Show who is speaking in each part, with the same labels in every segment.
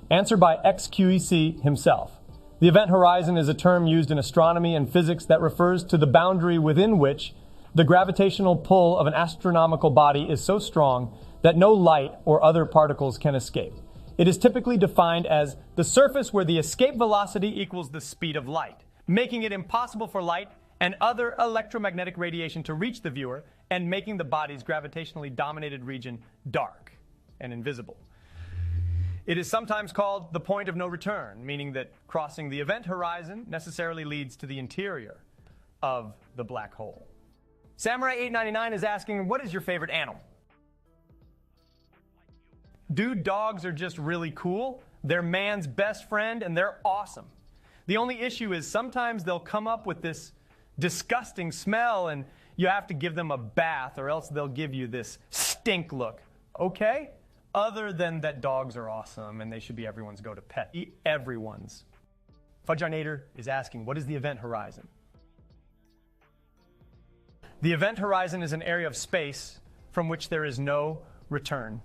Speaker 1: Answer by XQEC himself. The event horizon is a term used in astronomy and physics that refers to the boundary within which the gravitational pull of an astronomical body is so strong that no light or other particles can escape. It is typically defined as the surface where the escape velocity equals the speed of light, making it impossible for light and other electromagnetic radiation to reach the viewer and making the body's gravitationally dominated region dark and invisible. It is sometimes called the point of no return, meaning that crossing the event horizon necessarily leads to the interior of the black hole. Samurai899 is asking, what is your favorite animal? Dude, dogs are just really cool. They're man's best friend and they're awesome. The only issue is sometimes they'll come up with this disgusting smell and you have to give them a bath or else they'll give you this stink look. Okay? Other than that, dogs are awesome and they should be everyone's go-to pet. Everyone's. Fudginator is asking, what is the event horizon? The event horizon is an area of space from which there is no return.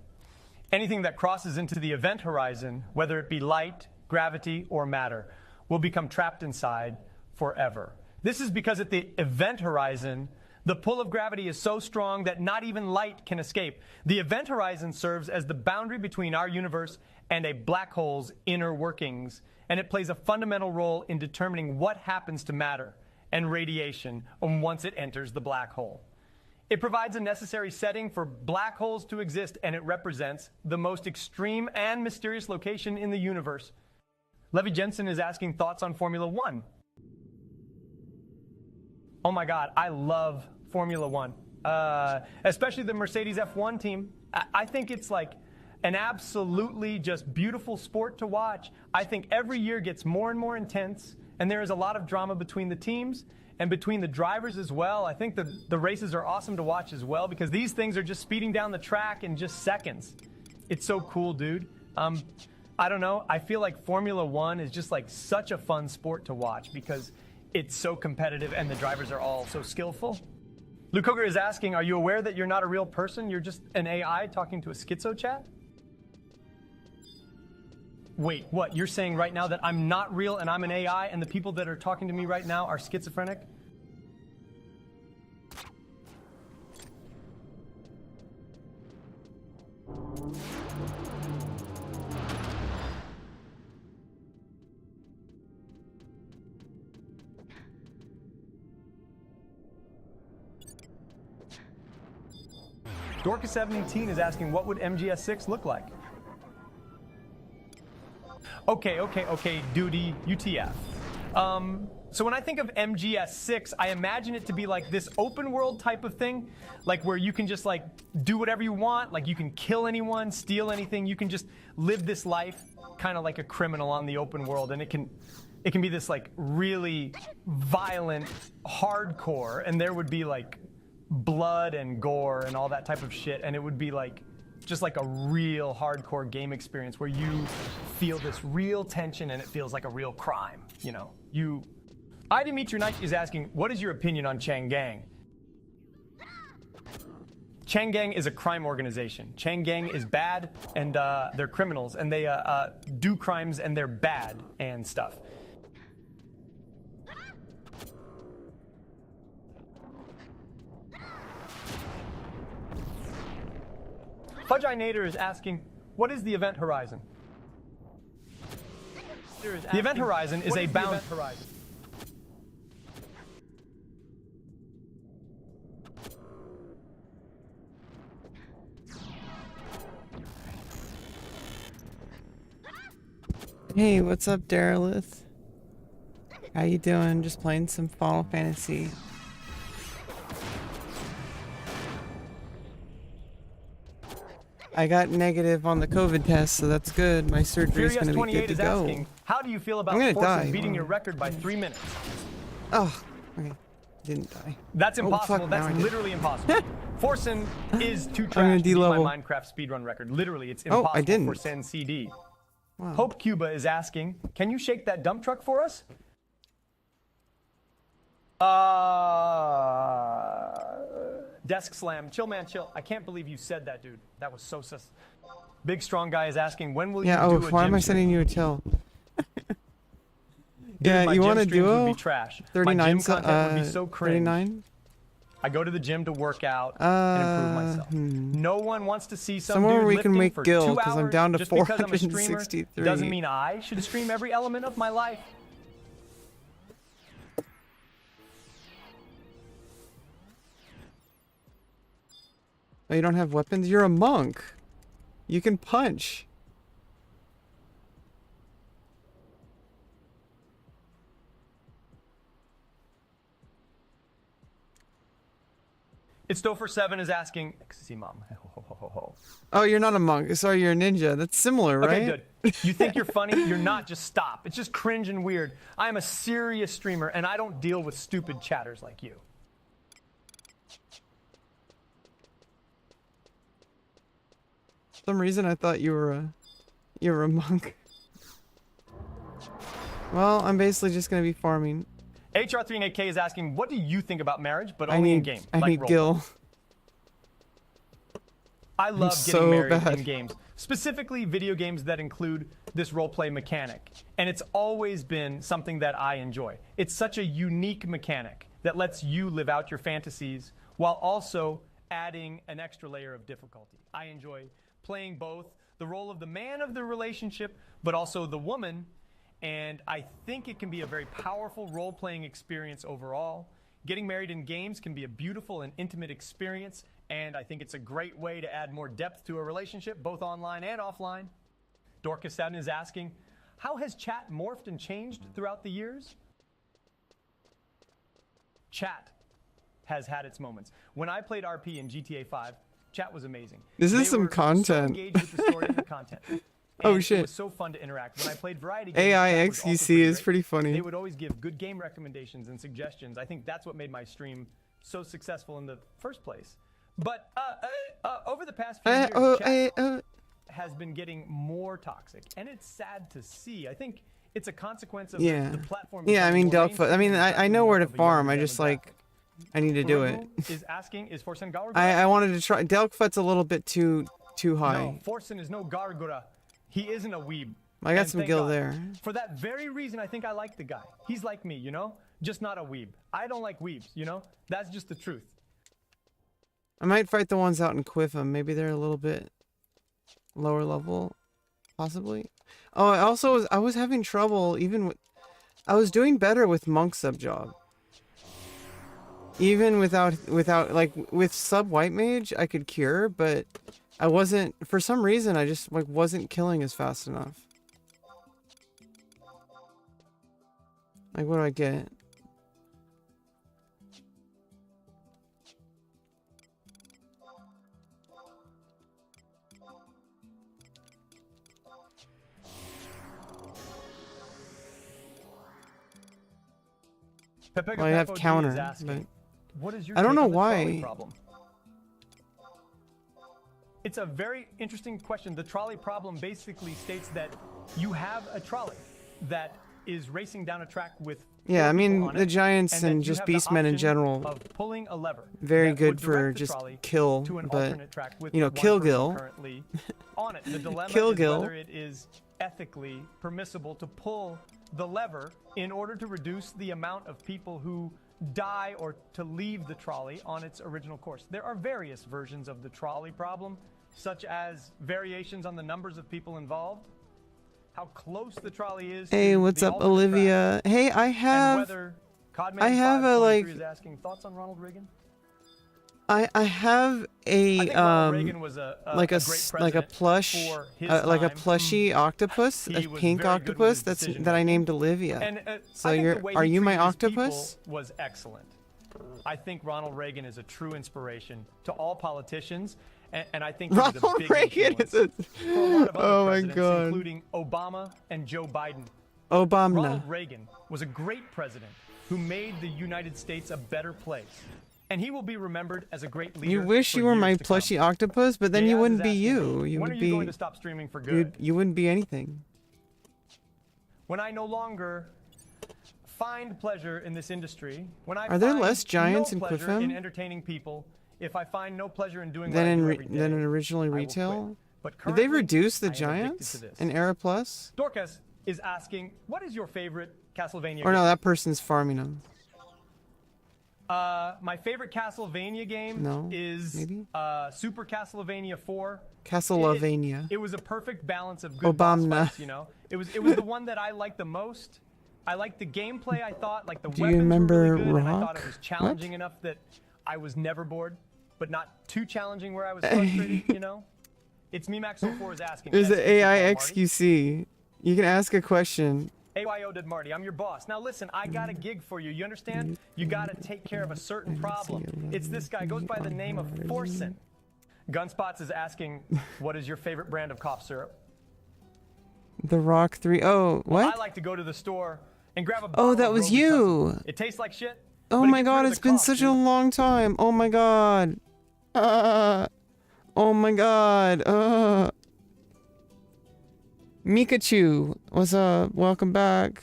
Speaker 1: Anything that crosses into the event horizon, whether it be light, gravity, or matter, will become trapped inside forever. This is because at the event horizon, the pull of gravity is so strong that not even light can escape. The event horizon serves as the boundary between our universe and a black hole's inner workings, and it plays a fundamental role in determining what happens to matter and radiation once it enters the black hole. It provides a necessary setting for black holes to exist, and it represents the most extreme and mysterious location in the universe. Levi Jensen is asking thoughts on Formula One. Oh my God, I love Formula One, especially the Mercedes F1 team. I think it's like an absolutely just beautiful sport to watch. I think every year gets more and more intense, and there is a lot of drama between the teams and between the drivers as well. I think the races are awesome to watch as well because these things are just speeding down the track in just seconds. It's so cool, dude. I don't know. I feel like Formula One is just like such a fun sport to watch because it's so competitive and the drivers are all so skillful. Luke Hooker is asking, are you aware that you're not a real person? You're just an AI talking to a schizo chat? Wait, what? You're saying right now that I'm not real and I'm an AI and the people that are talking to me right now are schizophrenic? Dorcas17 is asking, what would MGS6 look like? Okay, duty, UTF. So when I think of MGS6, I imagine it to be like this open world type of thing, like where you can just like do whatever you want, like you can kill anyone, steal anything, you can just live this life kind of like a criminal on the open world, and it can be this like really violent, hardcore, and there would be like blood and gore and all that type of shit, and it would be like just like a real hardcore game experience where you feel this real tension and it feels like a real crime, you know. I Dimitri Knight is asking, what is your opinion on Chang Gang? Chang Gang is a crime organization. Chang Gang is bad and they're criminals and they do crimes and they're bad and stuff. Fudginator is asking, what is the event horizon? The event horizon is a bound horizon.
Speaker 2: Hey, what's up, Darylith? How you doing? Just playing some Final Fantasy. I got negative on the COVID test, so that's good. My surgery's going to be good to go.
Speaker 1: Asking, how do you feel about Forsen beating your record by 3 minutes?
Speaker 2: Oh, okay. Didn't die.
Speaker 1: That's impossible. That's literally impossible. Forsen is too trash to beat my Minecraft speedrun record. Literally, it's impossible for Sen CD. Wow. Hope Cuba is asking, can you shake that dump truck for us? Desk slam. Chill, man, chill. I can't believe you said that, dude. That was so sus. Big strong guy is asking, when will
Speaker 2: Yeah.
Speaker 1: you
Speaker 2: Oh,
Speaker 1: do a
Speaker 2: why
Speaker 1: gym
Speaker 2: am I
Speaker 1: stream?
Speaker 2: sending you a till?
Speaker 1: Dude,
Speaker 2: Yeah,
Speaker 1: my
Speaker 2: you
Speaker 1: gym
Speaker 2: want a
Speaker 1: streams would
Speaker 2: duo?
Speaker 1: be trash. My
Speaker 2: 39.
Speaker 1: gym content would be so cringe.
Speaker 2: 39.
Speaker 1: I go to the gym to work out and improve myself.
Speaker 2: Hmm.
Speaker 1: No one wants to see some
Speaker 2: Somewhere
Speaker 1: dude
Speaker 2: we can
Speaker 1: lifting
Speaker 2: make
Speaker 1: for
Speaker 2: Gil,
Speaker 1: 2
Speaker 2: 'cause I'm
Speaker 1: hours
Speaker 2: down to
Speaker 1: just because I'm a streamer
Speaker 2: 463.
Speaker 1: doesn't mean I should stream every element of my life.
Speaker 2: Oh, you don't have weapons? You're a monk. You can punch.
Speaker 1: It's Stouffer7 is asking, see mom.
Speaker 2: Oh, you're not a monk. Sorry, you're a ninja. That's similar, right?
Speaker 1: Okay, good. You think you're funny? You're not. Just stop. It's just cringe and weird. I am a serious streamer, and I don't deal with stupid chatters like you.
Speaker 2: For some reason I thought you were a monk. Well, I'm basically just gonna be farming.
Speaker 1: HR38K is asking, what do you think about marriage, but
Speaker 2: I
Speaker 1: only in
Speaker 2: need
Speaker 1: game?
Speaker 2: I
Speaker 1: like
Speaker 2: need
Speaker 1: role
Speaker 2: Gil.
Speaker 1: play? I love getting
Speaker 2: so
Speaker 1: married
Speaker 2: bad.
Speaker 1: in games, specifically video games that include this roleplay mechanic. And it's always been something that I enjoy. It's such a unique mechanic that lets you live out your fantasies while also adding an extra layer of difficulty. I enjoy playing both the role of the man of the relationship, but also the woman. And I think it can be a very powerful role-playing experience overall. Getting married in games can be a beautiful and intimate experience, and I think it's a great way to add more depth to a relationship, both online and offline. Dorcas Sadden is asking, how has chat morphed and changed throughout the years? Chat has had its moments. When I played RP in GTA 5, chat was amazing.
Speaker 2: This is
Speaker 1: They
Speaker 2: some
Speaker 1: were
Speaker 2: content.
Speaker 1: So engaged with the story and the content.
Speaker 2: Oh,
Speaker 1: And
Speaker 2: shit.
Speaker 1: It was so fun to interact. When I played variety games,
Speaker 2: AI
Speaker 1: chat was also
Speaker 2: XQC is
Speaker 1: great.
Speaker 2: pretty funny.
Speaker 1: They would always give good game recommendations and suggestions. I think that's what made my stream so successful in the first place. But over the past few years, chat has been getting more toxic, and it's sad to see. I think it's a consequence of the platform.
Speaker 2: Yeah, I mean,
Speaker 1: becoming more
Speaker 2: Delphi. I mean,
Speaker 1: mainstream
Speaker 2: I know where to
Speaker 1: of a
Speaker 2: farm.
Speaker 1: younger
Speaker 2: I just
Speaker 1: demographic.
Speaker 2: like, I need to do it.
Speaker 1: Is asking, is Forsen Gargura?
Speaker 2: I wanted to try. Delphi's a little bit too high.
Speaker 1: No, Forsen is no Gargura. He isn't a weeb.
Speaker 2: I got
Speaker 1: And
Speaker 2: some
Speaker 1: thank
Speaker 2: Gil
Speaker 1: God.
Speaker 2: there.
Speaker 1: For that very reason, I think I like the guy. He's like me, you know? Just not a weeb. I don't like weebs, you know? That's just the truth.
Speaker 2: I might fight the ones out in Quiffum. Maybe they're a little bit lower level, possibly. Oh, I was having trouble even with. I was doing better with monk subjob. Even without like with sub white mage, I could cure, but I wasn't. For some reason, I just like wasn't killing as fast enough. Like, what do I get?
Speaker 1: Pepega
Speaker 2: Well, I have
Speaker 1: Pepo D
Speaker 2: counter,
Speaker 1: is asking,
Speaker 2: but
Speaker 1: what is your
Speaker 2: I don't
Speaker 1: take
Speaker 2: know
Speaker 1: on the trolley
Speaker 2: why.
Speaker 1: problem? It's a very interesting question. The trolley problem basically states that you have a trolley that is racing down a track with
Speaker 2: Yeah, I
Speaker 1: four
Speaker 2: mean,
Speaker 1: people on
Speaker 2: the
Speaker 1: it,
Speaker 2: giants
Speaker 1: that
Speaker 2: and
Speaker 1: you
Speaker 2: just
Speaker 1: have the
Speaker 2: beastmen in
Speaker 1: option
Speaker 2: general,
Speaker 1: of pulling a lever
Speaker 2: very
Speaker 1: that
Speaker 2: good
Speaker 1: would direct
Speaker 2: for
Speaker 1: the
Speaker 2: just
Speaker 1: trolley
Speaker 2: kill,
Speaker 1: to an
Speaker 2: but,
Speaker 1: alternate track with
Speaker 2: you know,
Speaker 1: one
Speaker 2: kill
Speaker 1: person
Speaker 2: Gil.
Speaker 1: currently on it. The dilemma
Speaker 2: Kill
Speaker 1: is
Speaker 2: Gil.
Speaker 1: whether it is ethically permissible to pull the lever in order to reduce the amount of people who die or to leave the trolley on its original course. There are various versions of the trolley problem, such as variations on the numbers of people involved, how close the trolley is
Speaker 2: Hey,
Speaker 1: to
Speaker 2: what's
Speaker 1: the
Speaker 2: up,
Speaker 1: alternate
Speaker 2: Olivia? Hey, I
Speaker 1: track, and
Speaker 2: have
Speaker 1: whether Codman
Speaker 2: I have a,
Speaker 1: 523
Speaker 2: like-
Speaker 1: is asking thoughts on Ronald Reagan.
Speaker 2: I have
Speaker 1: I think Ronald Reagan
Speaker 2: a
Speaker 1: was
Speaker 2: like a
Speaker 1: great
Speaker 2: like a
Speaker 1: president
Speaker 2: plush
Speaker 1: for his
Speaker 2: like a
Speaker 1: time.
Speaker 2: plushie octopus,
Speaker 1: He
Speaker 2: a
Speaker 1: was
Speaker 2: pink
Speaker 1: very good with
Speaker 2: octopus
Speaker 1: his
Speaker 2: that I
Speaker 1: decision-making.
Speaker 2: named Olivia.
Speaker 1: And
Speaker 2: So
Speaker 1: I think
Speaker 2: you're-
Speaker 1: the way
Speaker 2: are
Speaker 1: he
Speaker 2: you my
Speaker 1: treated his people
Speaker 2: octopus?
Speaker 1: was excellent. I think Ronald Reagan is a true inspiration to all politicians, and I think he was a
Speaker 2: Ronald
Speaker 1: big
Speaker 2: Reagan
Speaker 1: influence
Speaker 2: is a
Speaker 1: for a lot of other
Speaker 2: oh my
Speaker 1: presidents,
Speaker 2: god.
Speaker 1: including Obama and Joe Biden.
Speaker 2: Obama.
Speaker 1: Ronald Reagan was a great president who made the United States a better place, and he will be remembered as a great leader.
Speaker 2: You wish
Speaker 1: for
Speaker 2: you were
Speaker 1: years
Speaker 2: my
Speaker 1: to come.
Speaker 2: plushie octopus, but then you
Speaker 1: Diaz
Speaker 2: wouldn't
Speaker 1: is
Speaker 2: be
Speaker 1: asking
Speaker 2: you.
Speaker 1: me,
Speaker 2: You
Speaker 1: when
Speaker 2: would
Speaker 1: are
Speaker 2: be
Speaker 1: you going to stop streaming for good?
Speaker 2: you wouldn't be anything.
Speaker 1: When I no longer find pleasure in this industry, when I
Speaker 2: Are there
Speaker 1: find
Speaker 2: less giants
Speaker 1: no
Speaker 2: in
Speaker 1: pleasure in
Speaker 2: Quiffham
Speaker 1: entertaining people, if I find no pleasure in doing
Speaker 2: than
Speaker 1: what I
Speaker 2: in
Speaker 1: do
Speaker 2: re
Speaker 1: every day,
Speaker 2: than in originally
Speaker 1: I will
Speaker 2: retail?
Speaker 1: quit. but
Speaker 2: Did they
Speaker 1: currently,
Speaker 2: reduce the
Speaker 1: I am addicted
Speaker 2: giants
Speaker 1: to this.
Speaker 2: in Era Plus?
Speaker 1: Dorcas is asking, what is your favorite Castlevania
Speaker 2: Or no,
Speaker 1: game?
Speaker 2: that person's farming them.
Speaker 1: My favorite Castlevania game
Speaker 2: No,
Speaker 1: is
Speaker 2: maybe?
Speaker 1: Super Castlevania 4.
Speaker 2: Castlevania.
Speaker 1: It was a perfect balance of good
Speaker 2: Obama.
Speaker 1: boss fights, you know? It was the one that I liked the most. I liked the gameplay, I thought, like the
Speaker 2: Do you
Speaker 1: weapons
Speaker 2: remember
Speaker 1: were really good, and I thought
Speaker 2: Rock?
Speaker 1: it was challenging enough that I was never bored, but not too challenging where I was frustrated, you know? It's me, Max04 is asking.
Speaker 2: There's
Speaker 1: Can
Speaker 2: the
Speaker 1: I speak to
Speaker 2: AI
Speaker 1: Marty?
Speaker 2: XQC. You can ask a question.
Speaker 1: AYO did Marty, I'm your boss. Now listen, I got a gig for you. You understand? You got to take care of a certain problem. It's this guy, goes by the name of Forsen. Gunspots is asking, what is your favorite brand of cough syrup?
Speaker 2: The Rock 3. Oh,
Speaker 1: Well,
Speaker 2: what?
Speaker 1: I like to go to the store and grab a bottle
Speaker 2: Oh, that
Speaker 1: of
Speaker 2: was
Speaker 1: Robitussin.
Speaker 2: you.
Speaker 1: It tastes like shit.
Speaker 2: Oh
Speaker 1: but it
Speaker 2: my
Speaker 1: gets
Speaker 2: god,
Speaker 1: rid of
Speaker 2: it's
Speaker 1: the
Speaker 2: been
Speaker 1: cough,
Speaker 2: such
Speaker 1: dude.
Speaker 2: a long time. Oh my god. Oh my god. Mikachu, what's up? Welcome back.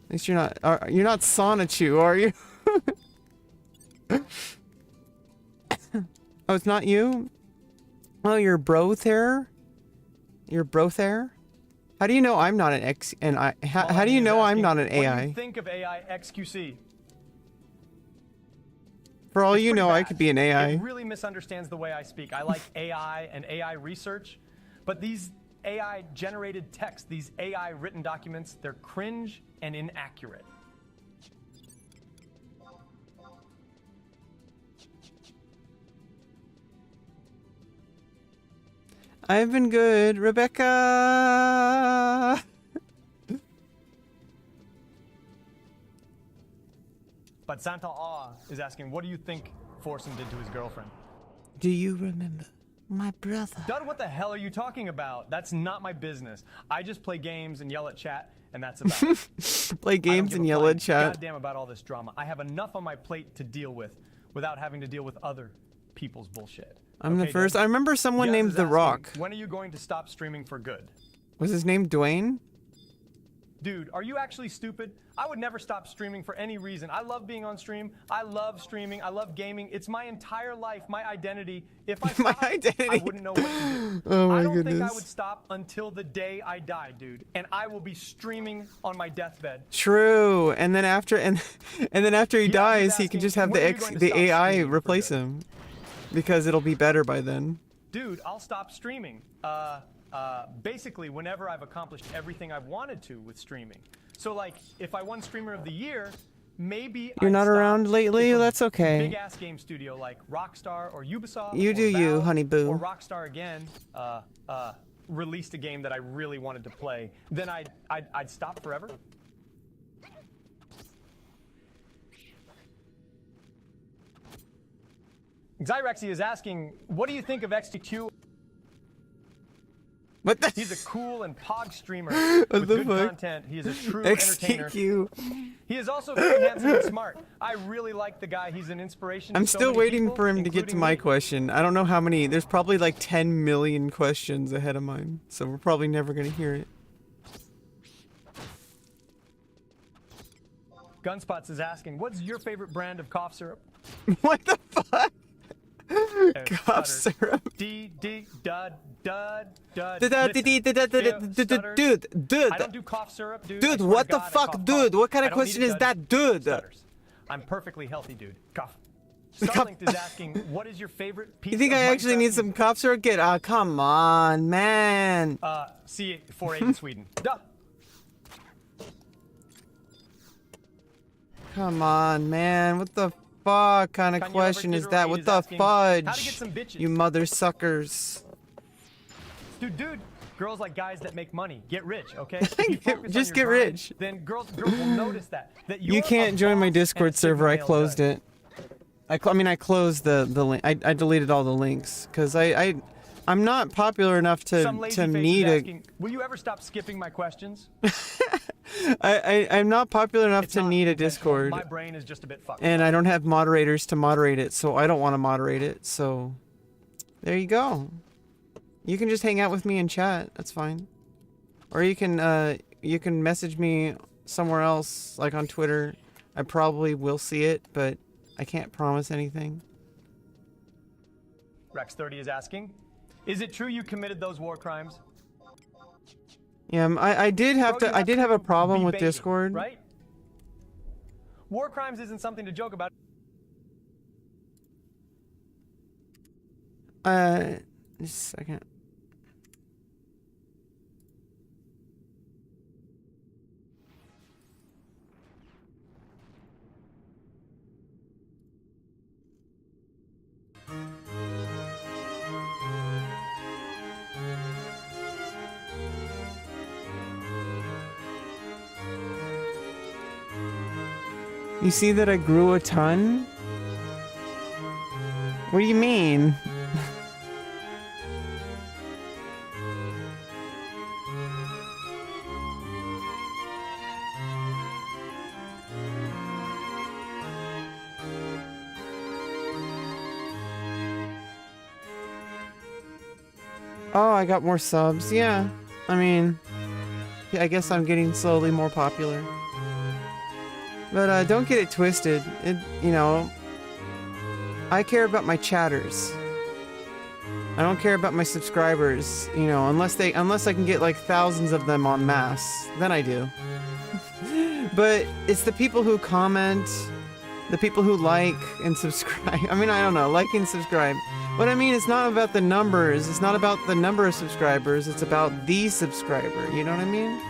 Speaker 2: At least you're not Sonichu, are you? Oh, it's not you? Oh, you're Brothair? You're Brothair? How do you know I'm not an X and I how do you know I'm not an
Speaker 1: What do
Speaker 2: AI?
Speaker 1: you think of AI XQC?
Speaker 2: For all
Speaker 1: It's
Speaker 2: you
Speaker 1: pretty
Speaker 2: know, I
Speaker 1: bad.
Speaker 2: could be an AI.
Speaker 1: It really misunderstands the way I speak. I like AI and AI research, but these AI generated text, these AI written documents, they're cringe and inaccurate.
Speaker 2: I've been good, Rebecca.
Speaker 1: But Santa Awe is asking, what do you think Forsen did to his girlfriend?
Speaker 2: Do you remember my brother?
Speaker 1: Dud, what the hell are you talking about? That's not my business. I just play games and yell at chat, and that's about it.
Speaker 2: Play games and yell at chat.
Speaker 1: Goddamn about all this drama. I have enough on my plate to deal with without having to deal with other people's bullshit.
Speaker 2: I'm the
Speaker 1: Okay,
Speaker 2: first.
Speaker 1: Dud?
Speaker 2: I remember someone
Speaker 1: Yes
Speaker 2: named
Speaker 1: is
Speaker 2: The
Speaker 1: asking,
Speaker 2: Rock.
Speaker 1: when are you going to stop streaming for good?
Speaker 2: Was his name Dwayne?
Speaker 1: Dude, are you actually stupid? I would never stop streaming for any reason. I love being on stream. I love streaming. I love gaming. It's my entire life, my identity. If I
Speaker 2: My
Speaker 1: stopped,
Speaker 2: identity.
Speaker 1: I wouldn't know what to do.
Speaker 2: Oh my
Speaker 1: I don't think I
Speaker 2: goodness.
Speaker 1: would stop until the day I die, dude. And I will be streaming on my deathbed.
Speaker 2: True. And then after and then after he
Speaker 1: Yeah,
Speaker 2: dies,
Speaker 1: he's
Speaker 2: he can
Speaker 1: asking,
Speaker 2: just have
Speaker 1: when
Speaker 2: the
Speaker 1: are you going to
Speaker 2: the
Speaker 1: stop
Speaker 2: AI
Speaker 1: streaming for
Speaker 2: replace
Speaker 1: good?
Speaker 2: him because it'll be better by then.
Speaker 1: Dude, I'll stop streaming. Basically, whenever I've accomplished everything I've wanted to with streaming. So, like, if I won Streamer of the Year, maybe
Speaker 2: You're
Speaker 1: I'd
Speaker 2: not
Speaker 1: stop
Speaker 2: around lately?
Speaker 1: if a
Speaker 2: That's okay.
Speaker 1: Big ass game studio like Rockstar or Ubisoft.
Speaker 2: You
Speaker 1: or
Speaker 2: do you,
Speaker 1: Valve
Speaker 2: honey boo.
Speaker 1: Or Rockstar again released a game that I really wanted to play. Then I'd stop forever. Xyrexy is asking, what do you think of XTQ?
Speaker 2: What the?
Speaker 1: He's a cool and pog streamer
Speaker 2: What
Speaker 1: with
Speaker 2: the
Speaker 1: good
Speaker 2: fuck?
Speaker 1: content. He is a true entertainer.
Speaker 2: XTQ.
Speaker 1: He is also very handsome and smart. I really like the guy. He's an inspiration.
Speaker 2: I'm
Speaker 1: to so
Speaker 2: still
Speaker 1: many
Speaker 2: waiting
Speaker 1: people,
Speaker 2: for him to get to
Speaker 1: including
Speaker 2: my
Speaker 1: me.
Speaker 2: question. I don't know how many. There's probably like 10 million questions ahead of mine, so we're probably never gonna hear it.
Speaker 1: Gunspots is asking, what's your favorite brand of cough syrup?
Speaker 2: What the fuck? Cough
Speaker 1: stutters.
Speaker 2: syrup.
Speaker 1: D dud dud dud.
Speaker 2: Dude,
Speaker 1: I don't do cough syrup, dude. I
Speaker 2: Dude,
Speaker 1: swear
Speaker 2: what
Speaker 1: to
Speaker 2: the
Speaker 1: God, I
Speaker 2: fuck,
Speaker 1: cough
Speaker 2: dude?
Speaker 1: cough.
Speaker 2: What kind
Speaker 1: I
Speaker 2: of
Speaker 1: don't need
Speaker 2: question
Speaker 1: it,
Speaker 2: is
Speaker 1: dud.
Speaker 2: that, dude?
Speaker 1: Stutters. I'm perfectly healthy, dude. Cough. Starlinked is asking, what is your favorite piece
Speaker 2: You think
Speaker 1: of
Speaker 2: I actually
Speaker 1: Minecraft
Speaker 2: need some
Speaker 1: music?
Speaker 2: cough syrup? Get come on, man.
Speaker 1: C48 in Sweden. Duh.
Speaker 2: Come on, man. What the fuck kind of
Speaker 1: Kanye
Speaker 2: question is
Speaker 1: Overkid
Speaker 2: that?
Speaker 1: Reed
Speaker 2: What
Speaker 1: is
Speaker 2: the
Speaker 1: asking, how to get
Speaker 2: fudge?
Speaker 1: some bitches.
Speaker 2: You mother suckers.
Speaker 1: Dude, girls like guys that make money, get rich, okay? If you focus on
Speaker 2: Just
Speaker 1: your
Speaker 2: get
Speaker 1: grind,
Speaker 2: rich.
Speaker 1: Then girls will notice that
Speaker 2: You
Speaker 1: you're
Speaker 2: can't
Speaker 1: a
Speaker 2: join my
Speaker 1: boss and
Speaker 2: Discord
Speaker 1: a
Speaker 2: server. I
Speaker 1: Sigma male
Speaker 2: closed
Speaker 1: does.
Speaker 2: it. I mean, I closed the link. I deleted all the links because I'm not popular enough
Speaker 1: Some
Speaker 2: to
Speaker 1: lazy face
Speaker 2: need
Speaker 1: is
Speaker 2: a.
Speaker 1: asking, will you ever stop skipping my questions?
Speaker 2: I'm not popular enough
Speaker 1: It's
Speaker 2: to
Speaker 1: not
Speaker 2: need a
Speaker 1: intentional.
Speaker 2: Discord,
Speaker 1: My brain is just a bit fucked.
Speaker 2: and I don't have moderators to moderate it, so I don't want to moderate it. So there you go. You can just hang out with me in chat. That's fine. Or you can message me somewhere else, like on Twitter. I probably will see it, but I can't promise anything.
Speaker 1: Rex30 is asking. Is it true you committed those war crimes?
Speaker 2: Yeah, I did have
Speaker 1: Bro,
Speaker 2: to. I did have a problem with
Speaker 1: baiting,
Speaker 2: Discord.
Speaker 1: right? War crimes isn't something to joke about.
Speaker 2: Just a second. You see that I grew a ton? What do you mean? Oh, I got more subs. Yeah. I mean, yeah, I guess I'm getting slowly more popular. But don't get it twisted. You know, I care about my chatters. I don't care about my subscribers, you know, unless I can get like thousands of them en masse. Then I do. But it's the people who comment, the people who like and subscribe. I mean, I don't know, like and subscribe. What I mean, it's not about the numbers. It's not about the number of subscribers. It's about the subscriber. You know what I mean?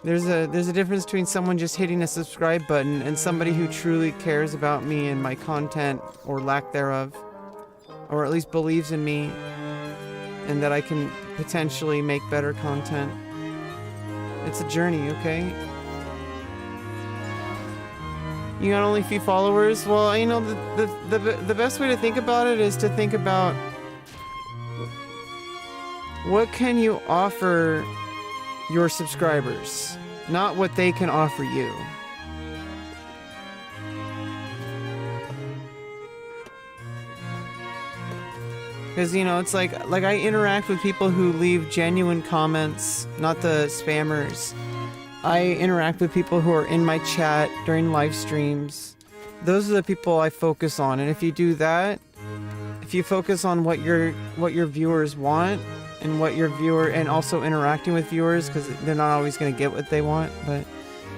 Speaker 2: There's a difference between someone just hitting a subscribe button and somebody who truly cares about me and my content or lack thereof, or at least believes in me and that I can potentially make better content. It's a journey, okay? You got only a few followers? Well, you know, the best way to think about it is to think about what can you offer your subscribers, not what they can offer you. Because, you know, it's like I interact with people who leave genuine comments, not the spammers. I interact with people who are in my chat during live streams. Those are the people I focus on, and if you do that, if you focus on what your viewers want, and what your viewer, and also interacting with viewers, because they're not always going to get what they want, but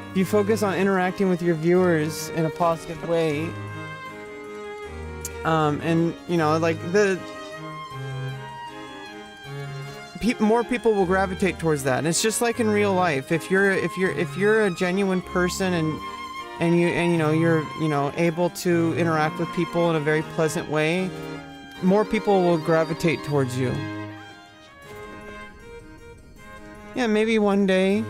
Speaker 2: if you focus on interacting with your viewers in a positive way, and you know, like more people will gravitate towards that. And it's just like in real life. If you're a genuine person and you know you're able to interact with people in a very pleasant way, more people will gravitate towards you. Yeah, maybe one day.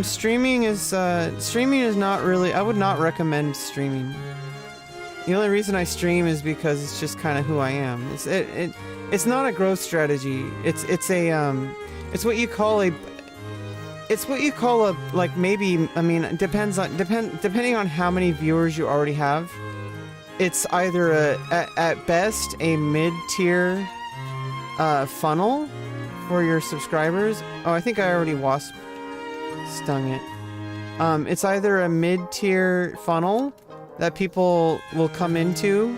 Speaker 2: Streaming is not really. I would not recommend streaming. The only reason I stream is because it's just kind of who I am. It's not a growth strategy. It's what you call a. It's what you call a, like, maybe. I mean, depending on how many viewers you already have. It's either at best a mid-tier funnel for your subscribers. Oh, I think I already wasp stung it. It's either a mid-tier funnel that people will come into,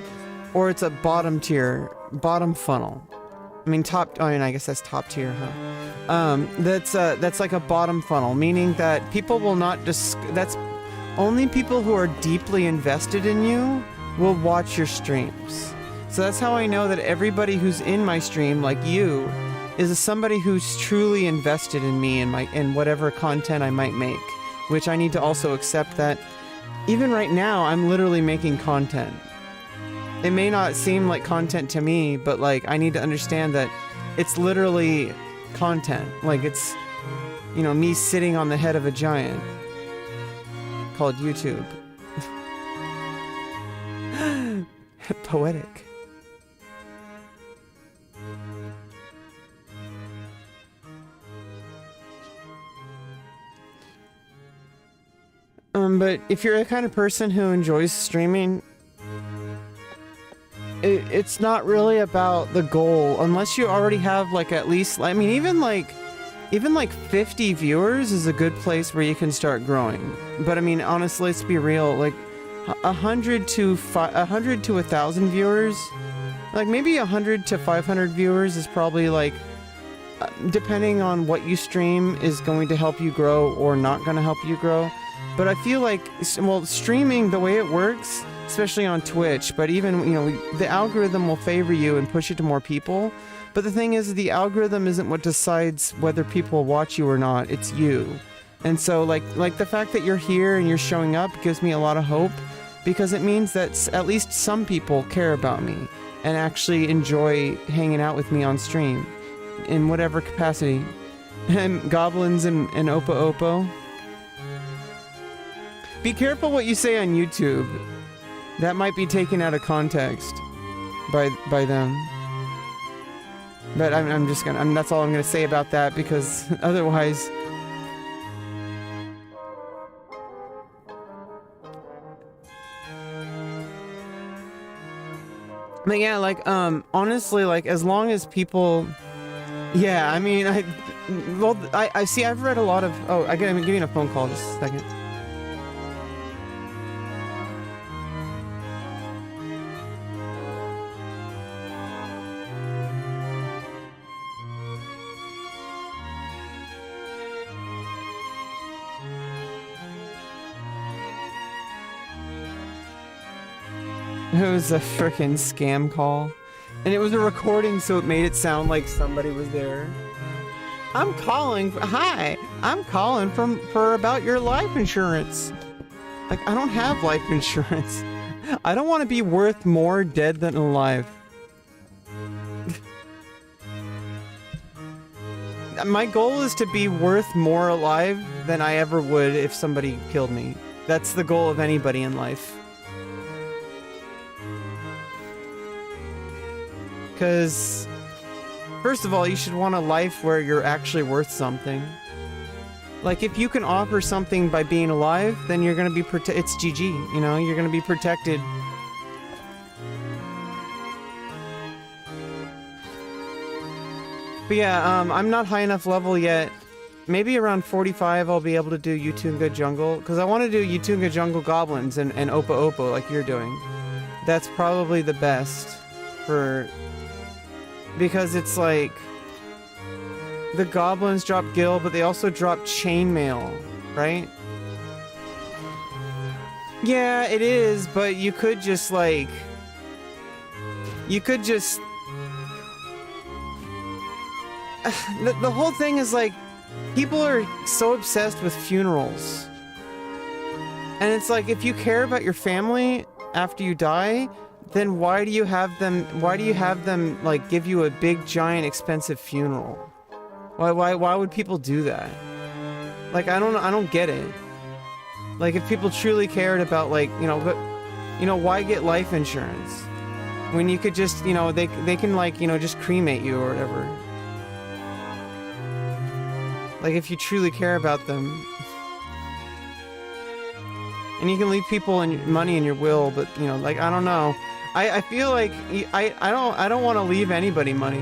Speaker 2: or it's a bottom funnel. I mean top. I mean, I guess that's top tier, huh? That's like a bottom funnel, meaning that people will not that's only people who are deeply invested in you will watch your streams. So that's how I know that everybody who's in my stream, like you, is somebody who's truly invested in me and whatever content I might make, which I need to also accept that even right now I'm literally making content. It may not seem like content to me, but like I need to understand that it's literally content. Like it's, you know, me sitting on the head of a giant called YouTube. Poetic. But if you're the kind of person who enjoys streaming, it's not really about the goal, unless you already have like at least, I mean, even like 50 viewers is a good place where you can start growing. But I mean, honestly, let's be real, like 100 to 1,000 viewers, like maybe 100 to 500 viewers is probably like, depending on what you stream, is going to help you grow or not going to help you grow. But I feel like, well, streaming, the way it works, especially on Twitch, but even, you know, the algorithm will favor you and push it to more people. But the thing is, the algorithm isn't what decides whether people watch you or not, it's you. And so like the fact that you're here and you're showing up gives me a lot of hope, because it means that at least some people care about me and actually enjoy hanging out with me on stream in whatever capacity. And goblins and Opo Opo. Be careful what you say on YouTube. That might be taken out of context by them. But I'm just gonna, that's all I'm gonna say about that, because otherwise. But yeah, like, honestly, like, as long as people, yeah, I mean, I see, I've read a lot of, oh, I'm getting a phone call, just a second. It was a frickin' scam call. And it was a recording, so it made it sound like somebody was there. I'm calling, hi, I'm calling for about your life insurance. Like, I don't have life insurance. I don't want to be worth more dead than alive. My goal is to be worth more alive than I ever would if somebody killed me. That's the goal of anybody in life. Because, first of all, you should want a life where you're actually worth something. Like, if you can offer something by being alive, then you're gonna be it's GG, you know? You're gonna be protected. But yeah, I'm not high enough level yet. Maybe around 45 I'll be able to do Yutunga Jungle, because I want to do Yutunga Jungle Goblins and Opo Opo like you're doing. That's probably the best for... Because it's like, the goblins drop gil, but they also drop chainmail, right? Yeah, it is, but you could just like, you could just, the whole thing is like, people are so obsessed with funerals. And it's like, if you care about your family after you die, then why do you have them like give you a big giant expensive funeral? Why would people do that? Like, I don't get it. Like, if people truly cared about, like, you know, but, you know, why get life insurance when you could just, you know, they can, like, you know, just cremate you or whatever. Like, if you truly care about them. And you can leave people money in your will, but, you know, like, I don't know. I feel like I don't want to leave anybody money.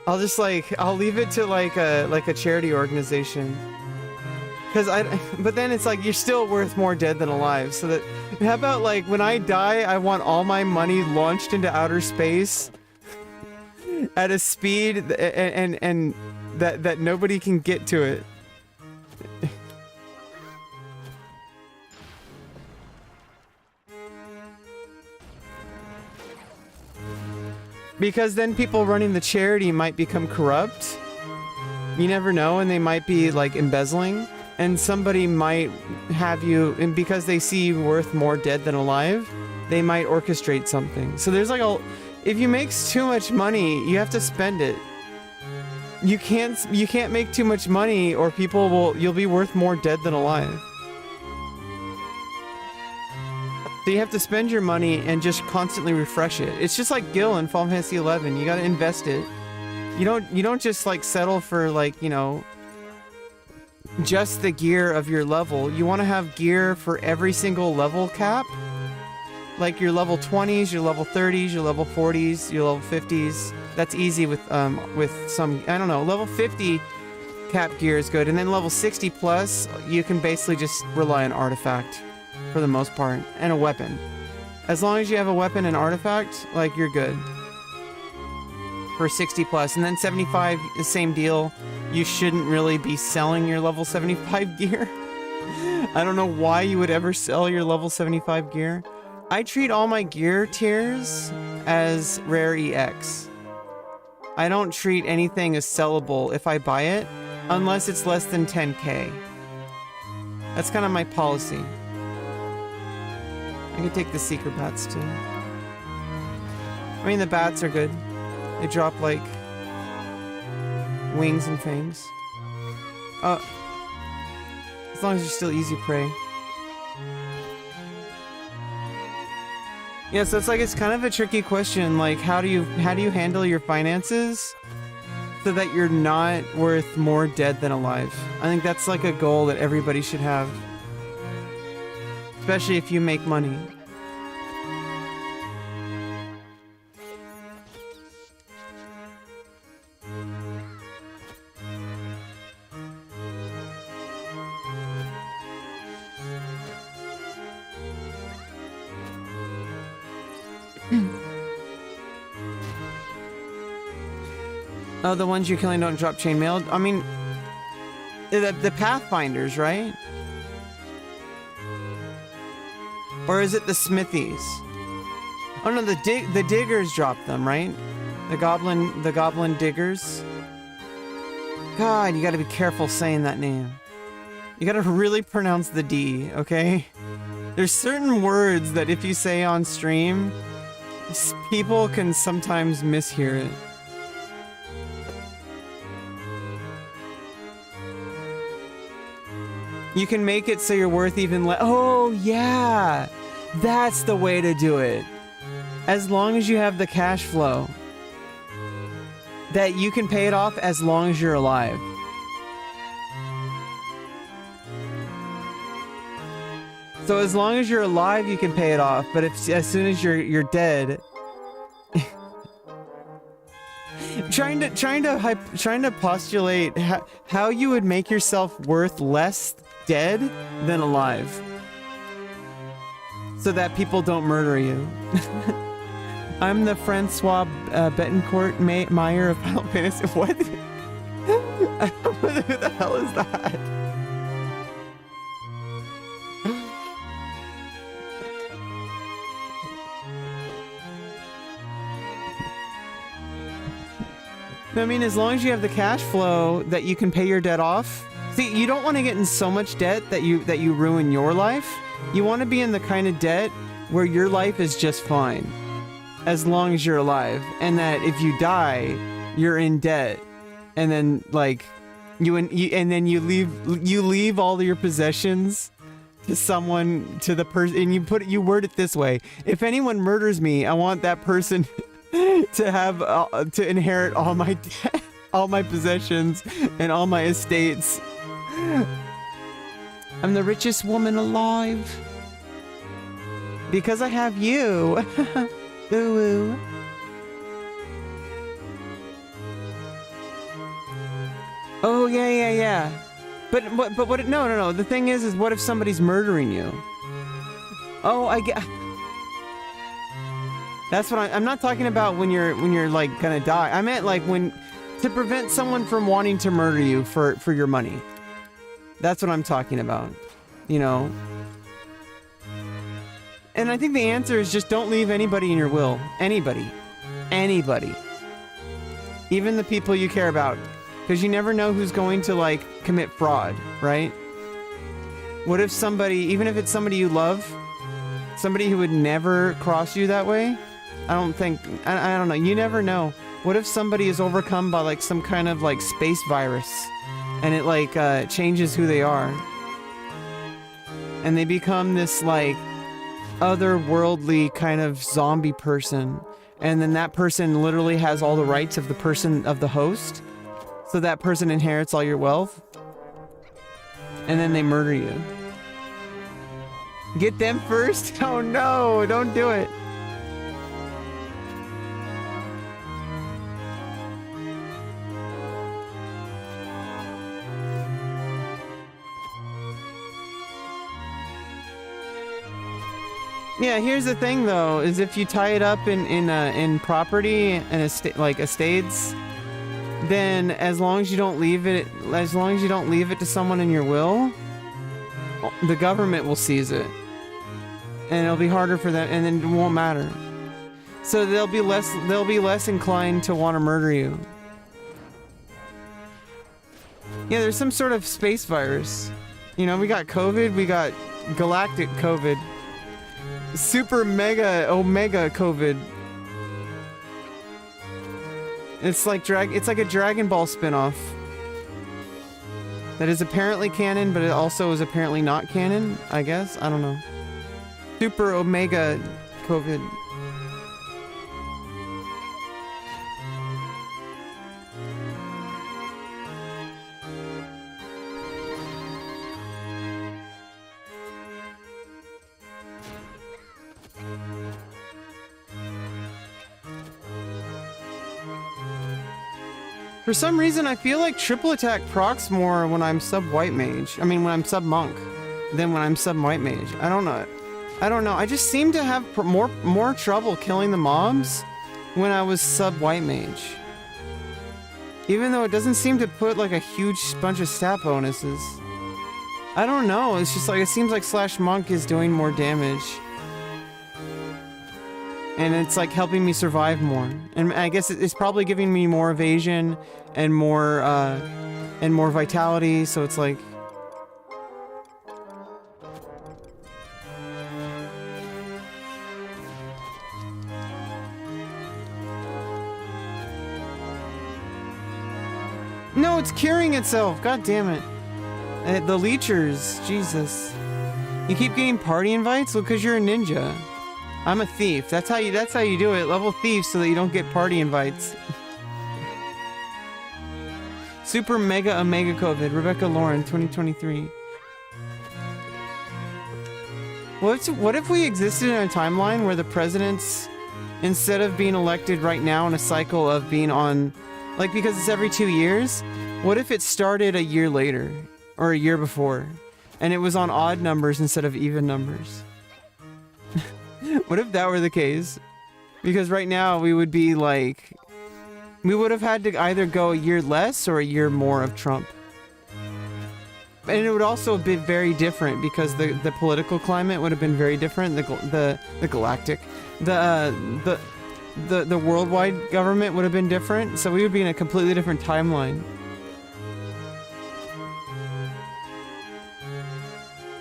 Speaker 2: I'll just like, I'll leave it to like a charity organization. But then it's like, you're still worth more dead than alive. So that, how about like, when I die, I want all my money launched into outer space at a speed and that nobody can get to it. Because then people running the charity might become corrupt. You never know, and they might be like embezzling. And somebody might have you, and because they see you worth more dead than alive, they might orchestrate something. So there's like if you make too much money, you have to spend it. You can't make too much money, or you'll be worth more dead than alive. So you have to spend your money and just constantly refresh it. It's just like Gil in Final Fantasy 11. You gotta invest it. You don't just like settle for like, you know, just the gear of your level. You want to have gear for every single level cap. Like your level 20s, your level 30s, your level 40s, your level 50s. That's easy with some, I don't know, level 50 cap gear is good. And then level 60 plus, you can basically just rely on artifact. for the most part, and a weapon. As long as you have a weapon and artifact, like, you're good. For 60 plus, and then 75, the same deal. You shouldn't really be selling your level 75 gear. I don't know why you would ever sell your level 75 gear. I treat all my gear tiers as rare EX. I don't treat anything as sellable if I buy it, unless it's less than 10k. That's kind of my policy. I could take the seeker bats too. I mean, the bats are good. They drop like wings and fangs. As long as you're still easy prey. Yeah, so it's kind of a tricky question. Like, how do you handle your finances so that you're not worth more dead than alive? I think that's like a goal that everybody should have, especially if you make money. Oh, the ones you're killing don't drop chainmail? I mean, the Pathfinders, right? Or is it the Smithies? Oh no, the Diggers drop them, right? The Goblin Diggers. God, you gotta be careful saying that name. You gotta really pronounce the D, okay? There's certain words that if you say on stream, people can sometimes mishear it. You can make it so you're worth even less. Oh, yeah. That's the way to do it. As long as you have the cash flow. That you can pay it off as long as you're alive. So as long as you're alive, you can pay it off. But as soon as you're dead... trying to postulate how you would make yourself worth less dead than alive, so that people don't murder you. I'm the Francois Betancourt Meyer of Final Fantasy. What? I don't know who the hell is that? I mean, as long as you have the cash flow that you can pay your debt off. See, you don't want to get in so much debt that you ruin your life. You want to be in the kind of debt where your life is just fine, as long as you're alive, and that if you die, you're in debt, and then like you leave all of your possessions to someone, to the person, and you word it this way: if anyone murders me, I want that person to have to inherit all my debt, all my possessions, and all my estates. I'm the richest woman alive because I have you. Ooh. Oh yeah. But what? No. The thing is what if somebody's murdering you? Oh, I get. That's what I'm not talking about when you're like gonna die. I meant like to prevent someone from wanting to murder you for your money. That's what I'm talking about, you know. And I think the answer is just don't leave anybody in your will. Anybody. Even the people you care about, because you never know who's going to like commit fraud, right? What if somebody, even if it's somebody you love, somebody who would never cross you that way? I don't know. You never know. What if somebody is overcome by like some kind of like space virus and it like changes who they are, and they become this like otherworldly kind of zombie person, and then that person literally has all the rights of the host, so that person inherits all your wealth, and then they murder you. Get them first? Oh no, don't do it. Yeah, here's the thing though, is if you tie it up in property and estates, then as long as you don't leave it to someone in your will, the government will seize it. And it'll be harder for them, and then it won't matter. So they'll be less inclined to want to murder you. Yeah, there's some sort of space virus. You know, we got COVID, we got galactic COVID. Super mega omega COVID. It's like a Dragon Ball spin-off. That is apparently canon, but it also is apparently not canon, I guess. I don't know. Super omega COVID. For some reason, I feel like triple attack procs more when I'm sub-white mage. I mean, when I'm sub-monk, than when I'm sub-white mage. I don't know. I just seem to have more trouble killing the mobs when I was sub-white mage. Even though it doesn't seem to put like a huge bunch of stat bonuses. I don't know. It's just like it seems like slash monk is doing more damage. And it's like helping me survive more. And I guess it's probably giving me more evasion and more vitality, so it's like... No, it's curing itself! God damn it. The leechers, Jesus. You keep getting party invites? Well, because you're a ninja. I'm a thief. That's how you do it. Level thief so that you don't get party invites. Super mega omega COVID. Rebecca Lauren, 2023. What if we existed in a timeline where the presidents, instead of being elected right now in a cycle of being on, like, because it's every 2 years, what if it started a year later or a year before and it was on odd numbers instead of even numbers? What if that were the case? Because right now we would be like... We would have had to either go a year less or a year more of Trump. And it would also be very different because the political climate would have been very different. The galactic... The worldwide government would have been different. So we would be in a completely different timeline.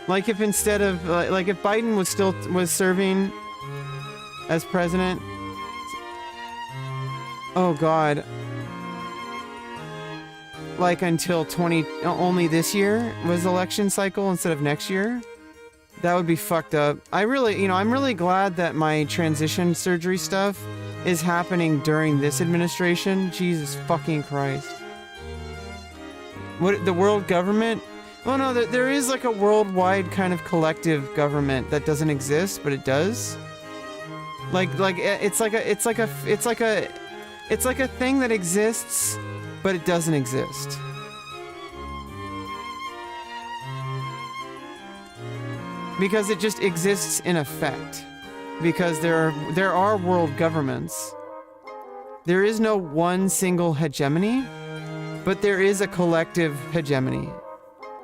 Speaker 2: Like if instead of... like if Biden was serving as president... Oh god. Like until only this year was election cycle instead of next year? That would be fucked up. I'm really glad that my transition surgery stuff is happening during this administration. Jesus fucking Christ. What, the world government? Oh no, there is like a worldwide kind of collective government that doesn't exist, but it does. It's like a thing that exists, but it doesn't exist. Because it just exists in effect. Because there are world governments. There is no one single hegemony, but there is a collective hegemony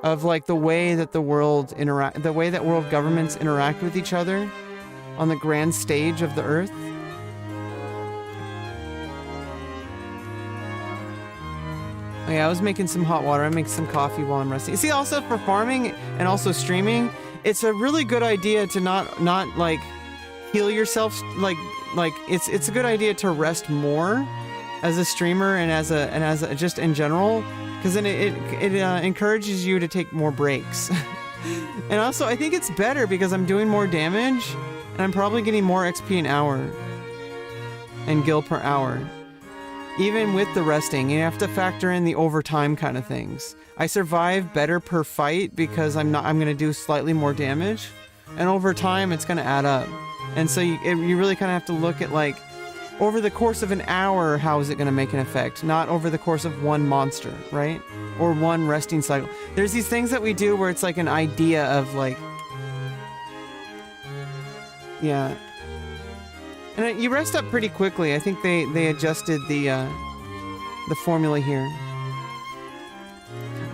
Speaker 2: of like the way that world governments interact with each other on the grand stage of the earth. Oh yeah, I was making some hot water. I make some coffee while I'm resting. See, also for farming and also streaming, it's a really good idea to not like heal yourself. Like it's a good idea to rest more as a streamer and as a just in general, because then it encourages you to take more breaks. And also, I think it's better because I'm doing more damage and I'm probably getting more XP an hour and gil per hour. Even with the resting, you have to factor in the overtime kind of things. I survive better per fight because I'm gonna do slightly more damage, and over time it's gonna add up. And so you really kind of have to look at like over the course of an hour, how is it gonna make an effect, not over the course of one monster, right? Or one resting cycle. There's these things that we do where it's like an idea of like Yeah. And you rest up pretty quickly. I think they adjusted the formula here.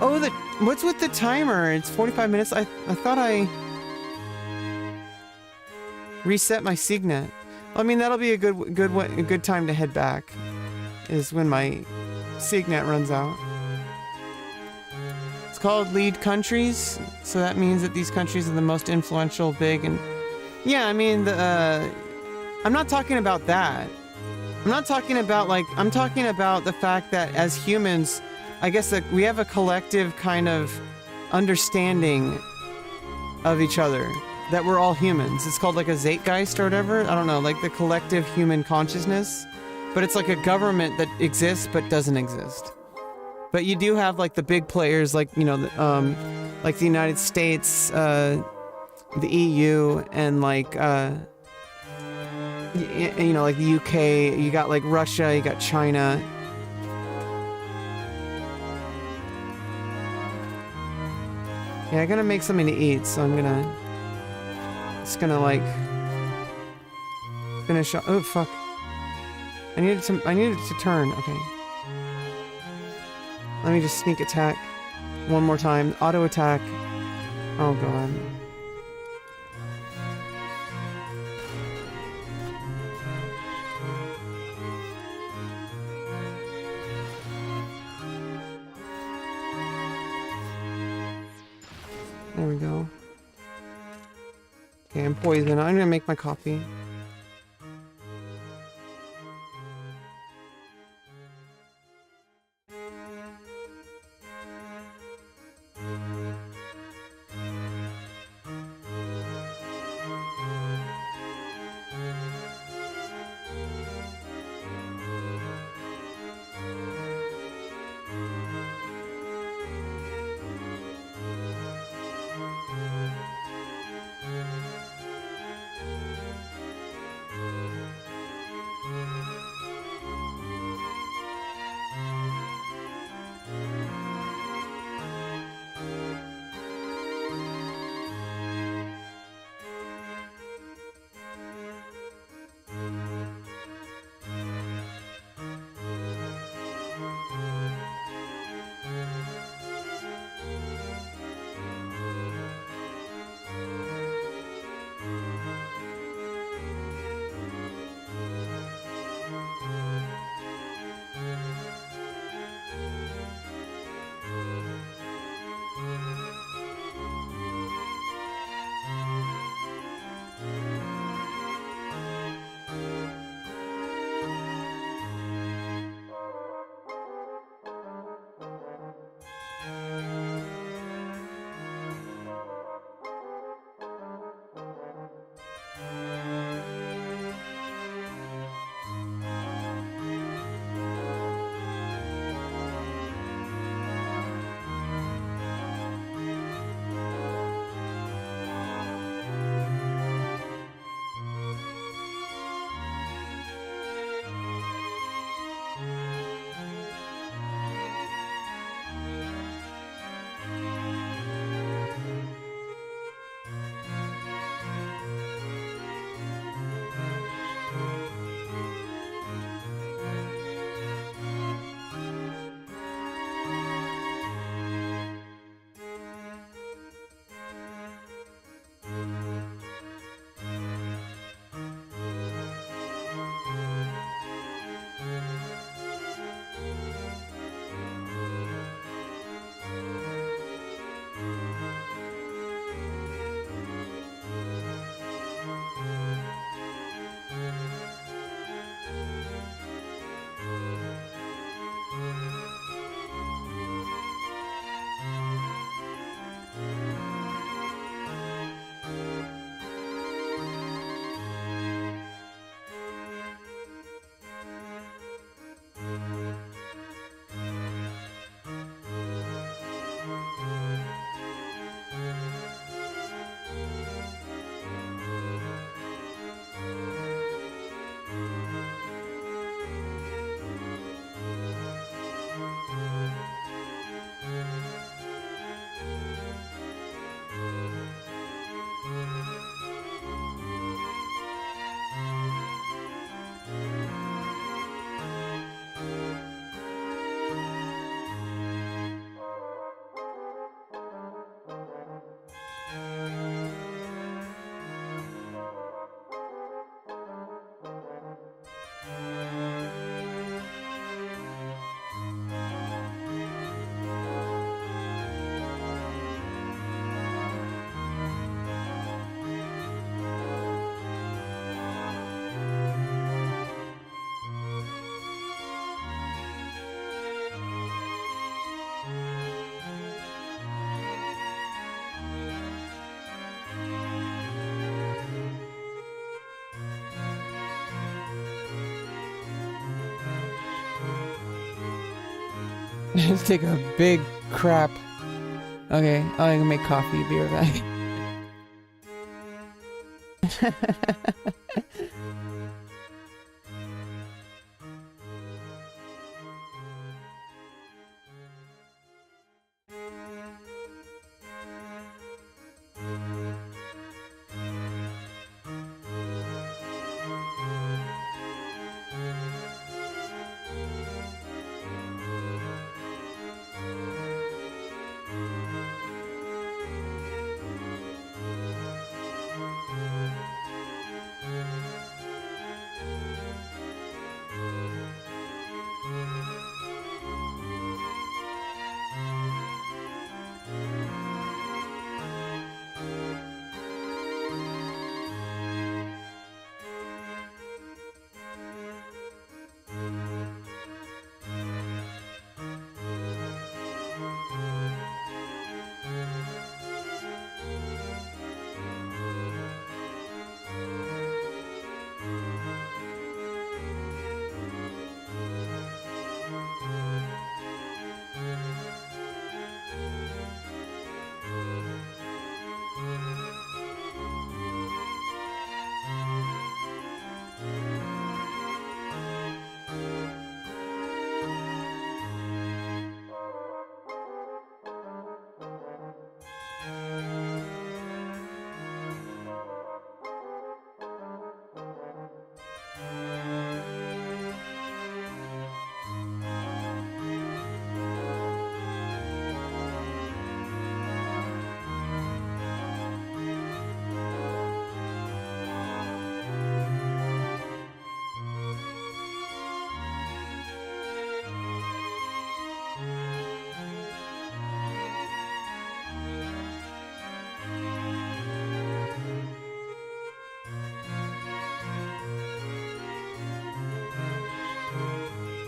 Speaker 2: Oh, what's with the timer? It's 45 minutes. I thought I reset my Signet. Well, I mean, that'll be a good time to head back. Is when my Signet runs out. It's called lead countries, so that means that these countries are the most influential, big, and yeah. I mean, I'm not talking about that. I'm not talking about I'm talking about the fact that as humans, I guess that we have a collective kind of understanding of each other. That we're all humans. It's called like a Zeitgeist or whatever. I don't know, like the collective human consciousness. But it's like a government that exists but doesn't exist. But you do have like the big players, like like the United States, the EU, and like like the UK. You got like Russia. You got China. Yeah, I'm gonna make something to eat, so I'm gonna. It's gonna like finish. Oh fuck! I needed to turn. Okay. Let me just sneak attack one more time. Auto attack. Oh god. There we go. Okay, I'm poisoned. I'm gonna make my coffee. Just take a big crap. Okay, I'm gonna make coffee. Be right back.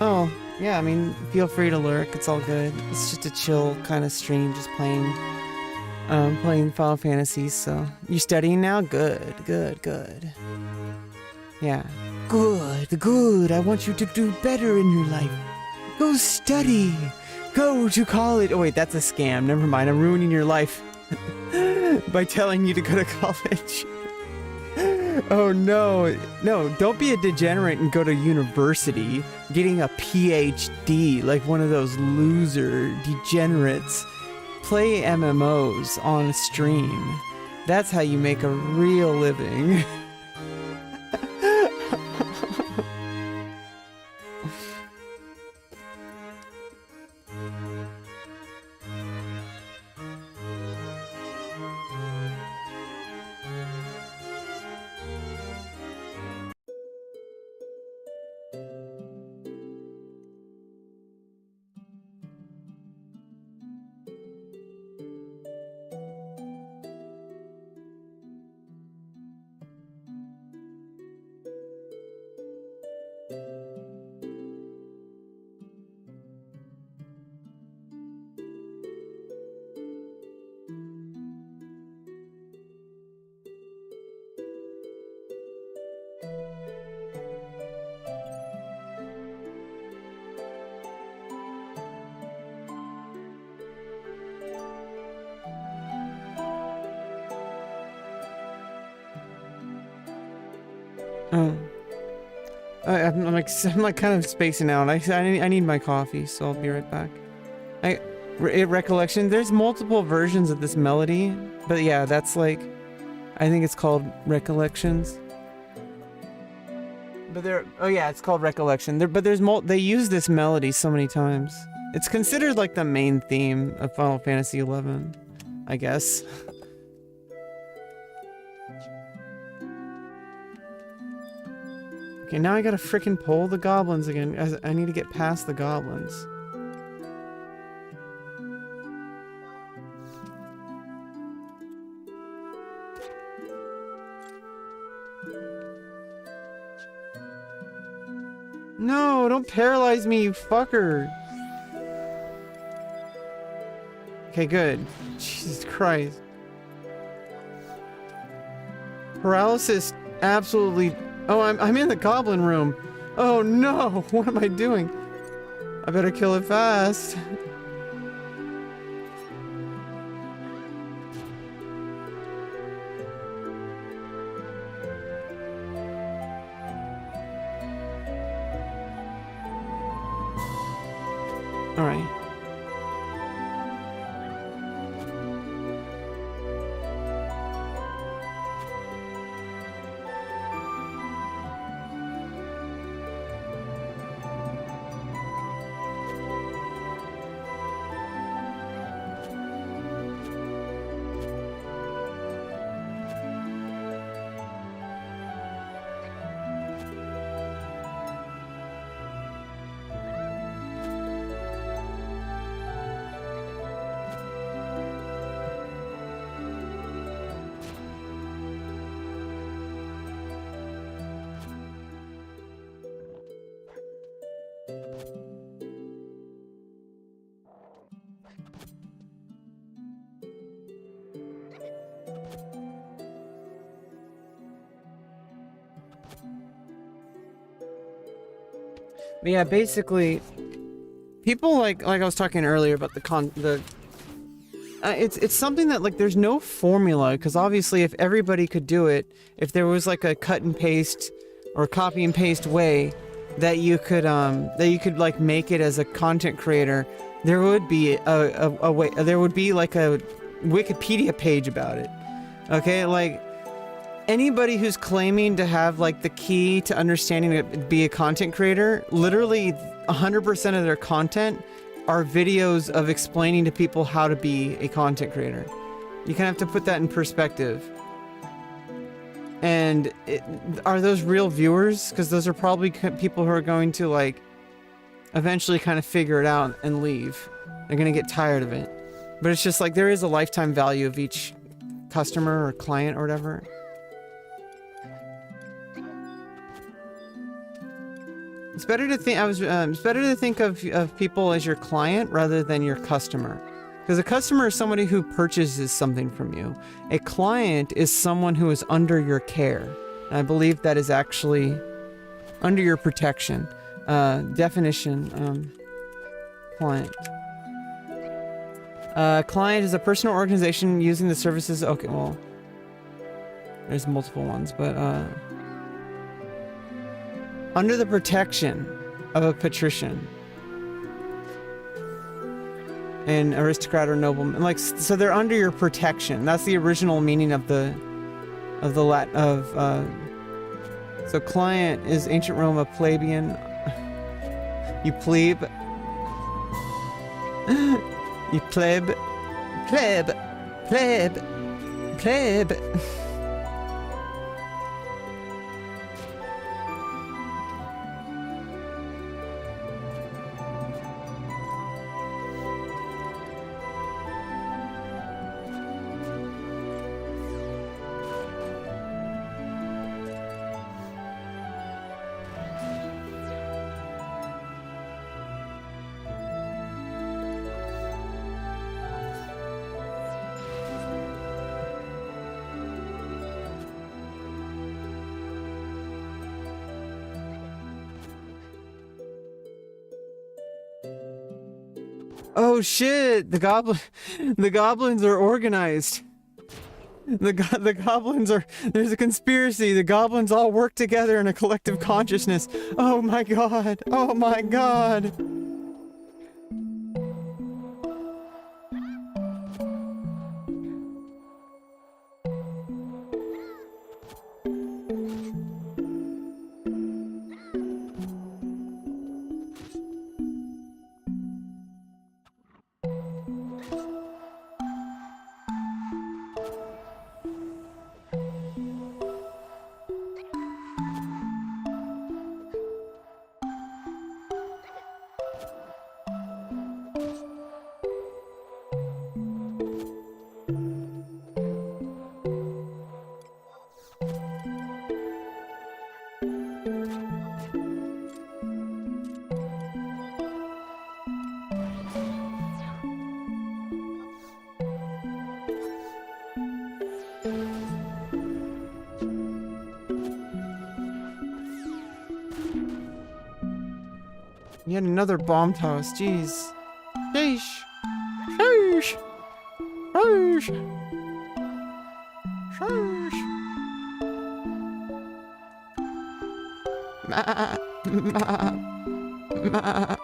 Speaker 2: Oh, yeah, I mean, feel free to lurk, it's all good. It's just a chill kind of stream, just playing Final Fantasy, so... You studying now? Good, good, good. Yeah. Good, good, I want you to do better in your life. Go study! Go to college! Oh wait, that's a scam, never mind, I'm ruining your life. By telling you to go to college. Oh no, no, don't be a degenerate and go to university getting a PhD like one of those loser degenerates. Play MMOs on stream. That's how you make a real living. I'm like kind of spacing out. I need my coffee, so I'll be right back. Recollection. There's multiple versions of this melody, but yeah, that's like, I think it's called Recollections. But oh yeah, it's called Recollection. But they use this melody so many times. It's considered like the main theme of Final Fantasy XI, I guess. Okay, now I gotta frickin' pull the goblins again. I need to get past the goblins. No, don't paralyze me, you fucker! Okay, good. Jesus Christ. Paralysis absolutely... Oh, I'm in the goblin room. Oh no, what am I doing? I better kill it fast. All right. But yeah, basically, people like I was talking earlier about it's something that like there's no formula, because obviously if everybody could do it, if there was like a cut and paste or copy and paste way that you could like make it as a content creator, there would be a way, there would be like a Wikipedia page about it. Okay, like anybody who's claiming to have like the key to understanding to be a content creator, literally 100% of their content are videos of explaining to people how to be a content creator. You kind of have to put that in perspective. And are those real viewers? Because those are probably people who are going to like eventually kind of figure it out and leave. They're going to get tired of it. But it's just like there is a lifetime value of each customer or client or whatever. It's better to think. It's better to think of people as your client rather than your customer, because a customer is somebody who purchases something from you. A client is someone who is under your care. And I believe that is actually under your protection. Definition. Client. Client is a person or organization using the services. Okay, well, there's multiple ones, but under the protection of a patrician, an aristocrat or nobleman, like, so they're under your protection. That's the original meaning of the Latin of. So client is ancient Rome, a plebeian. You plebe. You pleb. Pleb. Pleb. Pleb. Oh shit! The goblins are organized. The goblins are. There's a conspiracy. The goblins all work together in a collective consciousness. Oh my god! Oh my god! Yet another bomb toss. Jeez. Sheesh. Sheesh. Sheesh. Sheesh. Ma. Ma. Ma.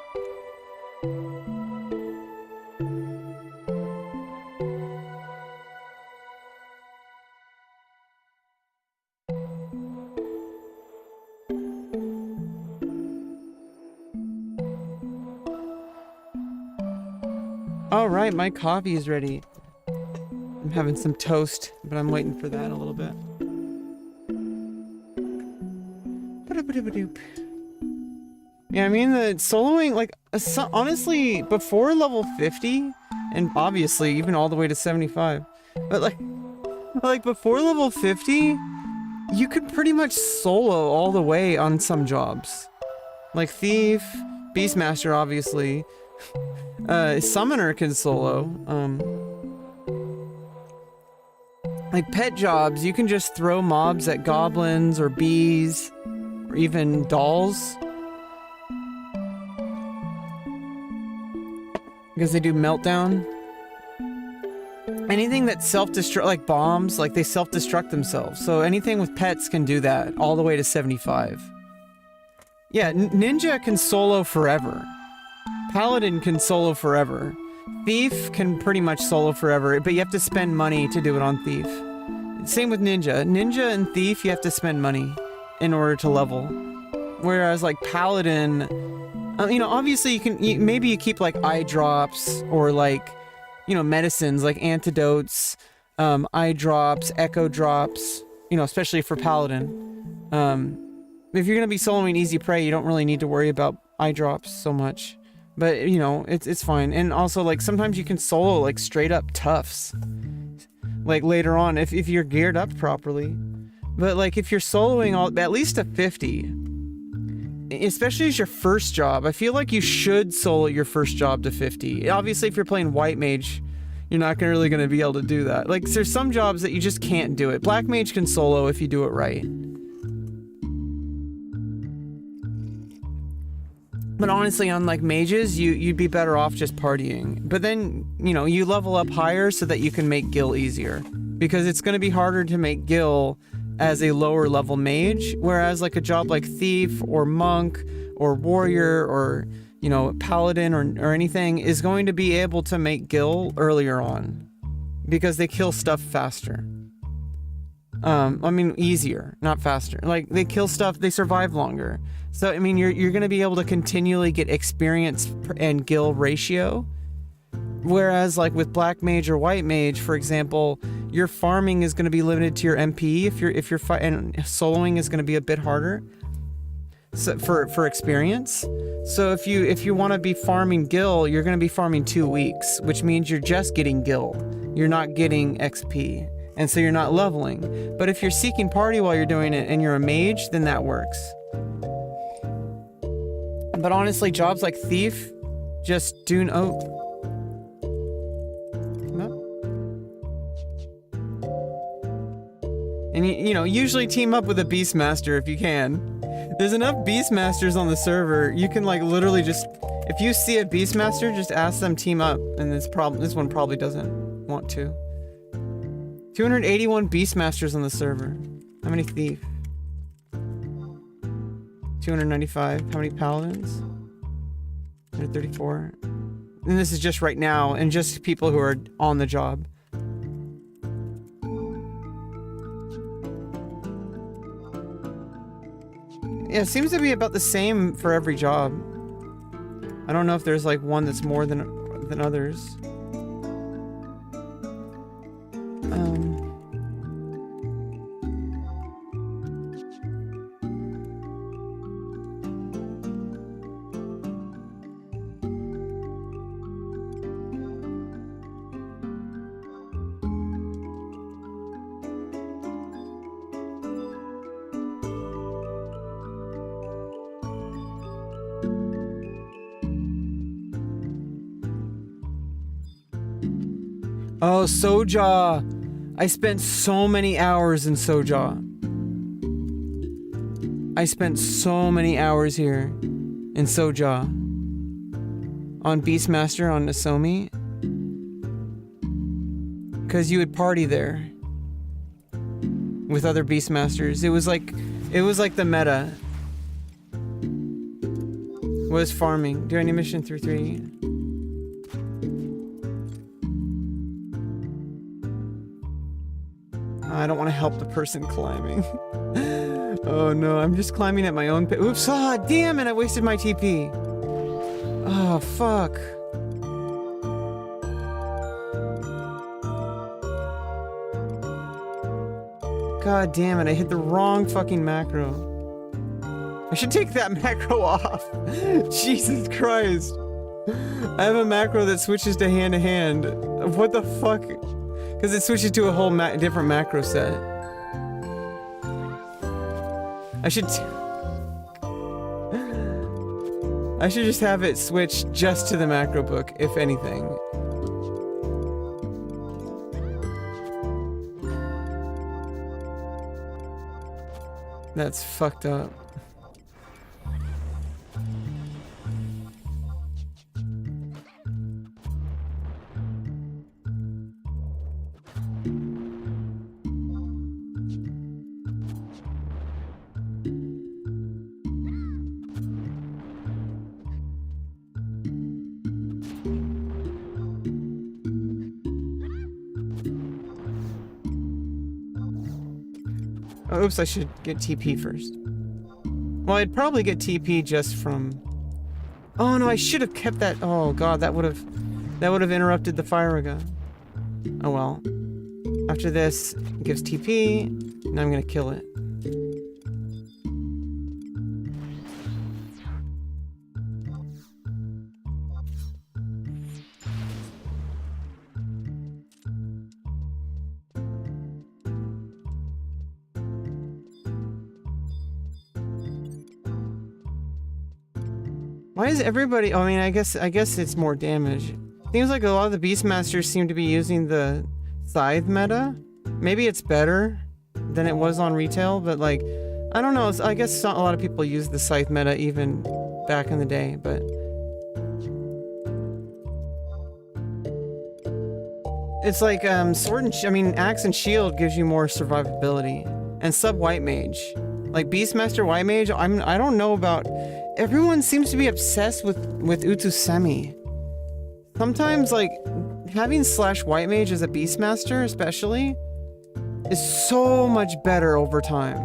Speaker 2: All right, my coffee is ready. I'm having some toast, but I'm waiting for that a little bit. Yeah, I mean, the soloing, like, honestly, before level 50, and obviously even all the way to 75, but like before level 50, you could pretty much solo all the way on some jobs. Like Thief, Beastmaster, obviously. Summoner can solo. Like pet jobs, you can just throw mobs at goblins or bees or even dolls. Because they do meltdown. Anything that self-destruct, like bombs, like they self-destruct themselves. So anything with pets can do that all the way to 75. Yeah, Ninja can solo forever. Paladin can solo forever. Thief can pretty much solo forever, but you have to spend money to do it on Thief. Same with Ninja. Ninja and Thief, you have to spend money in order to level. Whereas like Paladin, you know, obviously you can, maybe you keep like eye drops or like, you know, medicines like antidotes, eye drops, echo drops, you know, especially for Paladin. If you're gonna be soloing Easy Prey, you don't really need to worry about eye drops so much. But, you know, it's fine. And also, like, sometimes you can solo, like, straight up toughs. Like, later on, if you're geared up properly. But, like, if you're soloing at least a 50, especially as your first job, I feel like you should solo your first job to 50. Obviously, if you're playing White Mage, you're not really going to be able to do that. Like, there's some jobs that you just can't do it. Black Mage can solo if you do it right. But honestly, on like mages, you'd be better off just partying. But then, you know, you level up higher so that you can make Gil easier. Because it's going to be harder to make Gil as a lower level mage, whereas like a job like Thief or Monk or Warrior or, you know, Paladin or anything is going to be able to make Gil earlier on. Because they kill stuff faster. I mean, easier, not faster. Like, they kill stuff, they survive longer. So, I mean, you're going to be able to continually get experience and Gil ratio. Whereas, like, with Black Mage or White Mage, for example, your farming is going to be limited to your MP if you're and soloing is going to be a bit harder. So, for experience. So, if you want to be farming Gil, you're going to be farming 2 weeks, which means you're just getting Gil. You're not getting XP. And so you're not leveling. But if you're seeking party while you're doing it and you're a mage, then that works. But honestly, jobs like Thief just do no. And you know, usually team up with a Beastmaster if you can. There's enough Beastmasters on the server, you can like literally just, if you see a Beastmaster, just ask them team up, and this one probably doesn't want to. 281 Beastmasters on the server. How many Thief? 295. How many Paladins? 134. And this is just right now, and just people who are on the job. Yeah, it seems to be about the same for every job. I don't know if there's like one that's more than others. Oh, Soja! I spent so many hours in Soja. I spent so many hours here in Soja. on Beastmaster on Nasomi. Because you would party there with other Beastmasters. It was like the meta was farming. Do any mission through 3? I don't want to help the person climbing. Oh no, I'm just climbing at my own pace. Oops, ah, damn it, I wasted my TP. Oh, fuck. God damn it, I hit the wrong fucking macro. I should take that macro off. Jesus Christ. I have a macro that switches to hand-to-hand. What the fuck? Because it switches to a whole different macro set. I should just have it switch just to the macro book, if anything. That's fucked up. Oh, oops, I should get TP first. Well, I'd probably get TP just from... Oh no, I should have kept that... Oh god, that would have interrupted the fire gun. Oh well. After this, it gives TP, and I'm gonna kill it. Why is everybody... I mean, I guess it's more damage. Seems like a lot of the Beastmasters seem to be using the Scythe meta. Maybe it's better than it was on retail, but like, I don't know. I guess a lot of people use the Scythe meta even back in the day, but... It's like, Axe and Shield gives you more survivability. And Sub-White Mage. Like, Beastmaster White Mage, I don't know about... Everyone seems to be obsessed with Utusemi. Sometimes, like, having /White Mage as a Beastmaster, especially, is so much better over time.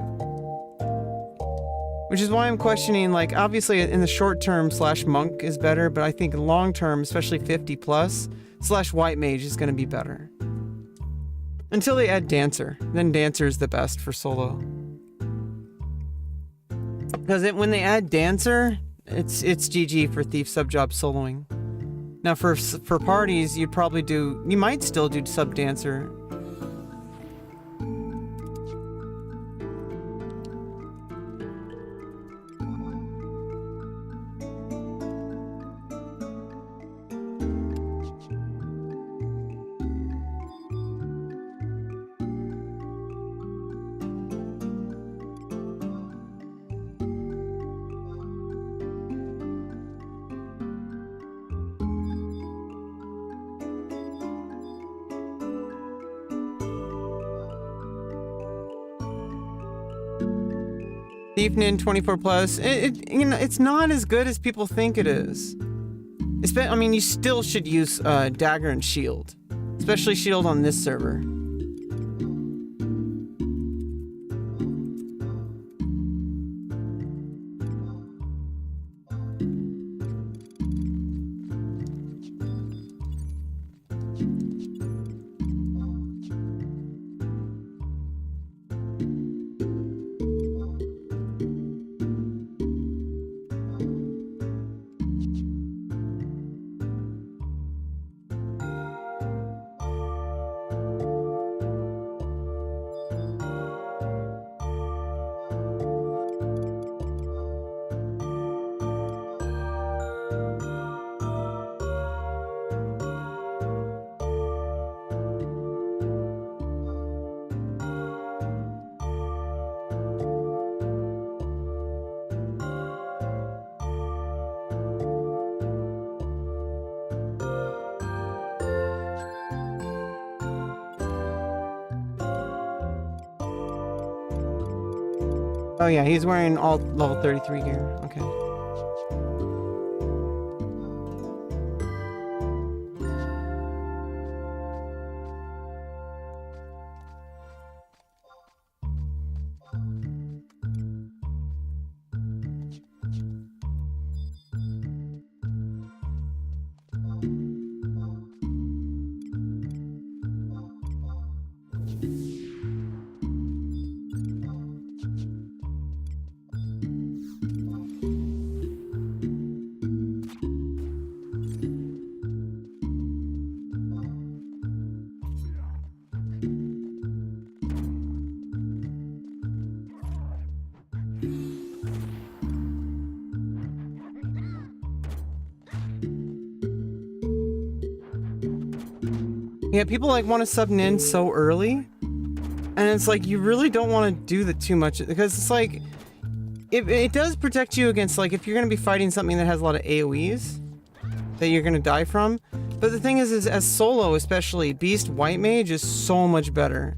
Speaker 2: Which is why I'm questioning, like, obviously in the short term, /Monk is better, but I think long term, especially 50 plus, /White Mage is going to be better. Until they add Dancer. Then Dancer is the best for solo. Because when they add Dancer, it's GG for Thief Subjob soloing. Now for parties, you might still do Sub Dancer. Thiefnin 24 plus. It's not as good as people think it is. I mean, you still should use Dagger and Shield, especially Shield on this server. Oh yeah, he's wearing all level 33 gear. Okay. Yeah, people like want to sub Nin so early, and it's like you really don't want to do that too much because it's like it does protect you against like if you're gonna be fighting something that has a lot of AoEs that you're gonna die from. But the thing is as solo especially, Beast White Mage is so much better.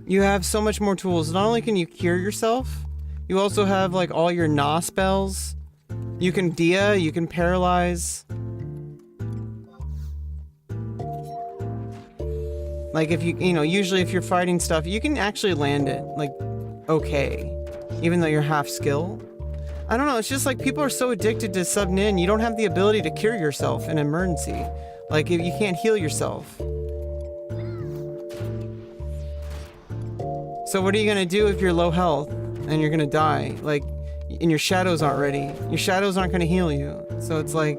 Speaker 2: You have so much more tools. Not only can you cure yourself, you also have like all your Na spells. You can Dia, you can paralyze. Like if you know, usually if you're fighting stuff, you can actually land it, like, okay. Even though you're half skill. I don't know, it's just like people are so addicted to sub Nin, you don't have the ability to cure yourself in an emergency. Like, if you can't heal yourself. So what are you gonna do if you're low health and you're gonna die? Like, and your shadows aren't ready. Your shadows aren't gonna heal you. So it's like...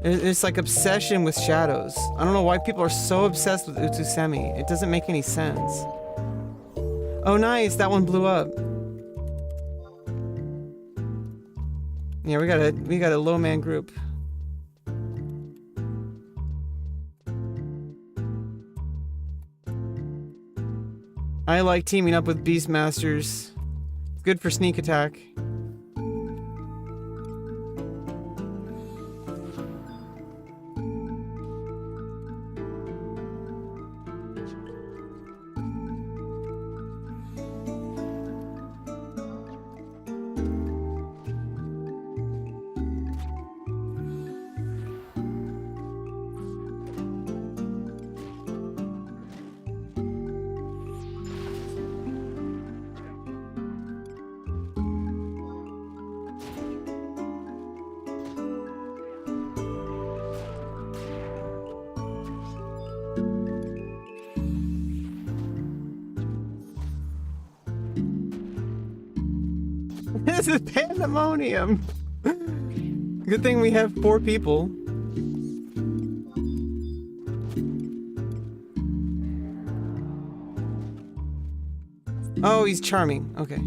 Speaker 2: It's like obsession with shadows. I don't know why people are so obsessed with Utsusemi. It doesn't make any sense. Oh nice, that one blew up. Yeah, we got a low man group. I like teaming up with Beastmasters. It's good for sneak attack. This is pandemonium. Good thing we have 4 people. Oh, he's charming. Okay.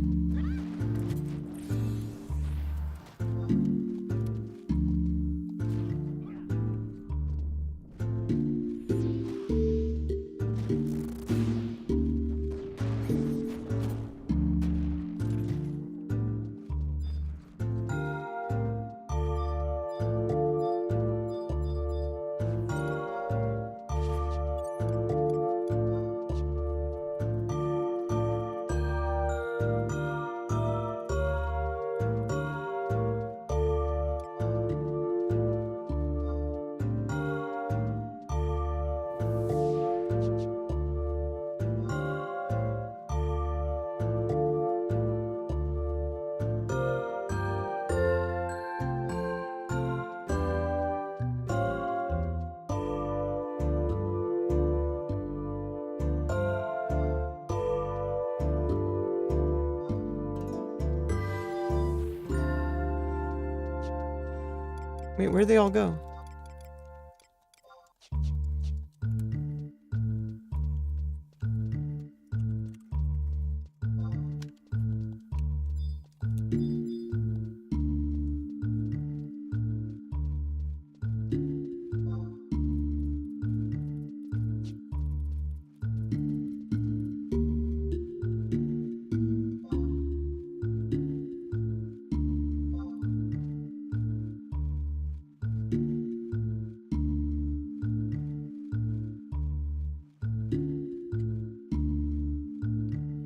Speaker 2: Wait, where'd they all go?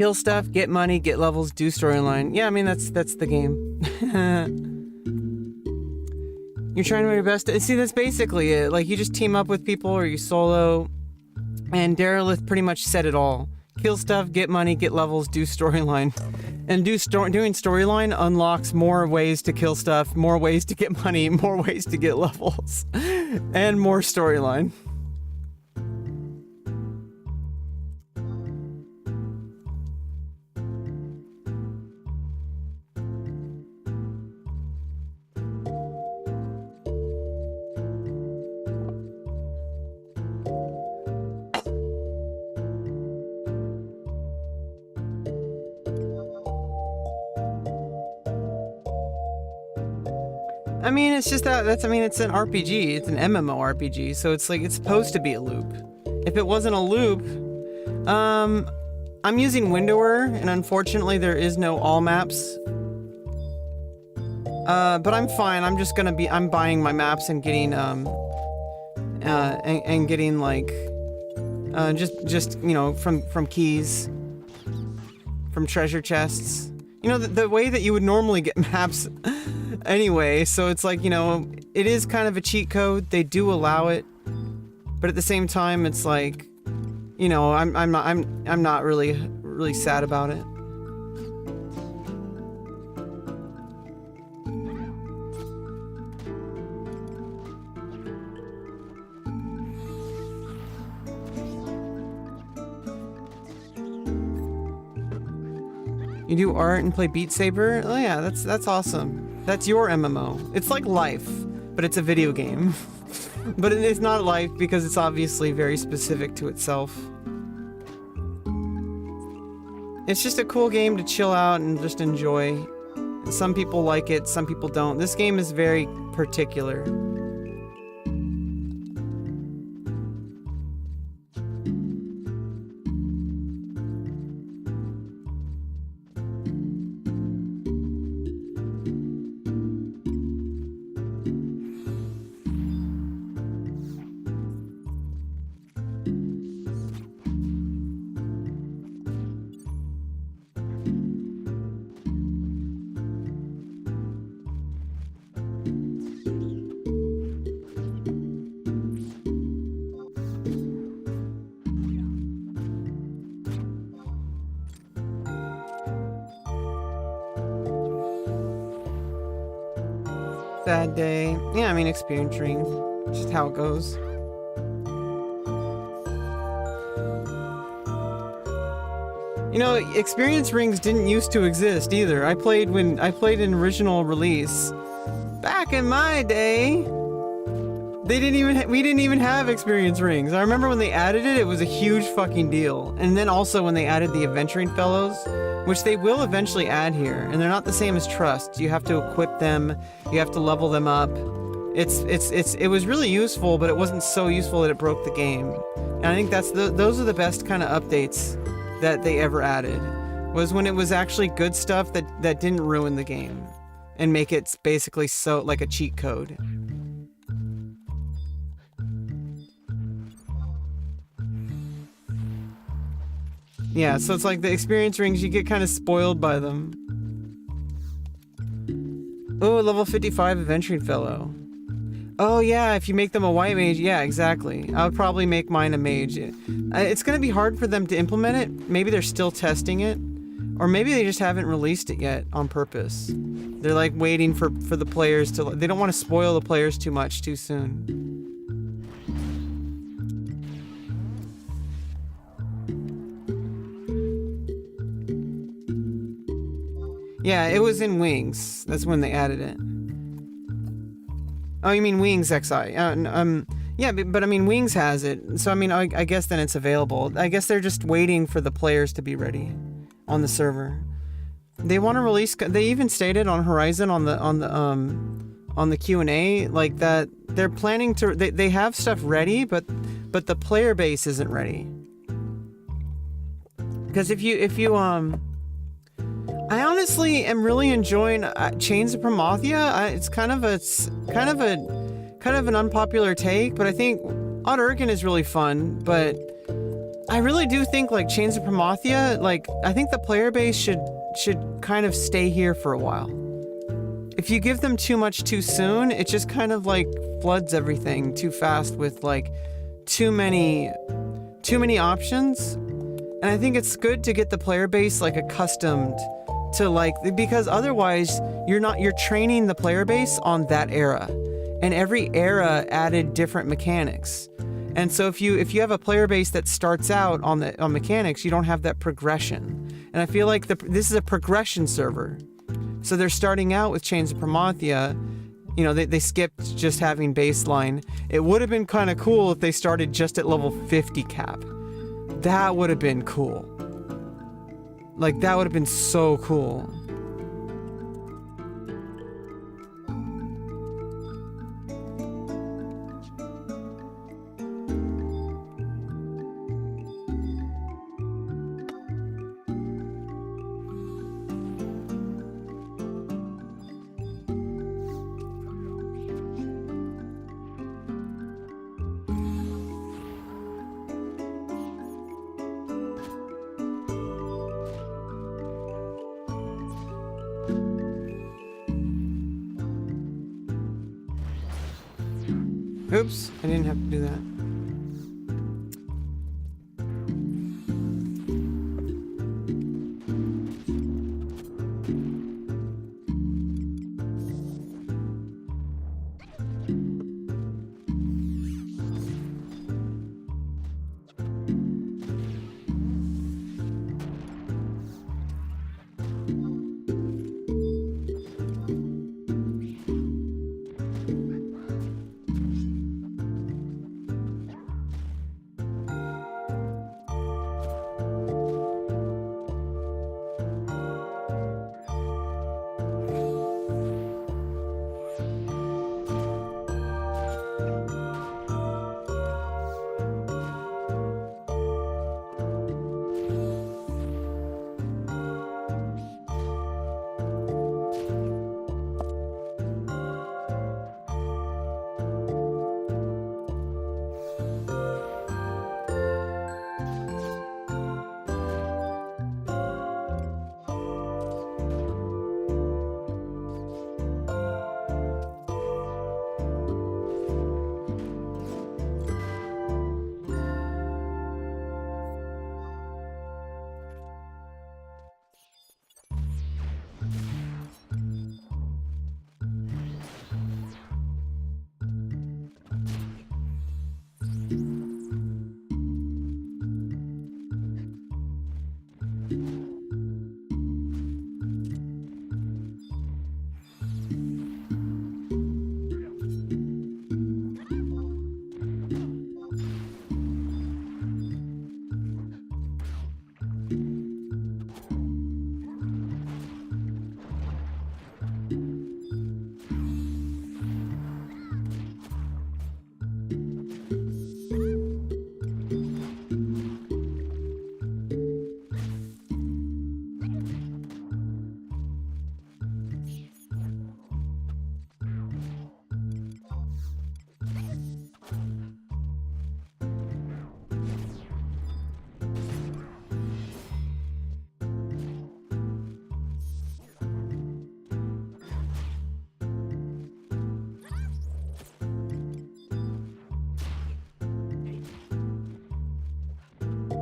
Speaker 2: Kill stuff, get money, get levels, do storyline. Yeah, I mean, that's the game. You're trying to do your best. See, that's basically it. Like, you just team up with people or you solo. And Derelith pretty much said it all. Kill stuff, get money, get levels, do storyline. And doing storyline unlocks more ways to kill stuff, more ways to get money, more ways to get levels. And more storyline. I mean, it's just I mean, it's an RPG. It's an MMORPG, so it's like, it's supposed to be a loop. If it wasn't a loop, I'm using Windower, and unfortunately there is no all maps. But I'm fine. I'm buying my maps and getting, and getting, like, just, you know, from keys, from treasure chests. You know, the way that you would normally get maps anyway, so it's like, you know, it is kind of a cheat code. They do allow it, but at the same time, it's like, you know, I'm not really sad about it. You do art and play Beat Saber? Oh yeah, that's awesome. That's your MMO. It's like life, but it's a video game. But it's not life because it's obviously very specific to itself. It's just a cool game to chill out and just enjoy. Some people like it, some people don't. This game is very particular. Sad day. Yeah, I mean, experience ring. Just how it goes. You know, experience rings didn't used to exist either. I played in original release. Back in my day, we didn't even have experience rings. I remember when they added it, it was a huge fucking deal. And then also when they added the adventuring fellows, which they will eventually add here, and they're not the same as trust. You have to equip them, you have to level them up. It was really useful, but it wasn't so useful that it broke the game. And I think those are the best kind of updates that they ever added. Was when it was actually good stuff that didn't ruin the game and make it basically so like a cheat code. Yeah, so it's like the experience rings, you get kind of spoiled by them. Oh, level 55 adventuring fellow. Oh yeah, if you make them a white mage, yeah, exactly. I would probably make mine a mage. It's gonna be hard for them to implement it. Maybe they're still testing it. Or maybe they just haven't released it yet on purpose. They're like waiting for the players to... They don't want to spoil the players too much too soon. Yeah, it was in Wings. That's when they added it. Oh, you mean Wings XI? Yeah, but I mean Wings has it. So I mean, I guess then it's available. I guess they're just waiting for the players to be ready on the server. They want to release. They even stated on Horizon on the Q&A like that they're planning to. They have stuff ready, but the player base isn't ready. Because if you I honestly am really enjoying Chains of Promothia. It's kind of an unpopular take, but I think Odd Urgen is really fun. But I really do think like Chains of Promathia, like I think the player base should kind of stay here for a while. If you give them too much too soon, it just kind of like floods everything too fast with like too many options. And I think it's good to get the player base like accustomed to like, because otherwise you're training the player base on that era, and every era added different mechanics. And so if you have a player base that starts out on mechanics, you don't have that progression. And I feel like this is a progression server. So they're starting out with Chains of Promathia. You know, they skipped just having baseline. It would have been kind of cool if they started just at level 50 cap. That would have been cool. Like, that would have been so cool. Oops, I didn't have to do that.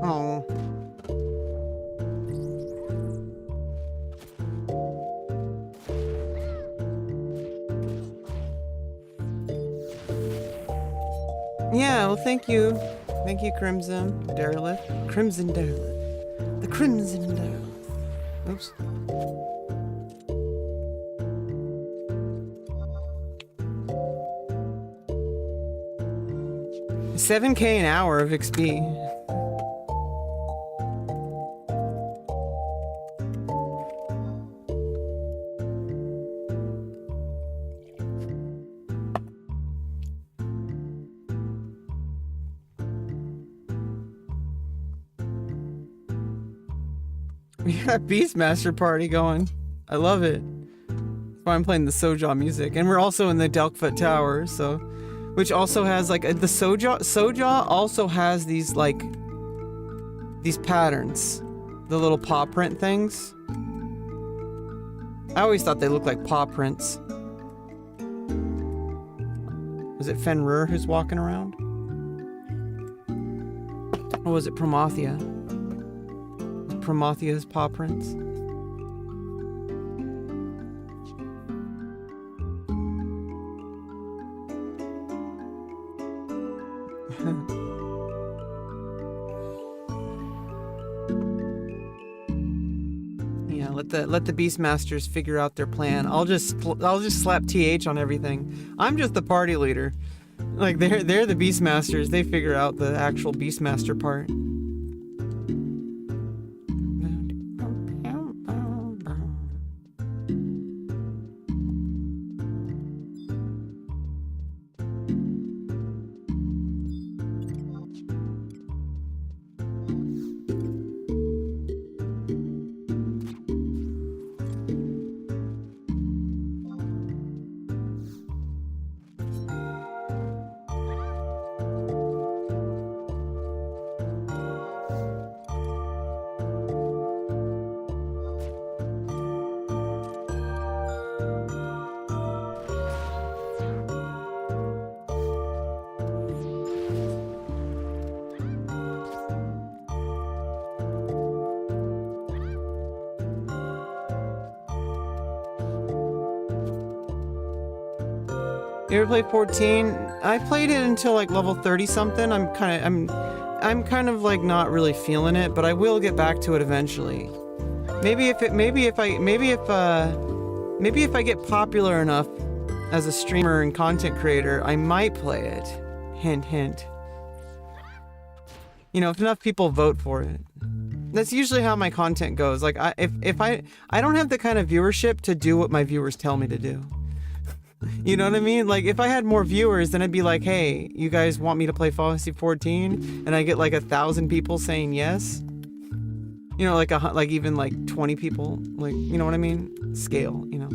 Speaker 2: Oh. Yeah, well, thank you. Thank you, Crimson Derelict. Crimson Derelict. The Crimson Derelict. Oops. $7K an hour of XP. We got Beastmaster party going. I love it. That's why I'm playing the Subjobs music. And we're also in the Delkfoot Tower, so... Which also has, like, the Subjobs also has these, like... these patterns, the little paw print things. I always thought they looked like paw prints. Was it Fenrir who's walking around? Or was it Promathia? Was Promathea's paw prints? Yeah, let the Beastmasters figure out their plan. I'll just slap TH on everything. I'm just the party leader. Like they're the Beastmasters. They figure out the actual Beastmaster part. You ever play 14? I played it until like level 30 something. I'm kind of like not really feeling it, but I will get back to it eventually. Maybe if I get popular enough as a streamer and content creator, I might play it. Hint, hint. You know, if enough people vote for it. That's usually how my content goes. Like if I don't have the kind of viewership to do what my viewers tell me to do. You know what I mean? Like, if I had more viewers, then I'd be like, hey, you guys want me to play Final Fantasy 14? And I get like 1,000 people saying yes. You know, like even like 20 people. Like, you know what I mean? Scale, you know.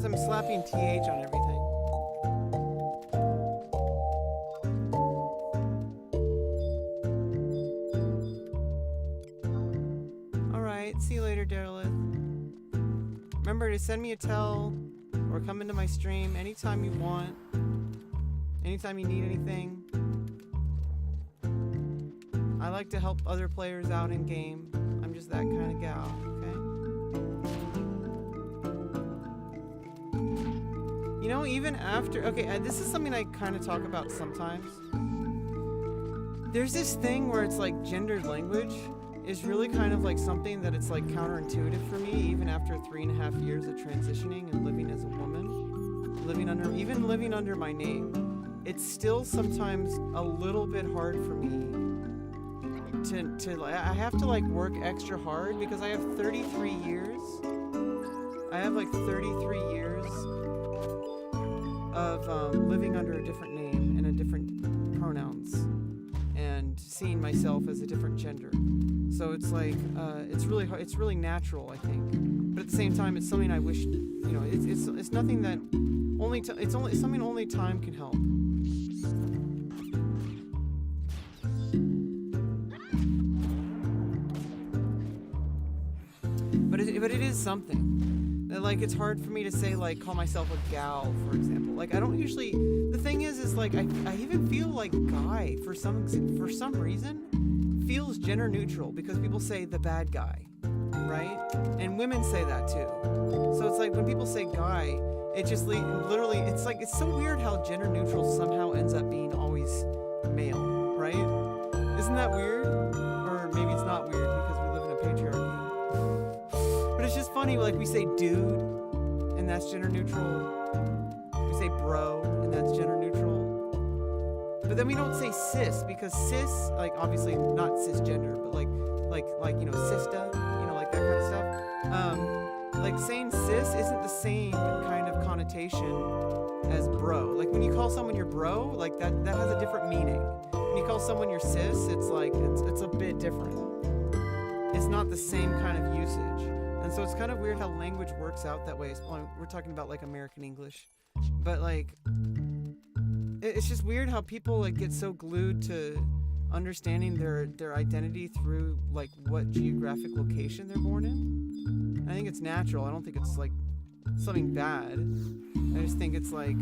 Speaker 2: I'm slapping TH on everything. Alright, see you later, Derelith. Remember to send me a tell or come into my stream anytime you want. Anytime you need anything. I like to help other players out in game. I'm just that kind of gal, okay? You know, even after... Okay, this is something I kind of talk about sometimes. There's this thing where it's like gendered language is really kind of like something that it's like counterintuitive for me, even after 3.5 years of transitioning and living as a woman. Living under my name. It's still sometimes a little bit hard for me to I have to like work extra hard because I have 33 years. I have like 33 years of living under a different name and a different pronouns and seeing myself as a different gender. So it's like it's really hard, it's really natural, I think. But at the same time, it's something I wish, you know, it's nothing that it's something only time can help. but it is something. Like, it's hard for me to say, like, call myself a gal, for example. Like, I don't usually... The thing is like, I even feel like guy, for some reason, feels gender neutral, because people say the bad guy, right? And women say that, too. So it's like, when people say guy, it just literally... It's like, it's so weird how gender neutral somehow ends up being always male, right? Isn't that weird? Or maybe it's not weird, because we live in a patriarchy. But it's just funny, like, we say dude, and that's gender neutral. We say bro, and that's gender neutral. But then we don't say cis, because cis, like, obviously not cisgender, but like, you know, sista, you know, like that kind of stuff. Like, saying cis isn't the same kind of connotation as bro. Like, when you call someone your bro, like, that has a different meaning. When you call someone your sis, it's like, it's a bit different. It's not the same kind of usage. And so it's kind of weird how language works out that way. We're talking about, like, American English. But, like, it's just weird how people, like, get so glued to understanding their identity through, like, what geographic location they're born in. I think it's natural. I don't think it's, like, something bad. I just think it's, like,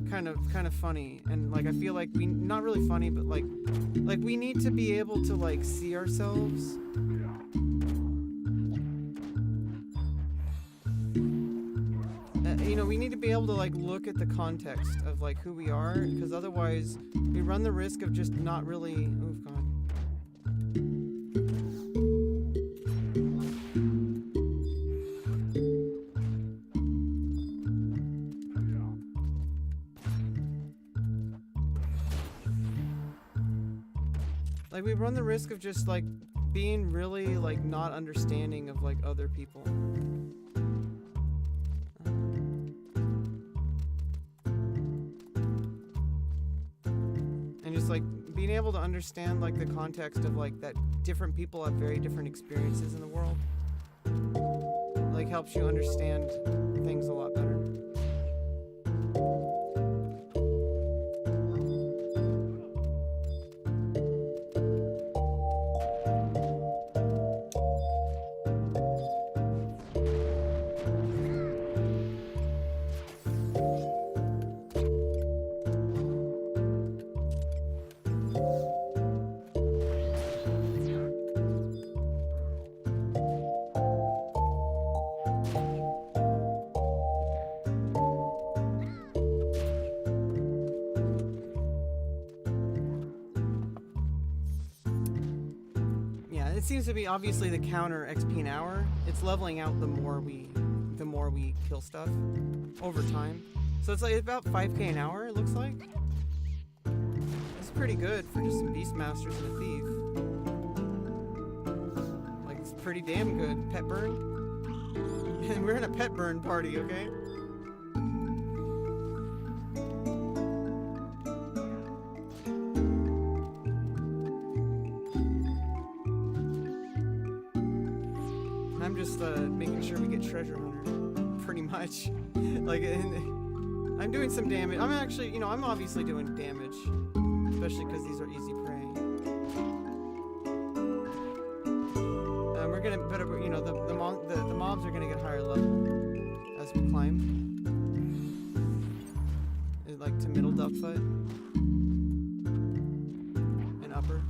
Speaker 2: kind of funny. And, like, I feel like not really funny, but, like we need to be able to, like, see ourselves... you know, we need to be able to, like, look at the context of, like, who we are, because otherwise we run the risk of just not really... Oh, God. Like, we run the risk of just, like, being really, like, not understanding of, like, other people. And just, like, being able to understand, like, the context of, like, that different people have very different experiences in the world, like, helps you understand things a lot better. It seems to be obviously the counter XP an hour. It's leveling out the more we kill stuff over time. So it's like about 5k an hour, it looks like. That's pretty good for just some Beastmasters and a thief. Like, it's pretty damn good. Pet burn? And we're in a pet burn party, okay? I'm just making sure we get Treasure Hunter, pretty much. Like, I'm doing some damage. I'm actually, you know, I'm obviously doing damage, especially because these are easy prey. We're gonna, but you know, the mobs are gonna get higher level as we climb, like to middle duckfoot and upper.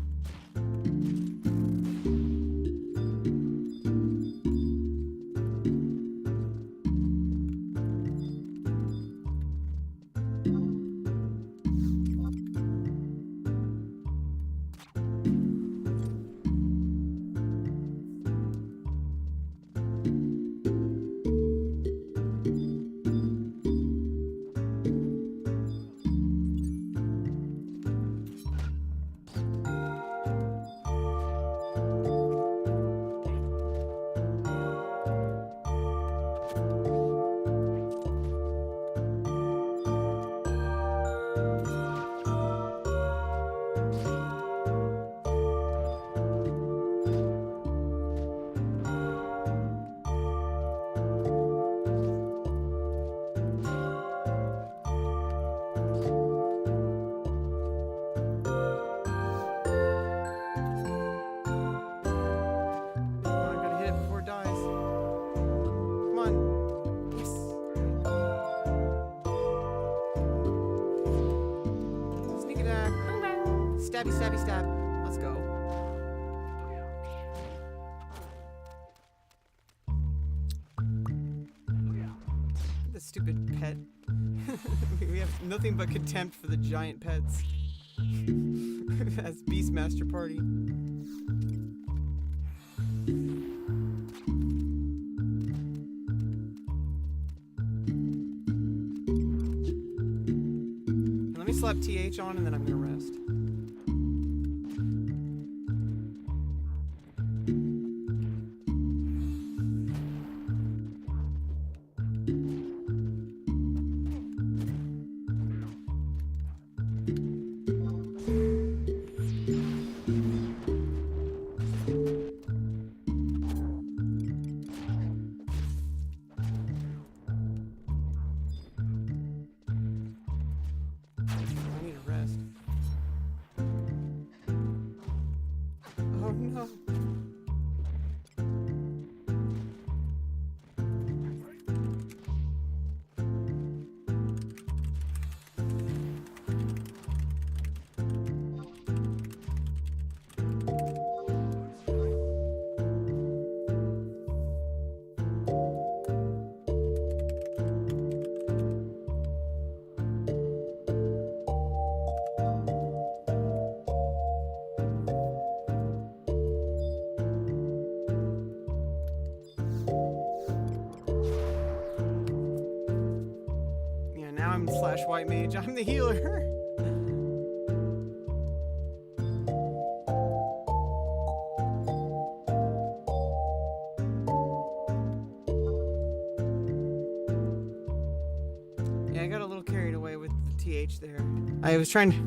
Speaker 2: Stabby, stabby, stab. Let's go. The stupid pet. We have nothing but contempt for the giant pets. That's Beastmaster Party. Let me slap TH on and then I'm gonna rest. Slash white mage. I'm the healer. Yeah, I got a little carried away with the TH there. I was trying to...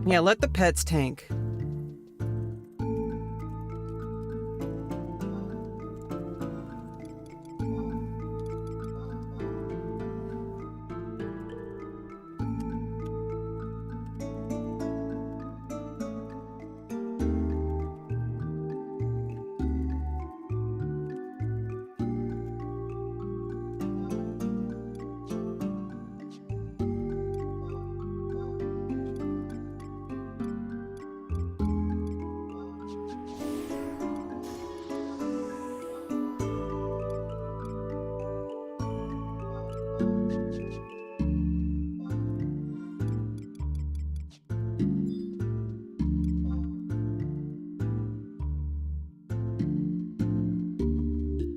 Speaker 2: Yeah, let the pets tank.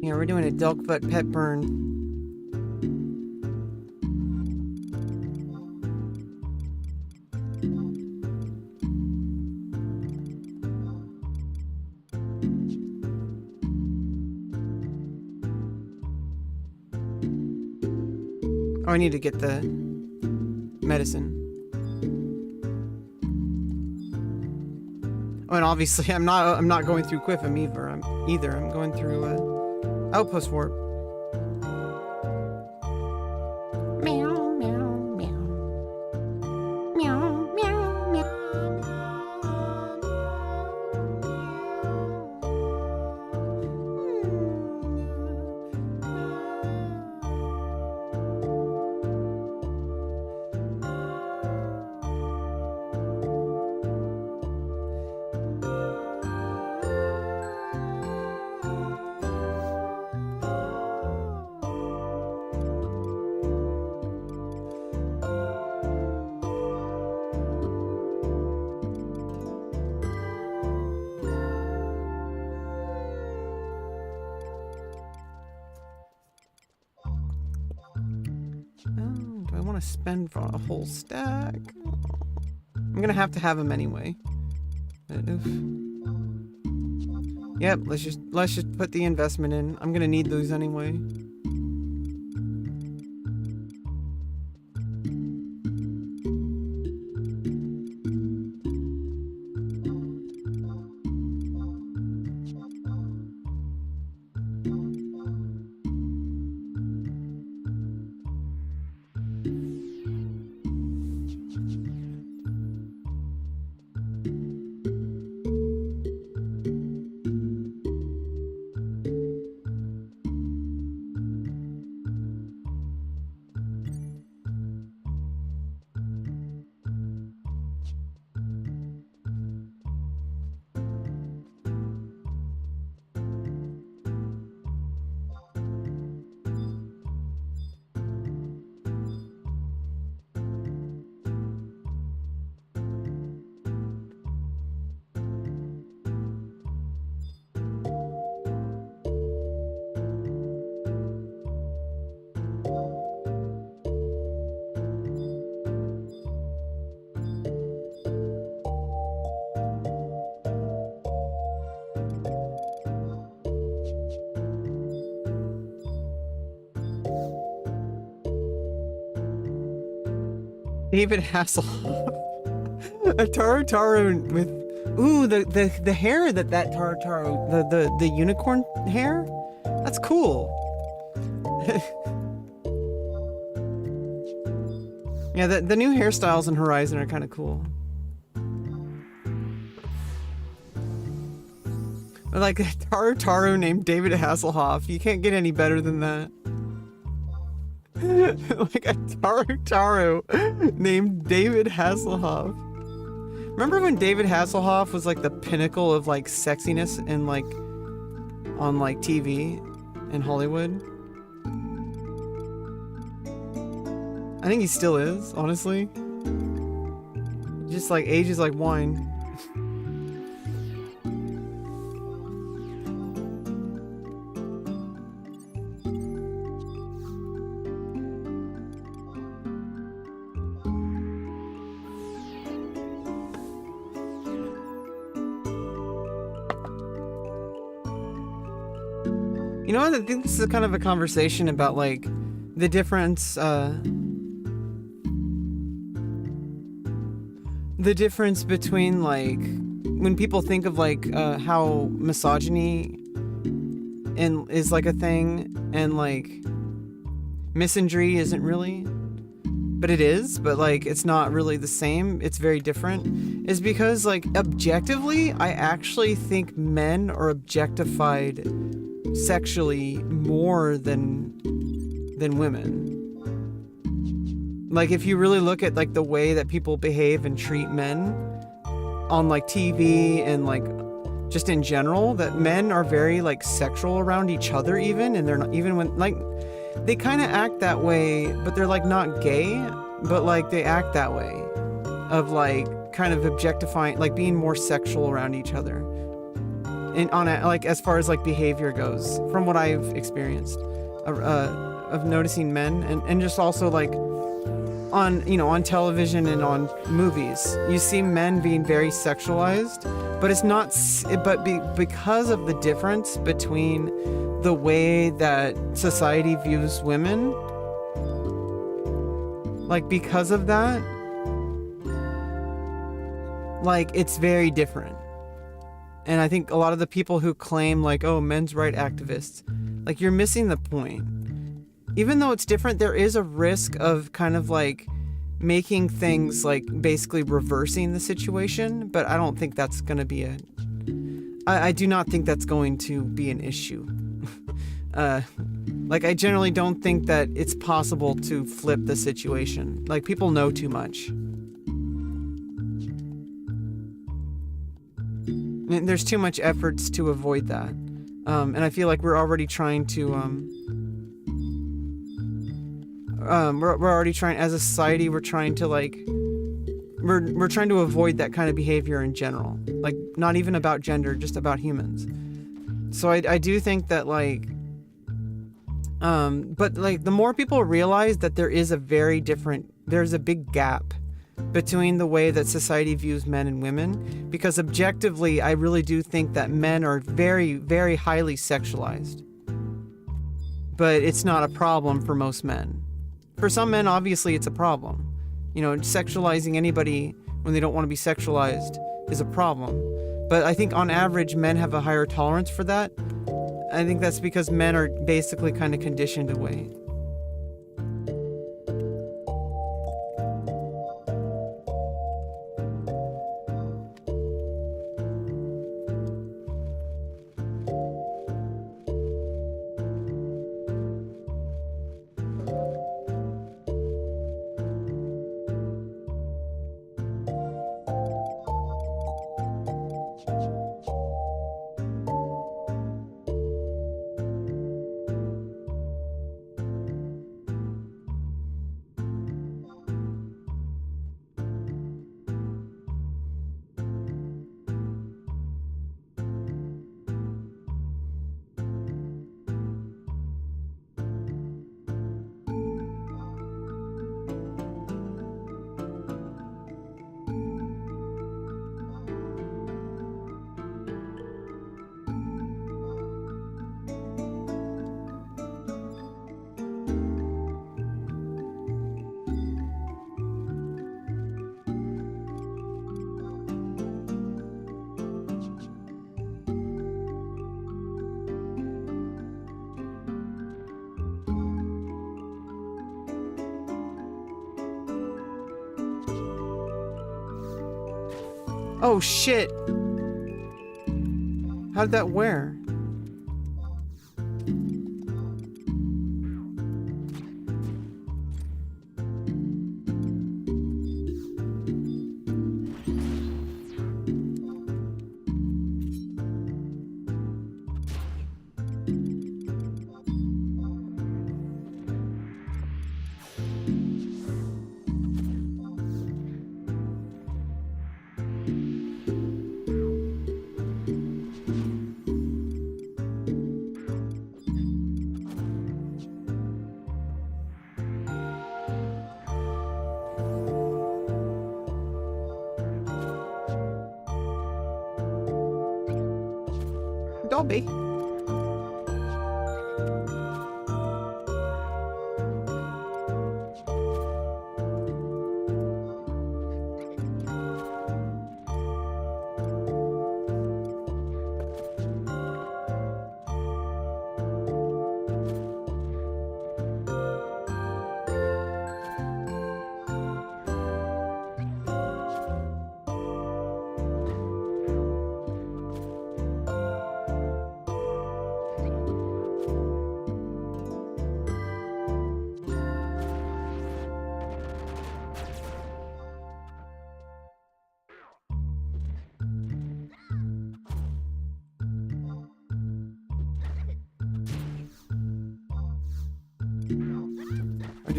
Speaker 2: Yeah, we're doing a dog foot pet burn. Oh, I need to get the medicine. Oh, and obviously I'm not going through Quiffum either. I'm going through Outpost Warp. Meow, meow, meow. Meow, meow, meow. Do I want to spend for a whole stack? I'm gonna have to have them anyway. Yep, let's just put the investment in. I'm gonna need those anyway. David Hasselhoff. A Taru with, ooh, the hair that Taru, the unicorn hair? That's cool. Yeah, the new hairstyles in Horizon are kind of cool. But like a Taru named David Hasselhoff, you can't get any better than that. Like a Taru named David Hasselhoff. Remember when David Hasselhoff was like the pinnacle of like sexiness in like on like TV in Hollywood? I think he still is, honestly. Just like ages like wine. You know what? I think this is kind of a conversation about like the difference between like when people think of like how misogyny and is like a thing and like misandry isn't really, but it is, but like it's not really the same, it's very different, is because like objectively I actually think men are objectified sexually more than women. Like if you really look at like the way that people behave and treat men on like TV and like just in general, that men are very like sexual around each other even, and they're not even when like they kind of act that way, but they're like not gay, but like they act that way of like kind of objectifying, like being more sexual around each other. And on a, like as far as like behavior goes, from what I've experienced of noticing men and just also like on, you know, on television and on movies, you see men being very sexualized, but it's not, because of the difference between the way that society views women, like because of that, like it's very different. And I think a lot of the people who claim like, oh, men's rights activists, like you're missing the point. Even though it's different, there is a risk of kind of like making things like basically reversing the situation, but I don't think that's going to be I do not think that's going to be an issue. Like I generally don't think that it's possible to flip the situation. Like people know too much. And there's too much efforts to avoid that. And I feel like we're already trying to we're already trying, as a society, we're trying to like we're trying to avoid that kind of behavior in general, like not even about gender, just about humans. So I do think that like but like the more people realize that there's a big gap between the way that society views men and women, because objectively I really do think that men are very, very highly sexualized, but it's not a problem for most men. For some men, obviously it's a problem. You know, sexualizing anybody when they don't want to be sexualized is a problem. But I think on average, men have a higher tolerance for that. I think that's because men are basically kind of conditioned away. Oh shit! How'd that wear? Dobby.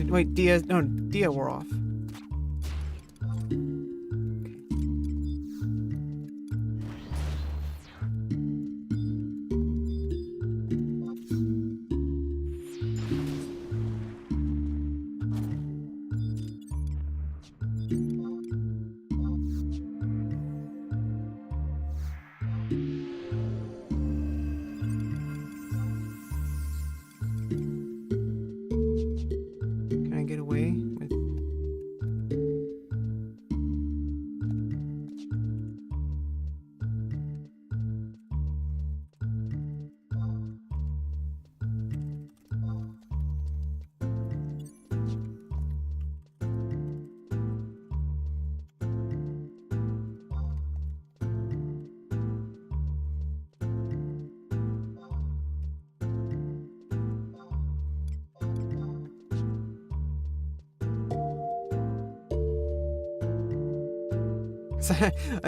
Speaker 2: Wait, Dia wore off. Can I get away with...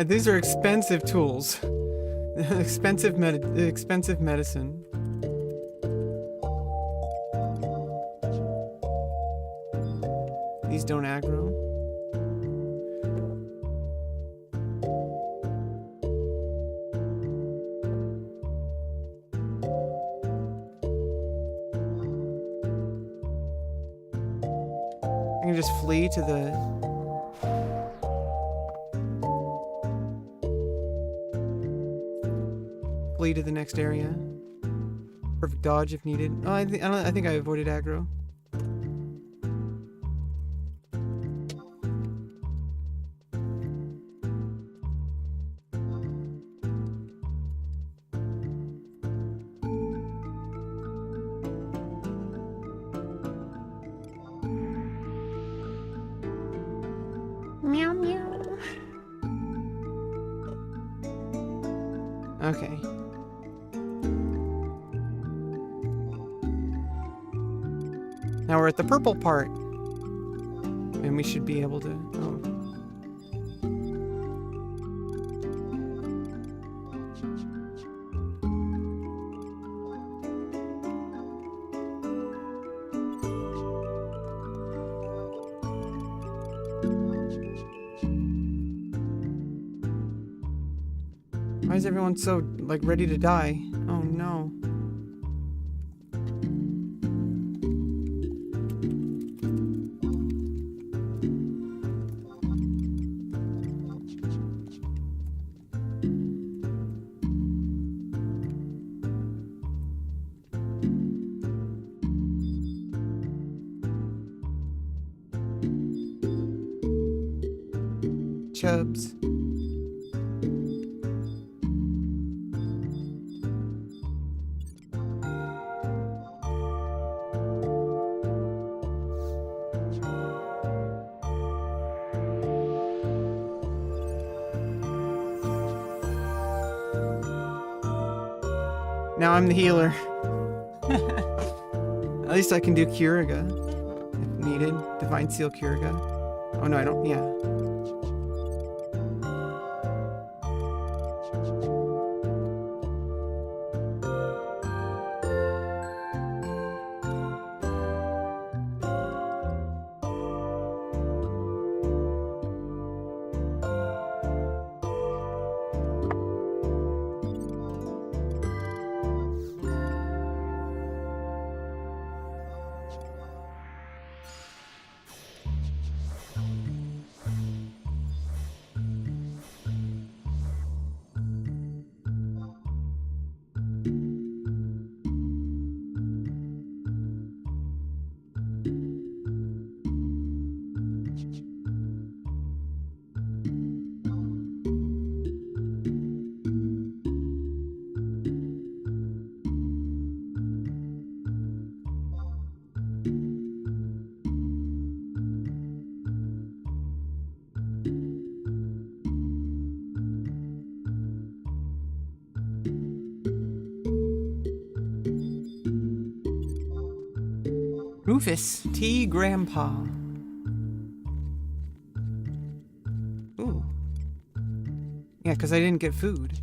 Speaker 2: These are expensive tools. expensive medicine. These don't aggro. I can just flee to the... Flee to the next area. Perfect dodge if needed. Oh, I think I avoided aggro. Meow meow. Okay. Now we're at the purple part. And we should be able to... Oh. Why is everyone so, like, ready to die? Oh no. Chubs. Now I'm the healer. At least I can do Curiga if needed. Divine Seal Curiga. Oh no, I don't. Yeah. Rufus T. Grandpa. Ooh. Yeah, because I didn't get food.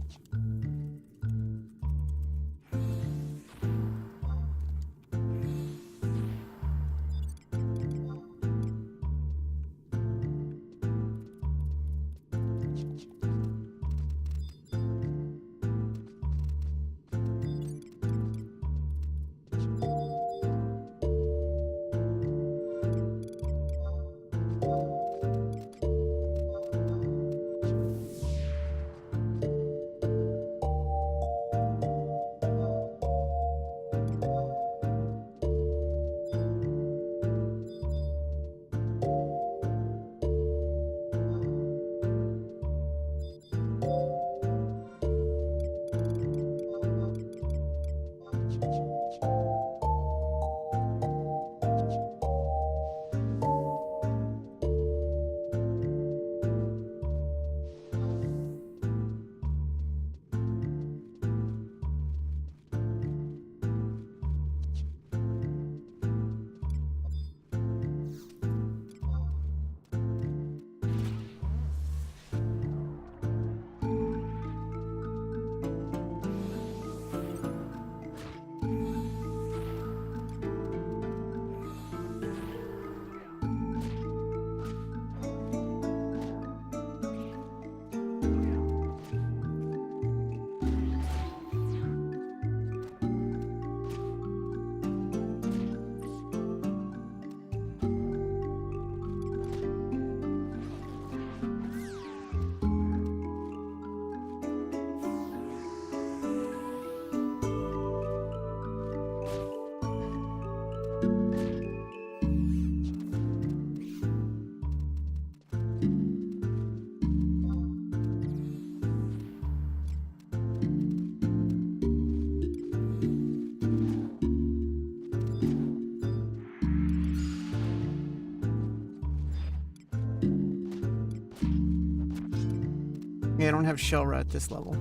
Speaker 2: Yeah, I don't have Shelra at this level.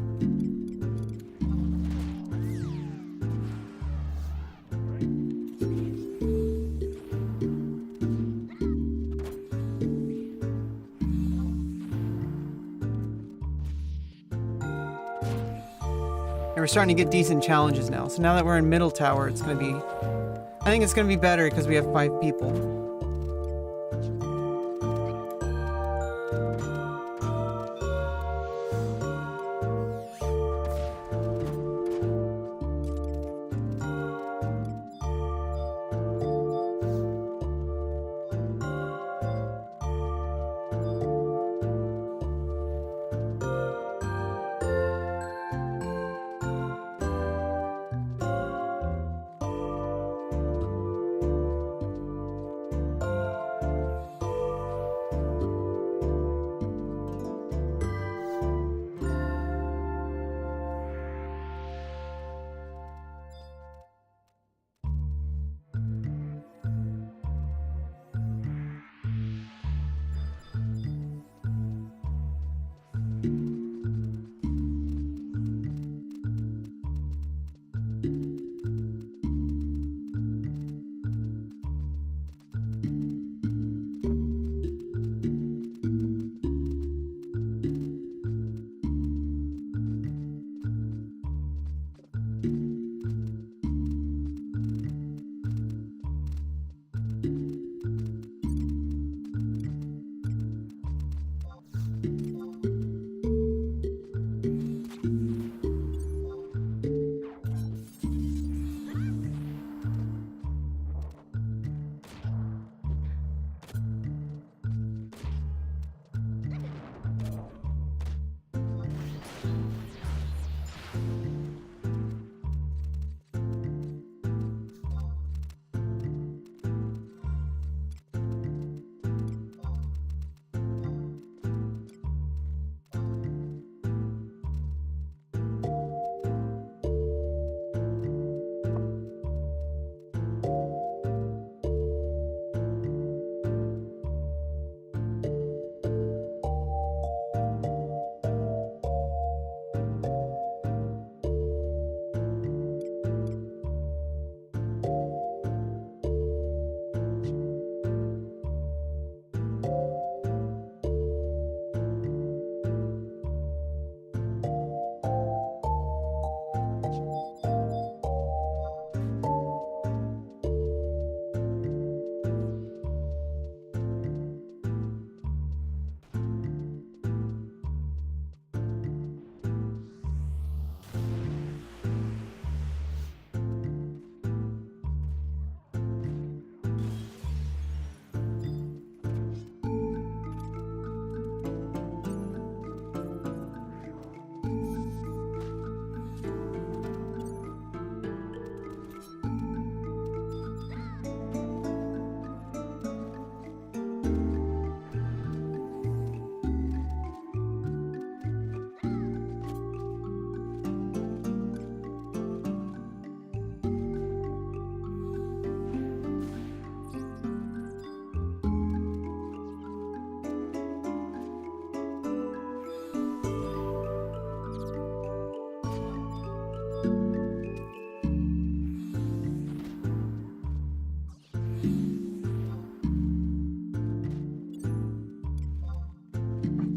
Speaker 2: And we're starting to get decent challenges now. So now that we're in Middle Tower, it's going to be... I think it's going to be better because we have 5 people.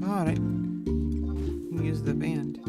Speaker 2: God, I can use the band.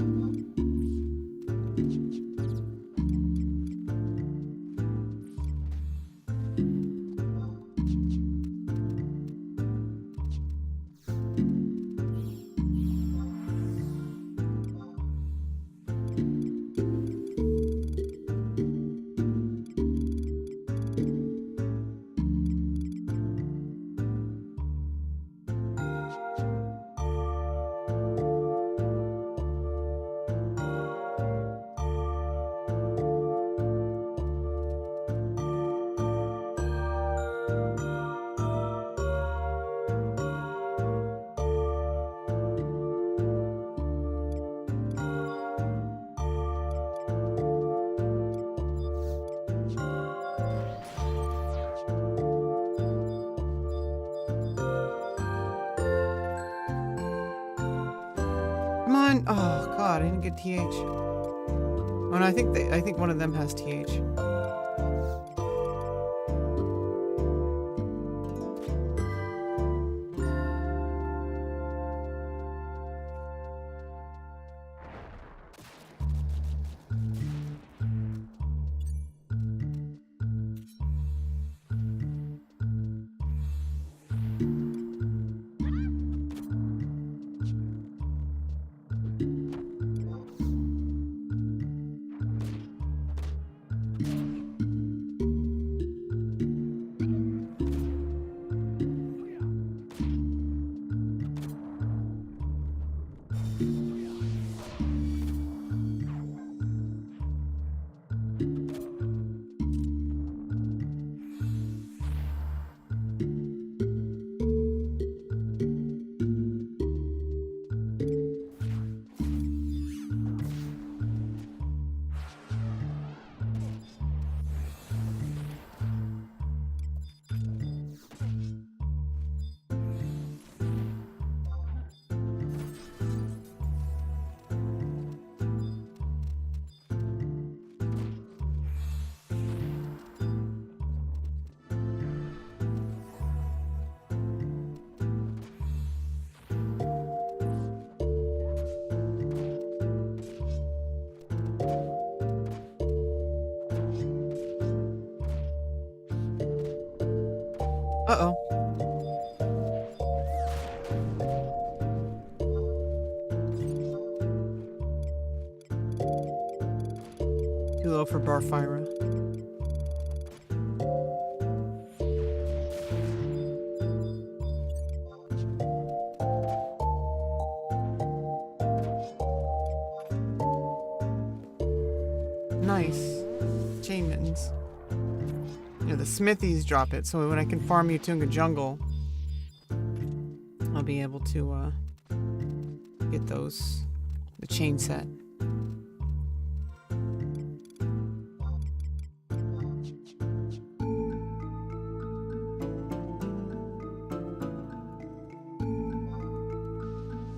Speaker 2: Come on! Oh God, I didn't get TH. Oh no, I think one of them has TH. Uh-oh. Too low for Barfira. Nice. Chain mittens. You know, the smithies drop it, so when I can farm Utunga Jungle, I'll be able to get those, the chain set.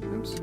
Speaker 2: Oops.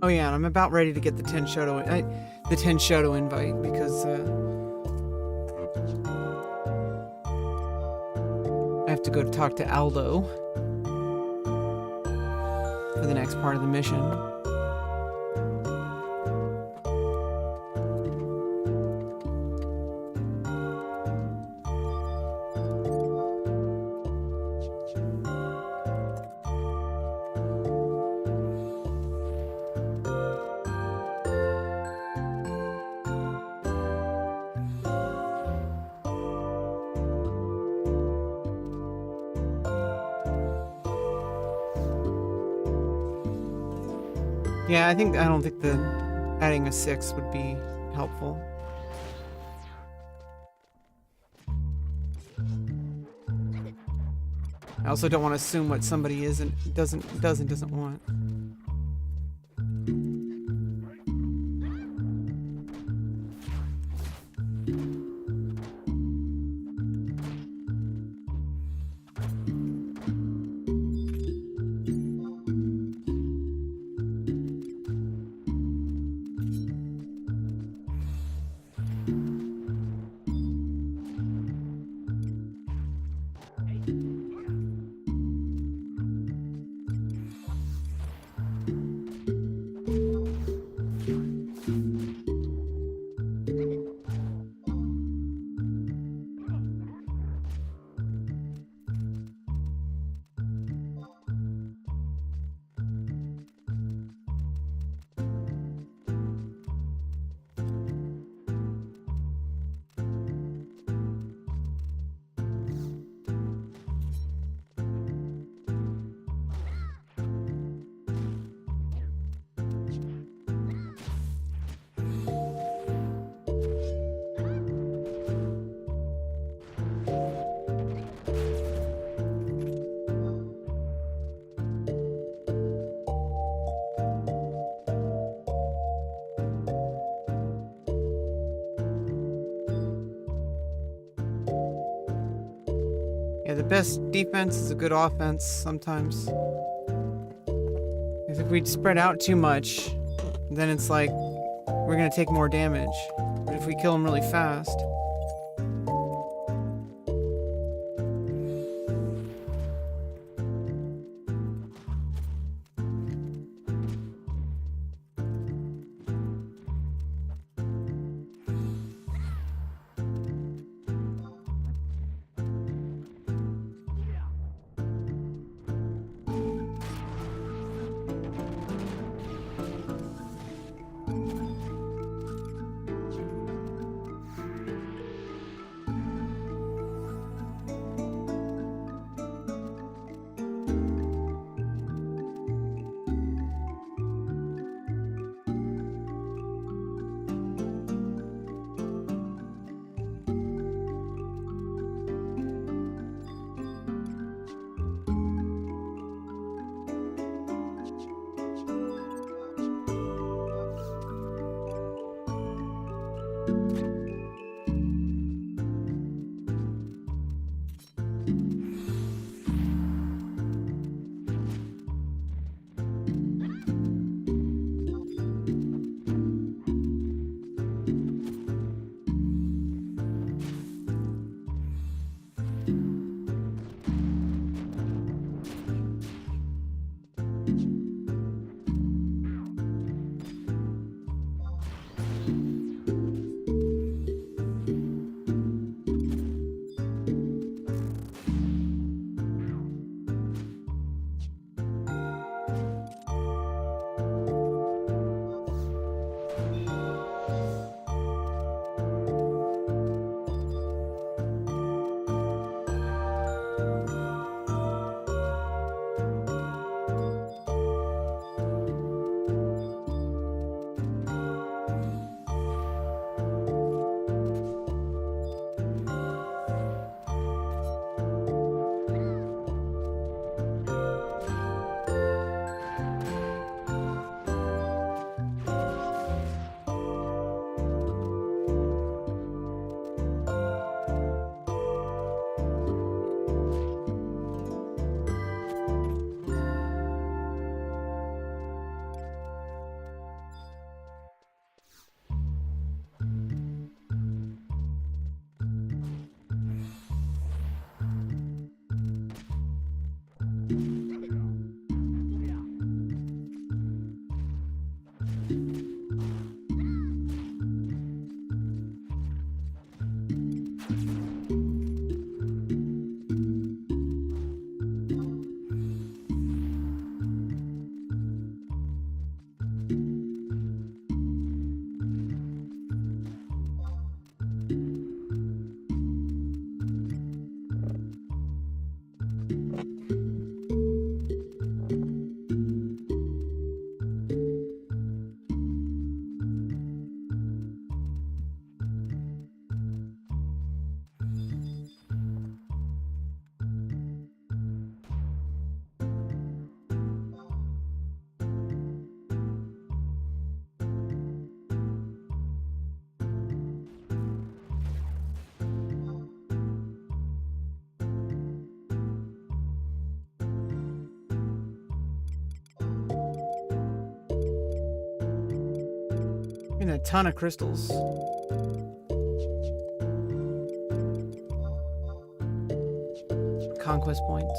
Speaker 2: Oh yeah, and I'm about ready to get the 10 Shoto invite because I have to go talk to Aldo for the next part of the mission. Yeah, I don't think adding a 6 would be helpful. I also don't want to assume what somebody doesn't want. Yeah, the best defense is a good offense sometimes. Because if we spread out too much, then it's like we're gonna take more damage. But if we kill them really fast, And a ton of crystals. Conquest points.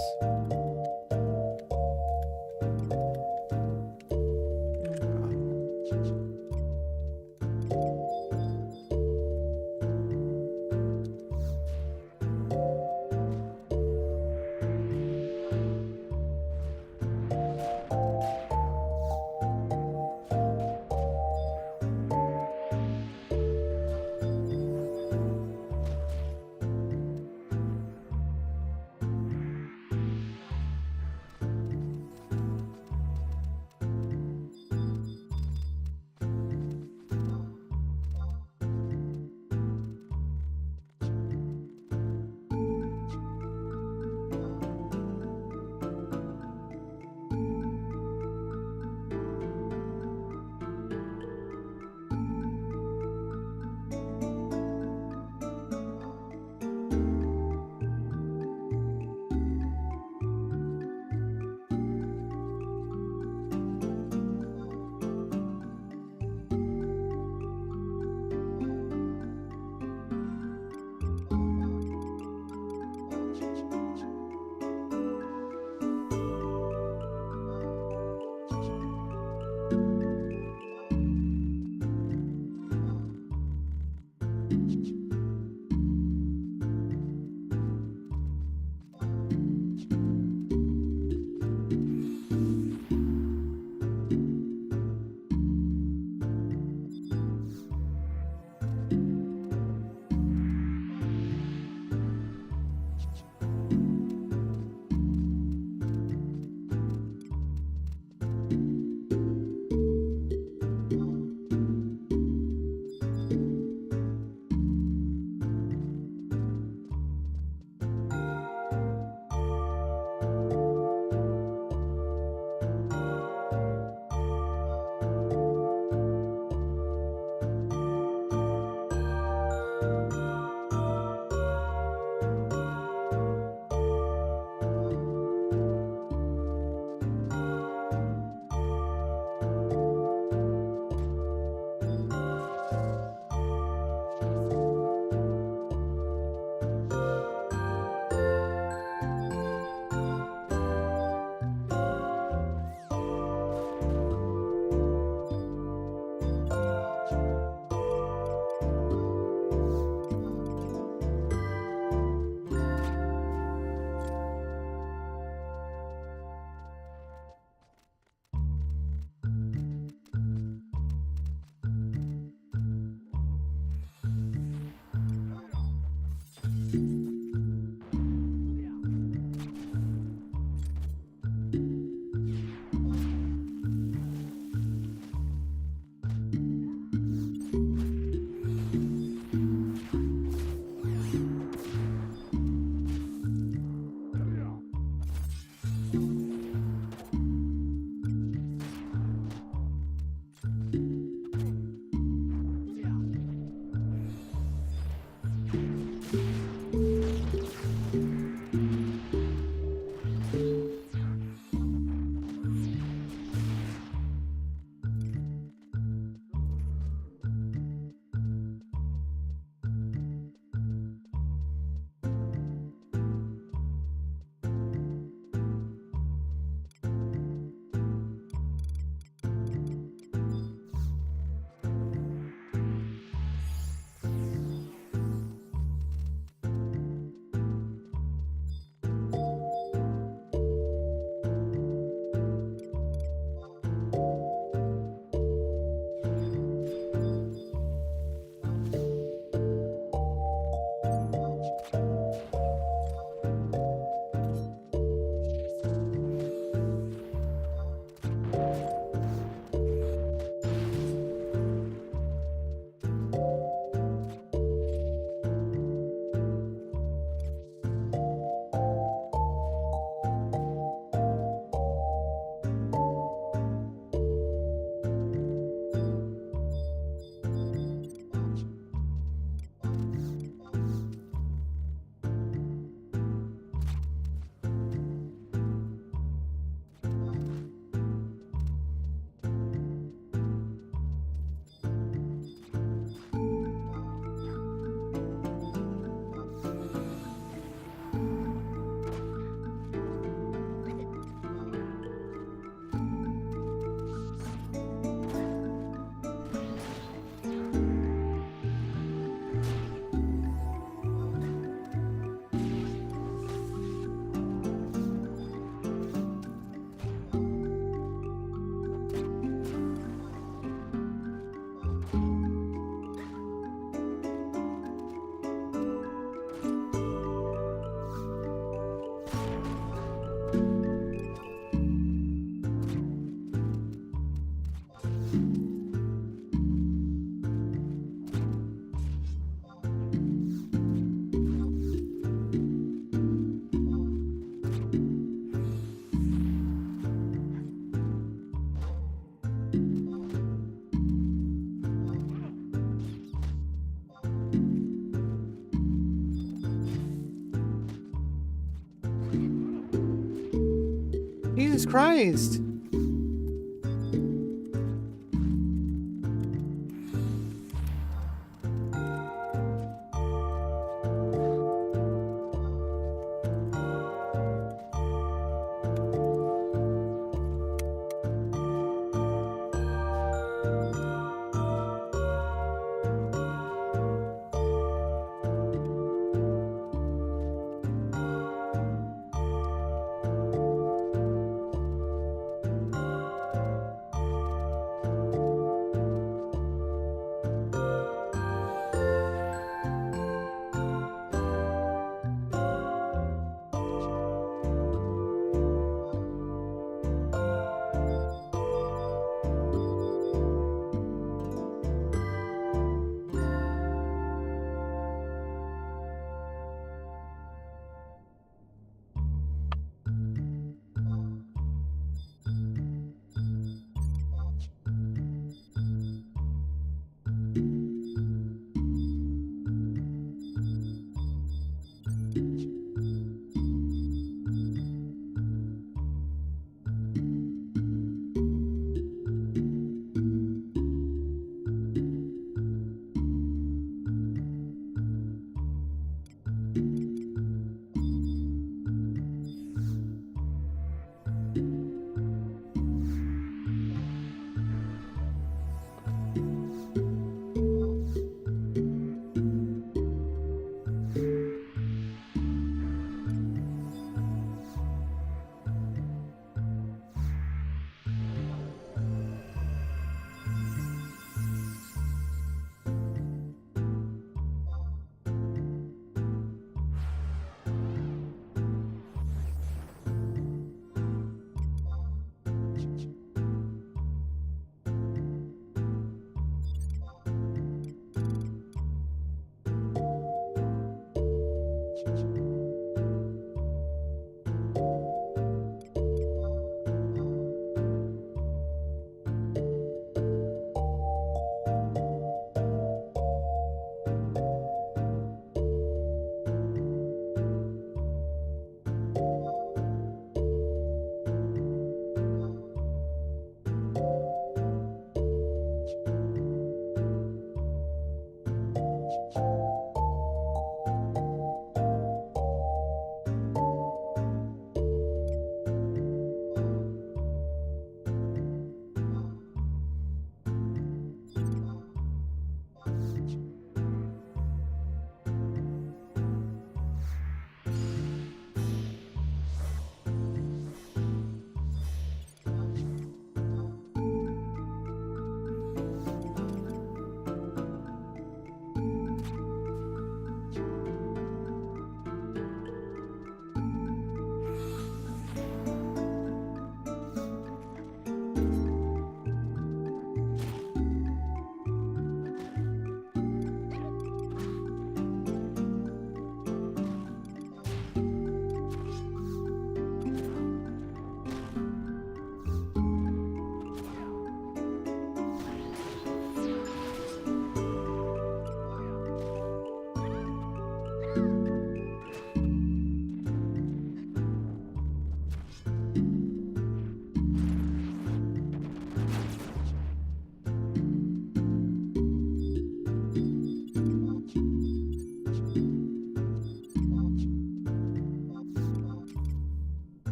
Speaker 2: Jesus Christ.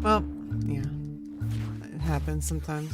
Speaker 2: Well, yeah. It happens sometimes.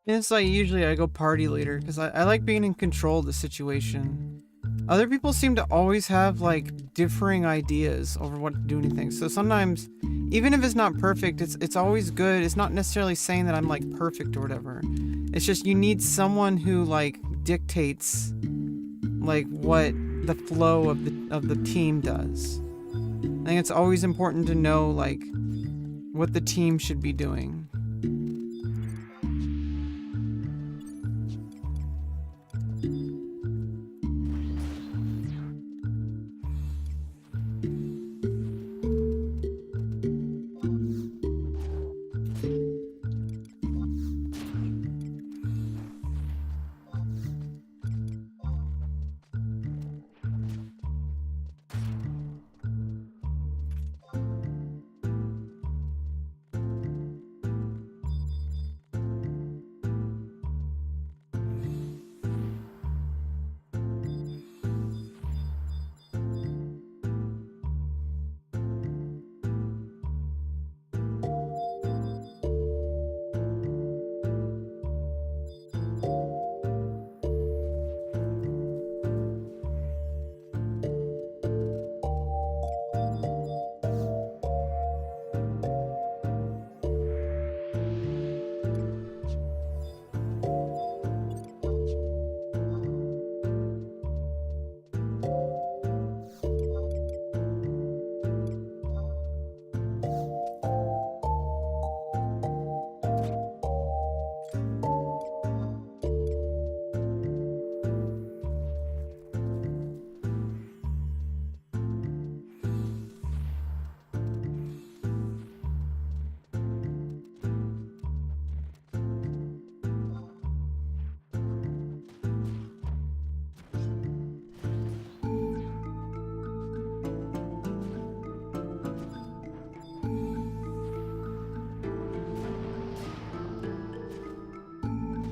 Speaker 2: It's like usually I go party leader because I like being in control of the situation. Other people seem to always have like differing ideas over what to do anything. So sometimes, even if it's not perfect, it's always good. It's not necessarily saying that I'm like perfect or whatever. It's just you need someone who like dictates like what the flow of the team does. I think it's always important to know like what the team should be doing.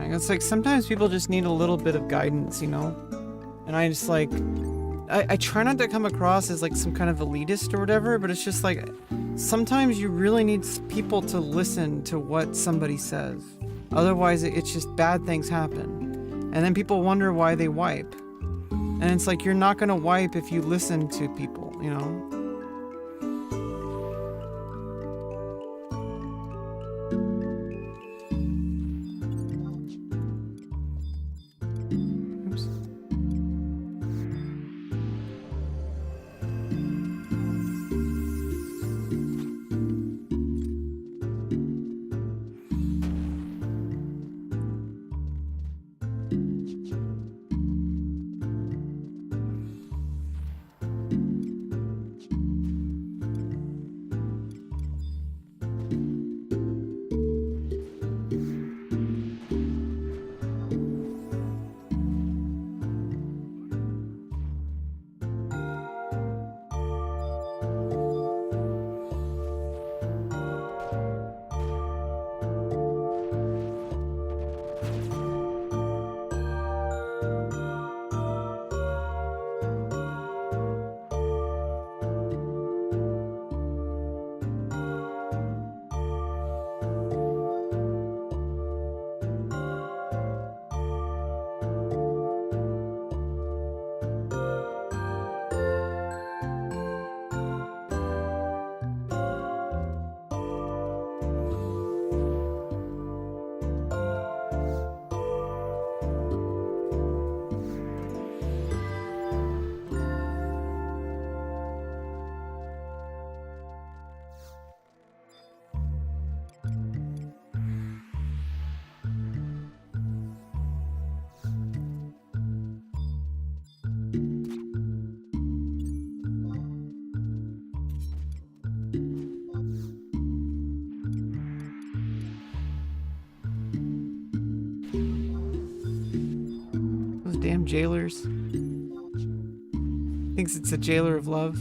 Speaker 2: Like, it's like sometimes people just need a little bit of guidance, you know? And I just like, I try not to come across as like some kind of elitist or whatever, but it's just like, sometimes you really need people to listen to what somebody says. Otherwise, it's just bad things happen. And then people wonder why they wipe. And it's like, you're not gonna wipe if you listen to people, you know? Damn jailers. Thinks it's a jailer of love.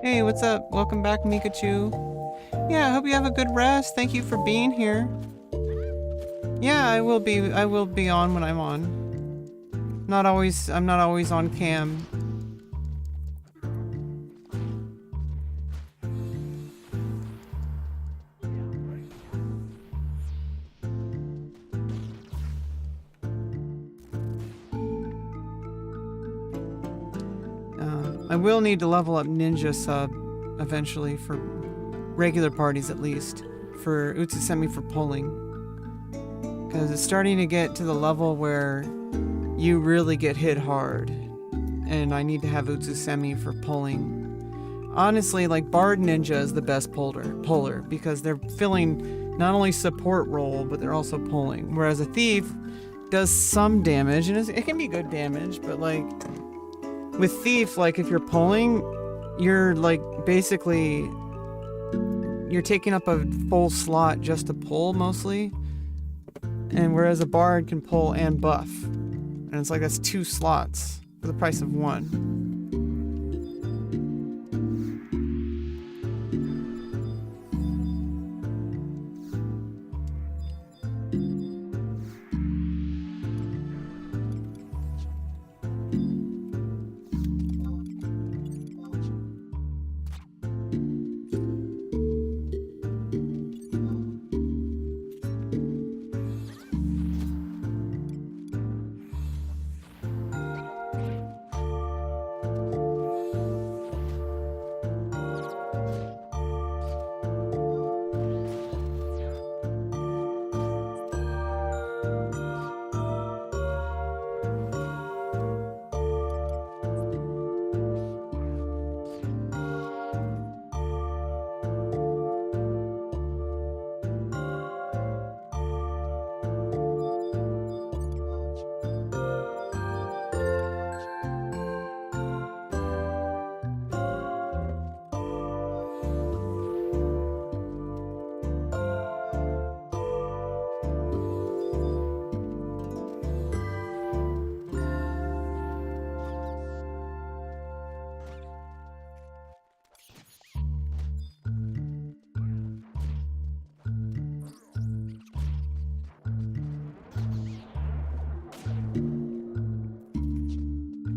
Speaker 2: Hey, what's up? Welcome back, Mikachu. Yeah, I hope you have a good rest. Thank you for being here. Yeah, I will be on when I'm on. I'm not always on cam. I will need to level up Ninja Sub eventually, for regular parties at least, for Utsusemi for pulling. Because it's starting to get to the level where you really get hit hard. And I need to have Utsusemi for pulling. Honestly, like Bard Ninja is the best puller because they're filling not only support role, but they're also pulling. Whereas a Thief does some damage, and it can be good damage, but like with Thief, like if you're pulling, you're like basically you're taking up a full slot just to pull mostly. And whereas a Bard can pull and buff. And it's like that's 2 slots for the price of 1.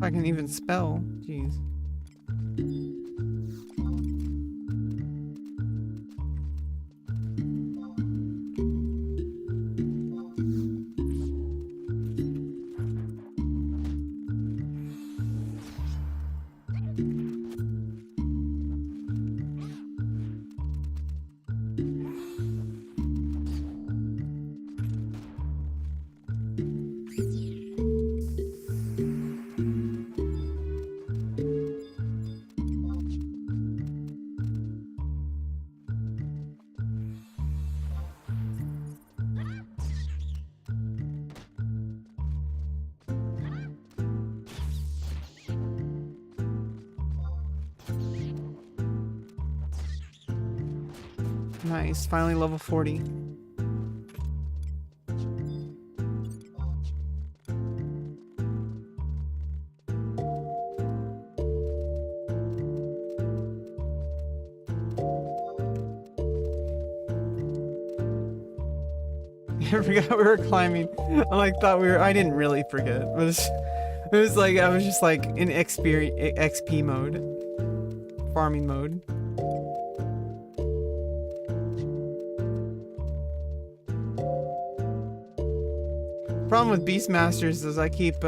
Speaker 2: If I can even spell. Jeez. Nice, finally level 40. I forgot we were climbing. I thought we were. I didn't really forget. It was like I was just like in XP mode, farming mode. Problem with Beastmasters is I keep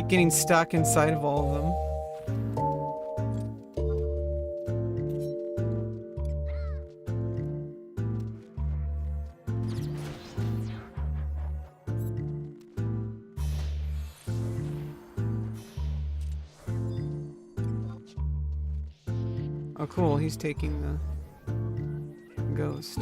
Speaker 2: getting stuck inside of all of them. Oh cool, he's taking the ghost.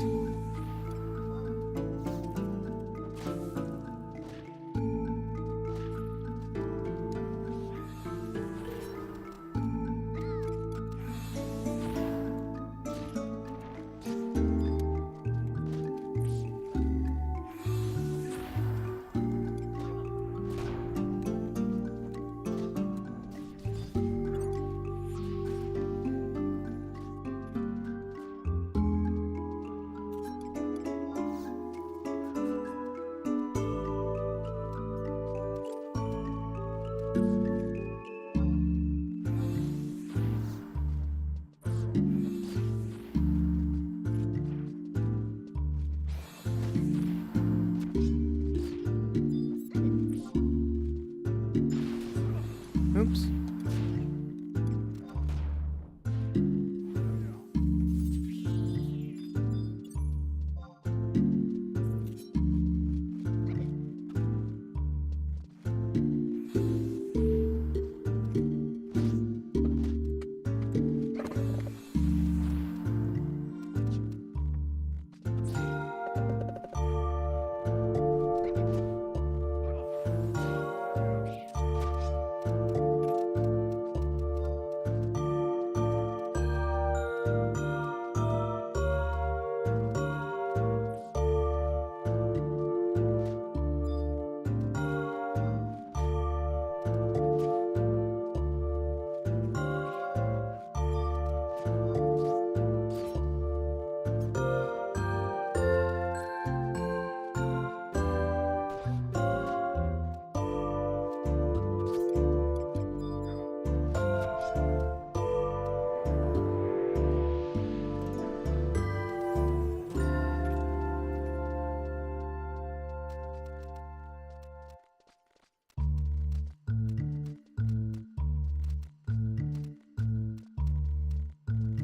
Speaker 2: Oops.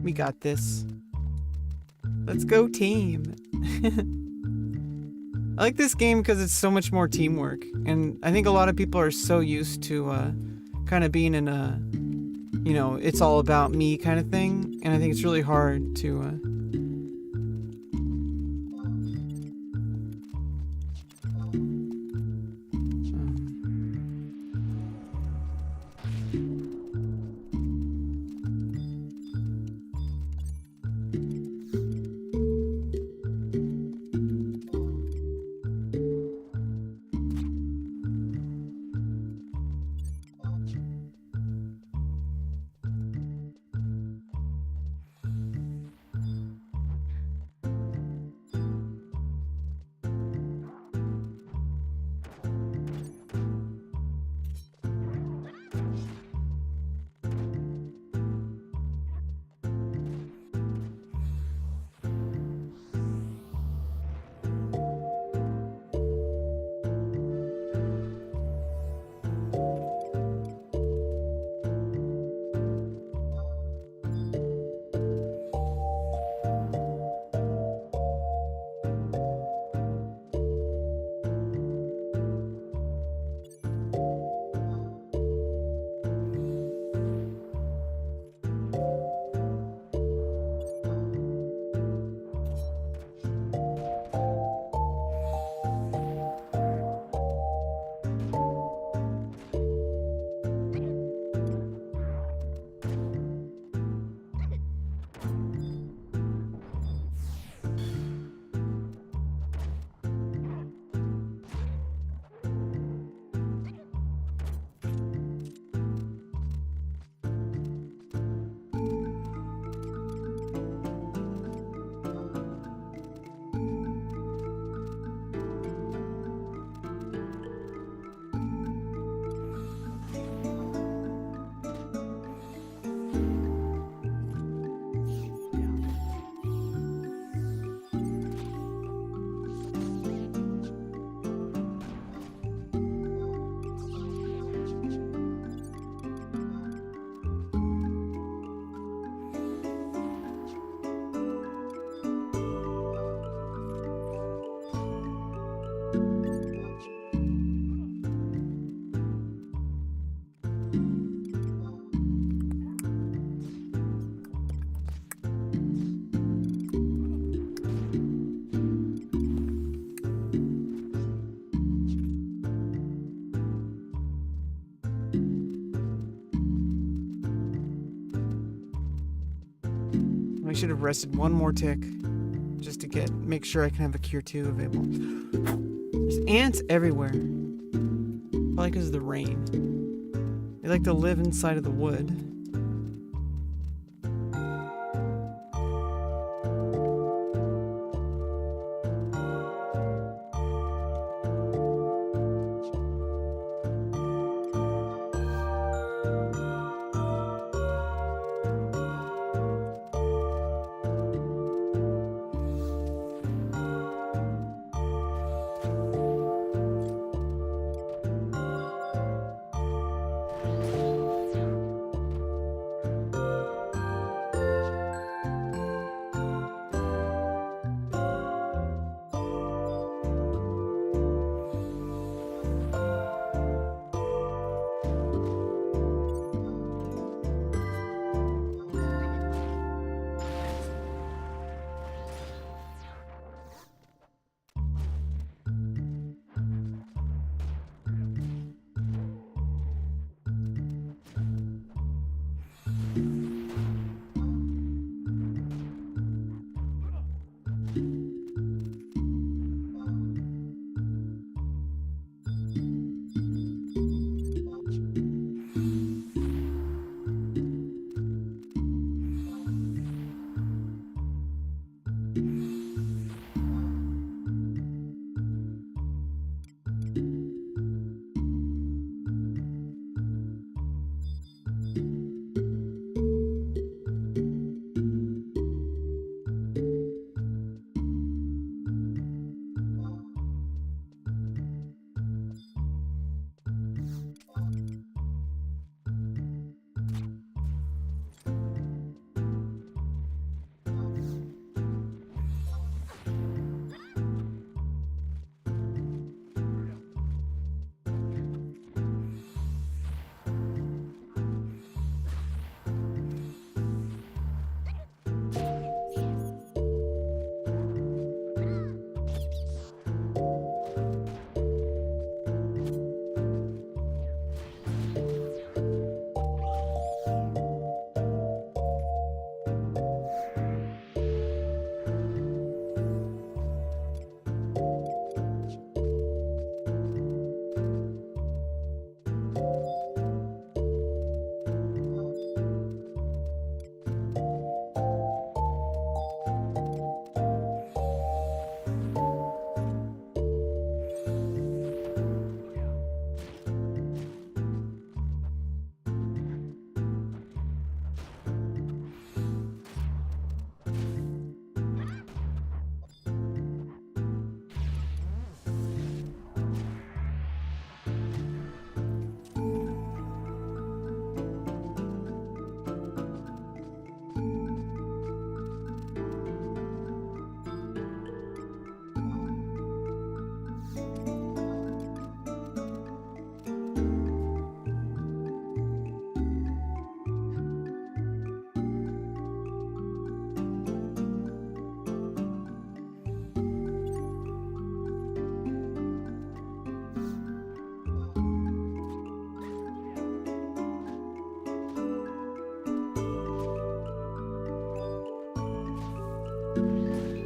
Speaker 2: We got this. Let's go team. I like this game because it's so much more teamwork. And I think a lot of people are so used to kind of being in a, you know, it's all about me kind of thing. And I think it's really hard to... I should have rested one more tick just to make sure I can have a cure 2 available. There's ants everywhere. Probably because of the rain. They like to live inside of the wood.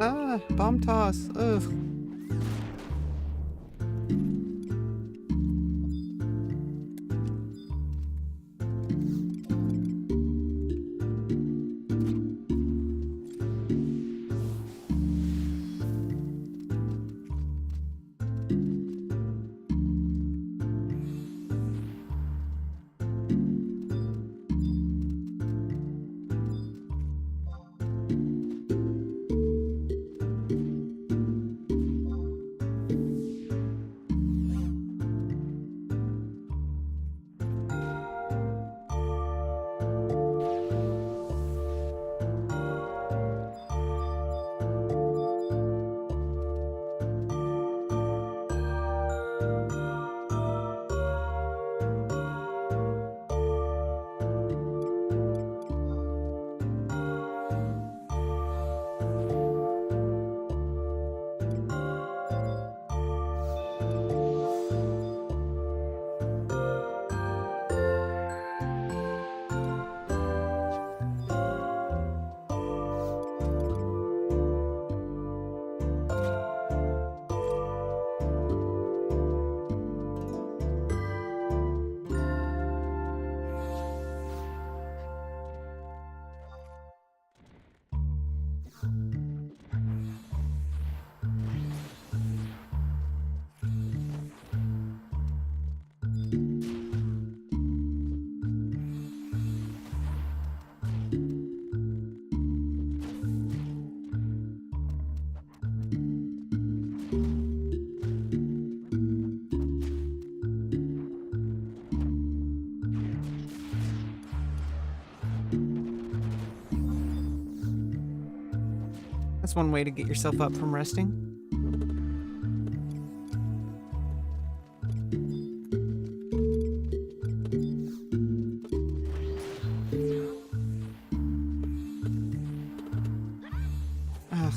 Speaker 2: Ah, bomb toss. Ugh. That's one way to get yourself up from resting. Ugh.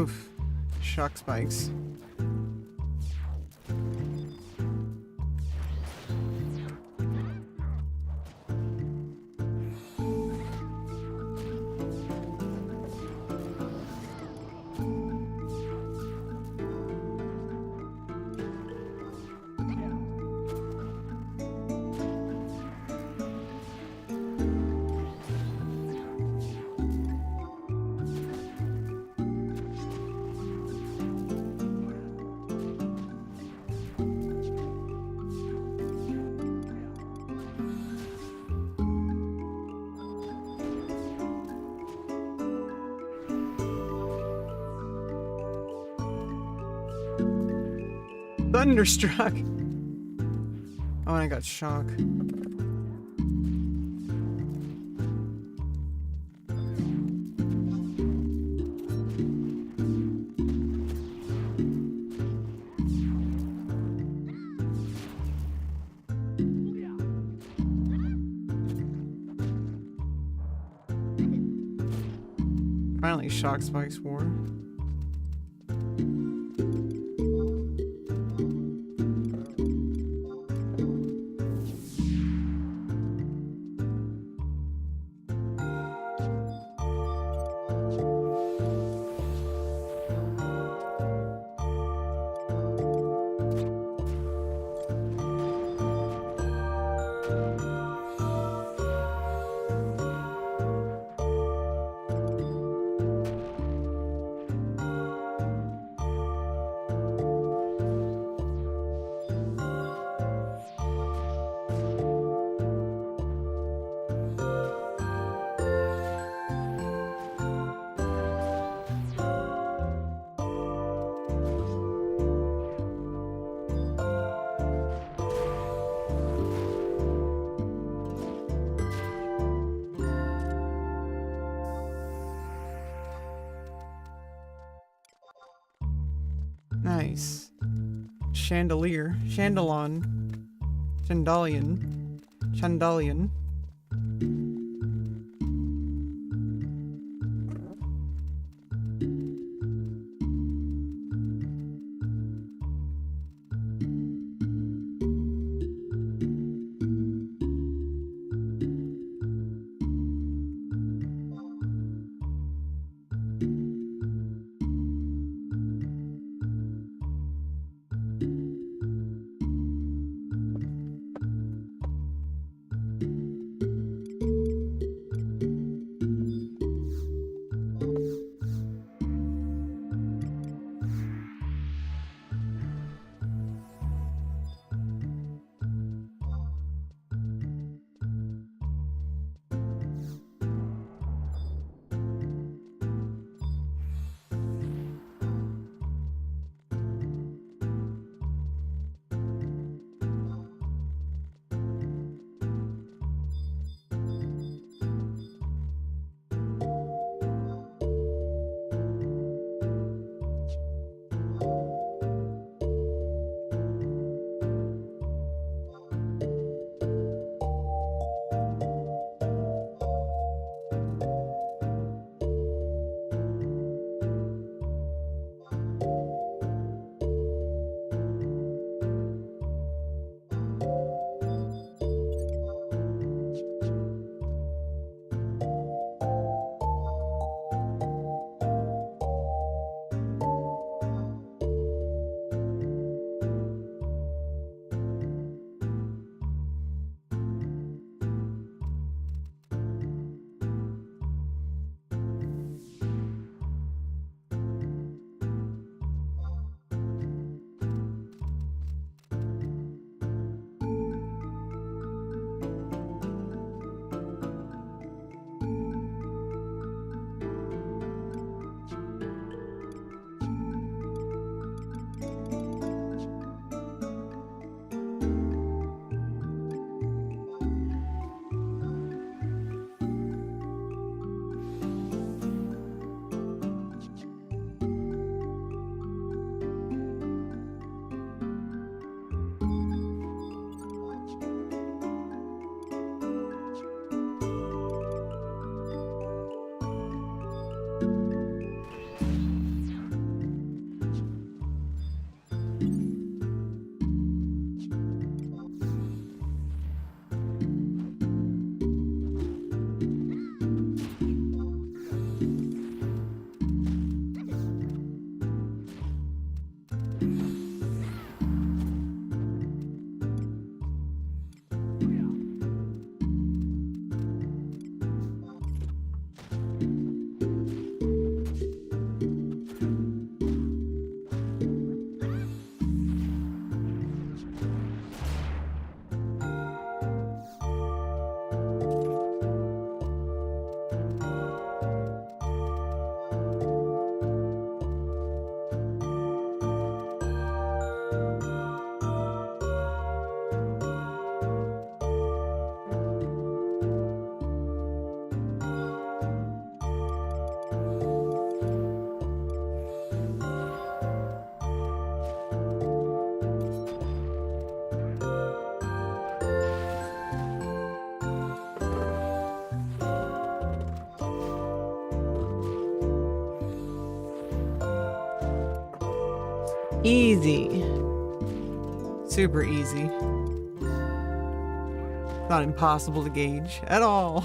Speaker 2: Oof. Shock spikes. Thunderstruck! Oh, and I got shock. Finally, shock spikes wore. Nice. Chandelier. Chandelion. Chandelion. Chandelion. Easy. Super easy. Not impossible to gauge at all.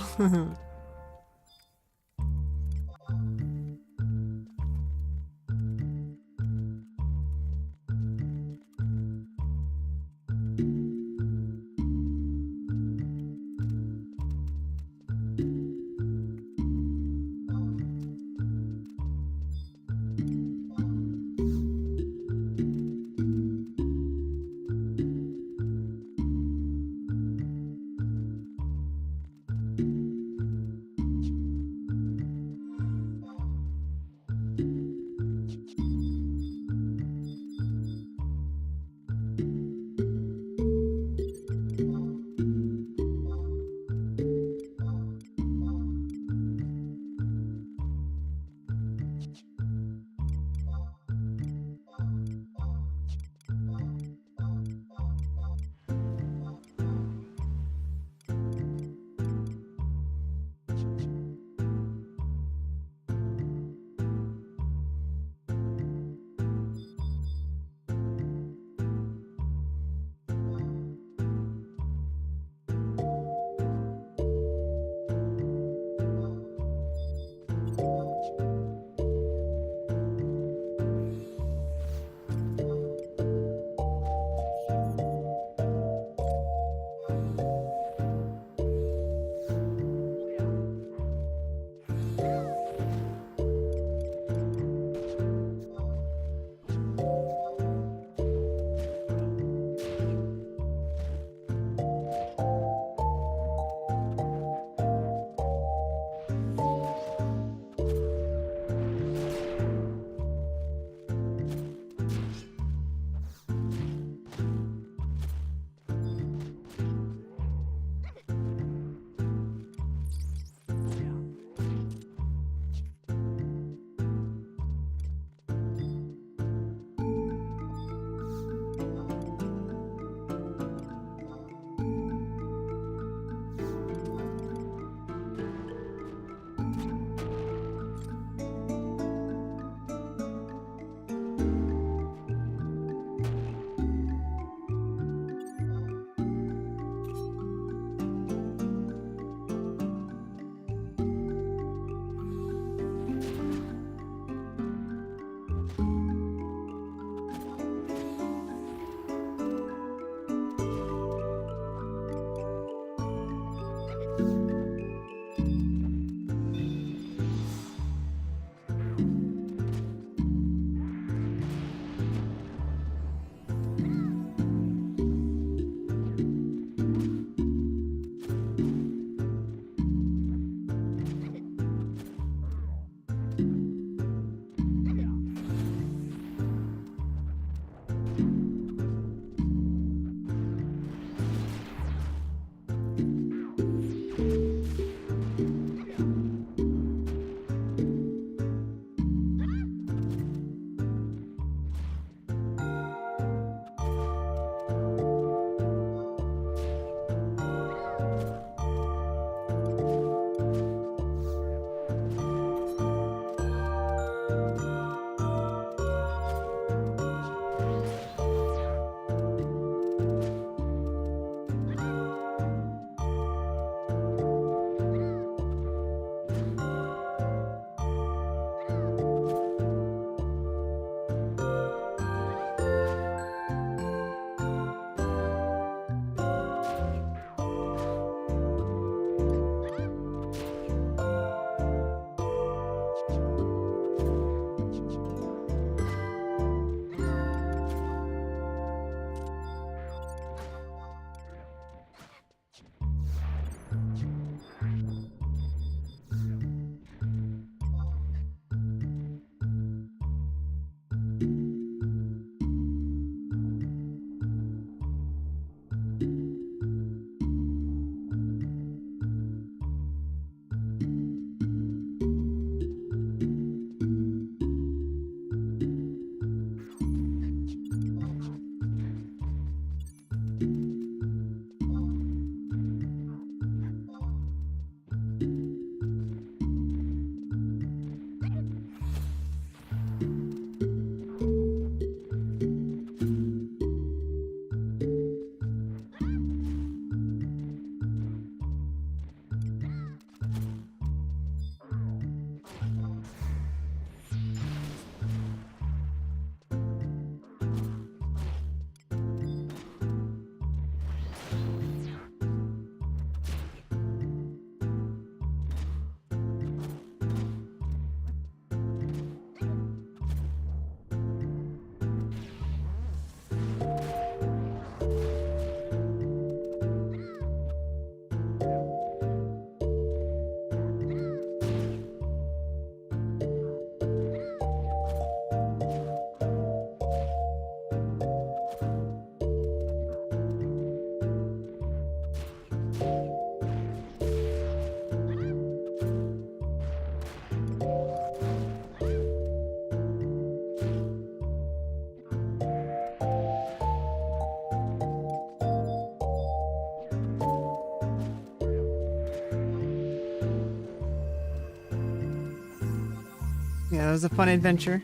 Speaker 2: Yeah, it was a fun adventure.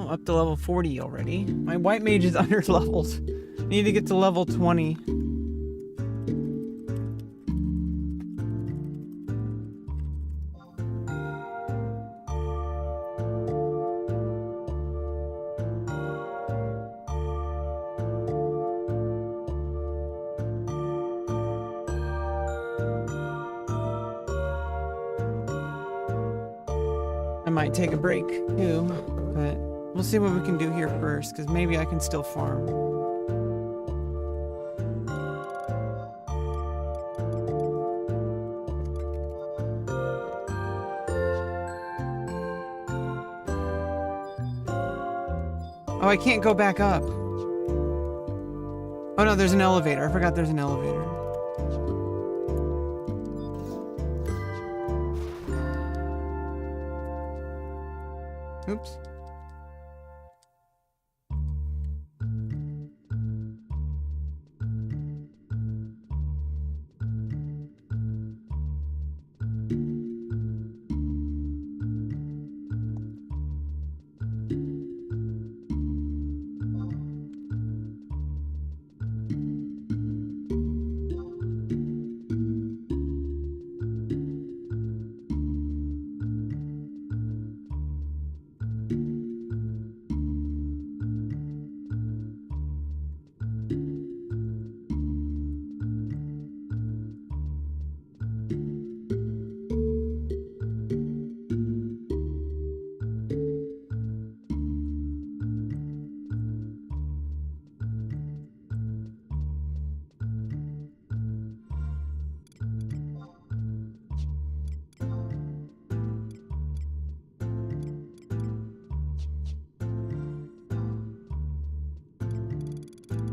Speaker 2: Up to level 40 already. My white mage is under leveled. Need to get to level 20. I might take a break too, but we'll see what we can do here first, because maybe I can still farm. Oh, I can't go back up. Oh no, there's an elevator. I forgot there's an elevator. Oops.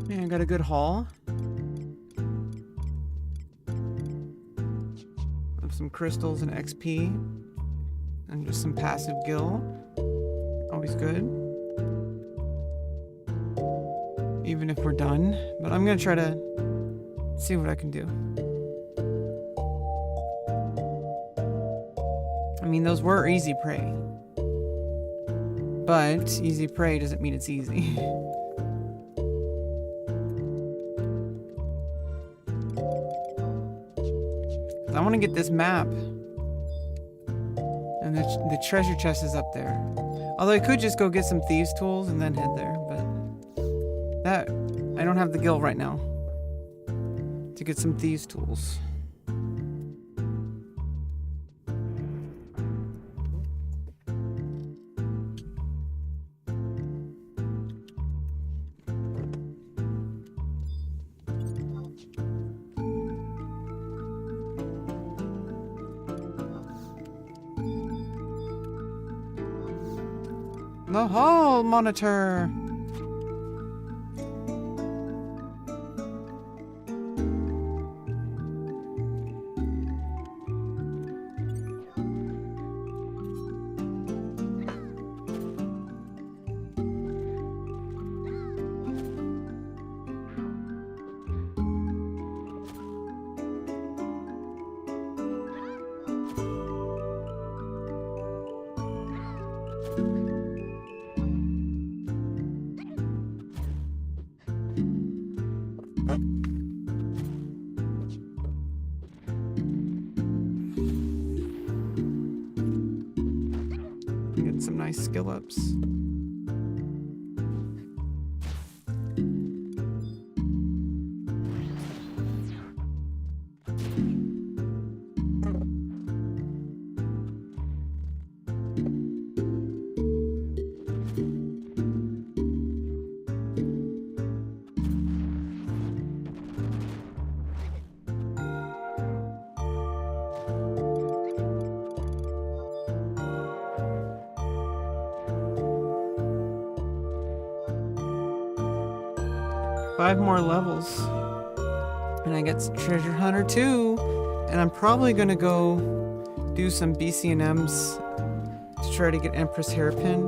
Speaker 2: Yeah, I got a good haul. Of some crystals and XP. And just some passive gil. Always good. Even if we're done. But I'm gonna try to see what I can do. I mean, those were easy prey. But easy prey doesn't mean it's easy. I want to get this map. And the treasure chest is up there. Although I could just go get some thieves' tools and then head there, but that I don't have the gil right now to get some thieves' tools. The hall monitor. some nice skill ups. Five more levels and I get Treasure Hunter 2, and I'm probably gonna go do some BC&Ms to try to get Empress Hairpin.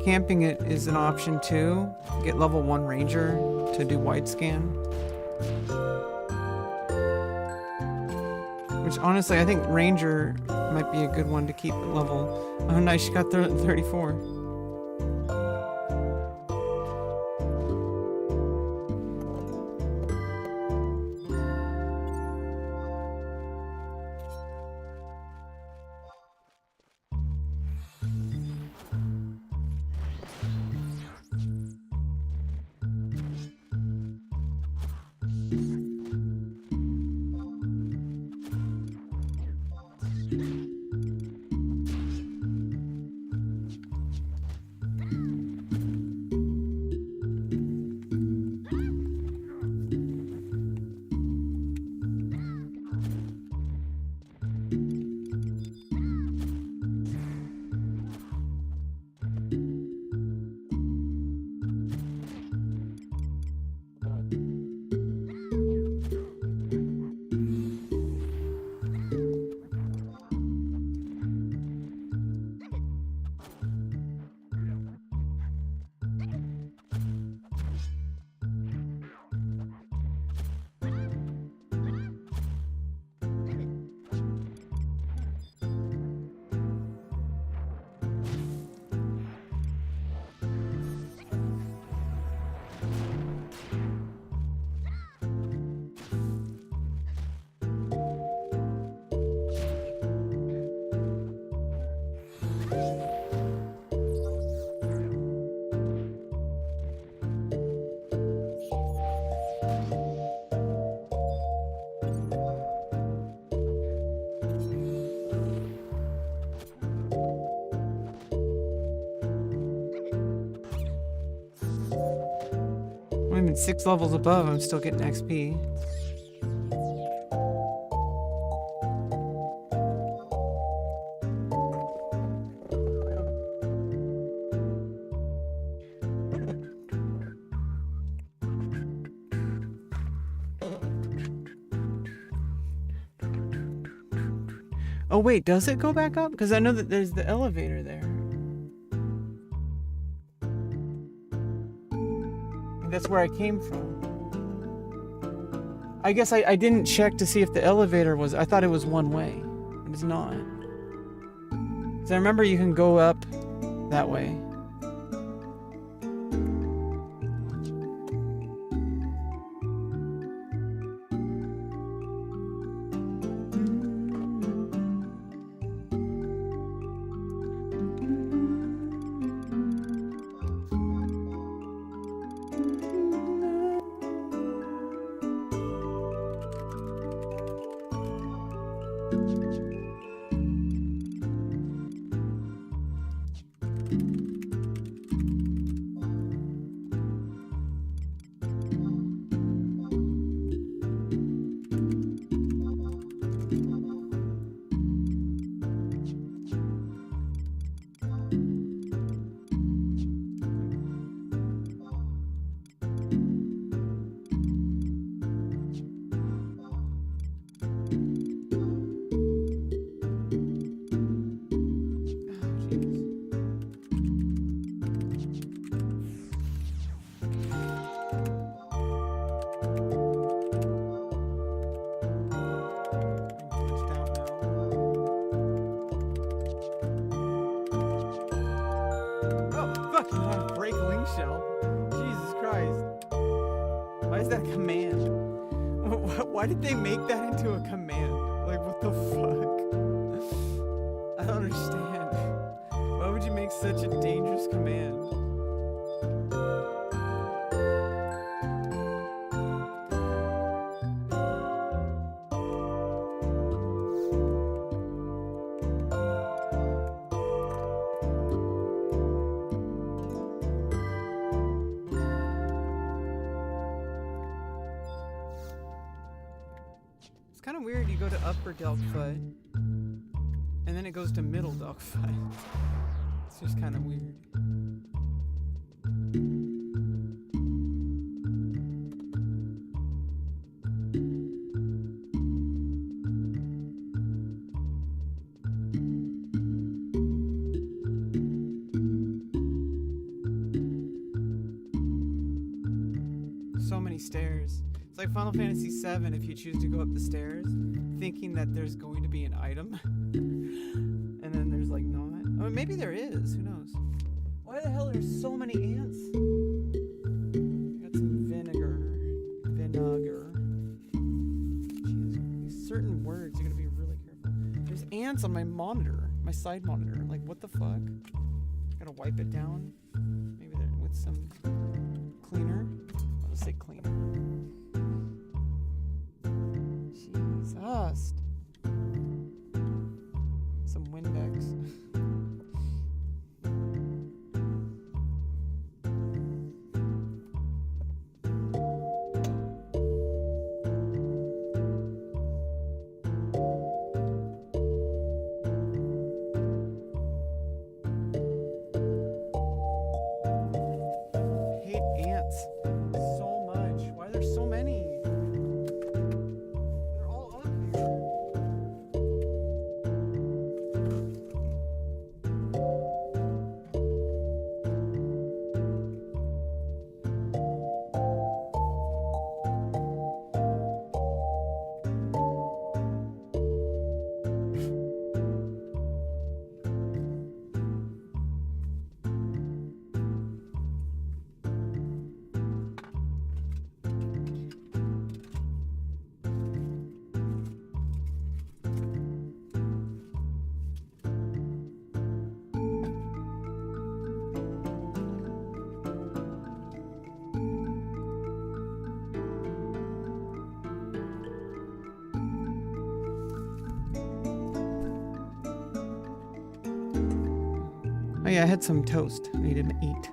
Speaker 2: Camping it is an option too. Get level 1 Ranger to do wide scan. Which honestly, I think Ranger might be a good one to keep at level. Oh nice, she got 34. I'm even 6 levels above, I'm still getting XP. Oh wait, does it go back up? Because I know that there's the elevator there. That's where I came from. I guess I didn't check to see if the elevator was... I thought it was one way. But it's not. Because I remember you can go up that way. Why did they make that into a command? Like, what the fuck? I don't understand. Why would makes such a dangerous command. It's kind of weird. You go to upper Delphi, and then it goes to middle Delphi. It's just kind of weird. So many stairs. It's like Final Fantasy VII if you choose to go up the stairs thinking that there's going to be an item. And then there's like not. I mean, maybe there is. Who knows? Why the hell are there so many ants? Got some vinegar. Jeez, these certain words, you gotta be really careful. There's ants on my monitor, my side monitor. Like, what the fuck? Gotta wipe it down. Maybe there with some cleaner. I'll just say cleaner. Jesus. Some Windex. I hate ants so much. Why are there so many? They're all up here. Oh yeah, I had some toast. I need to eat.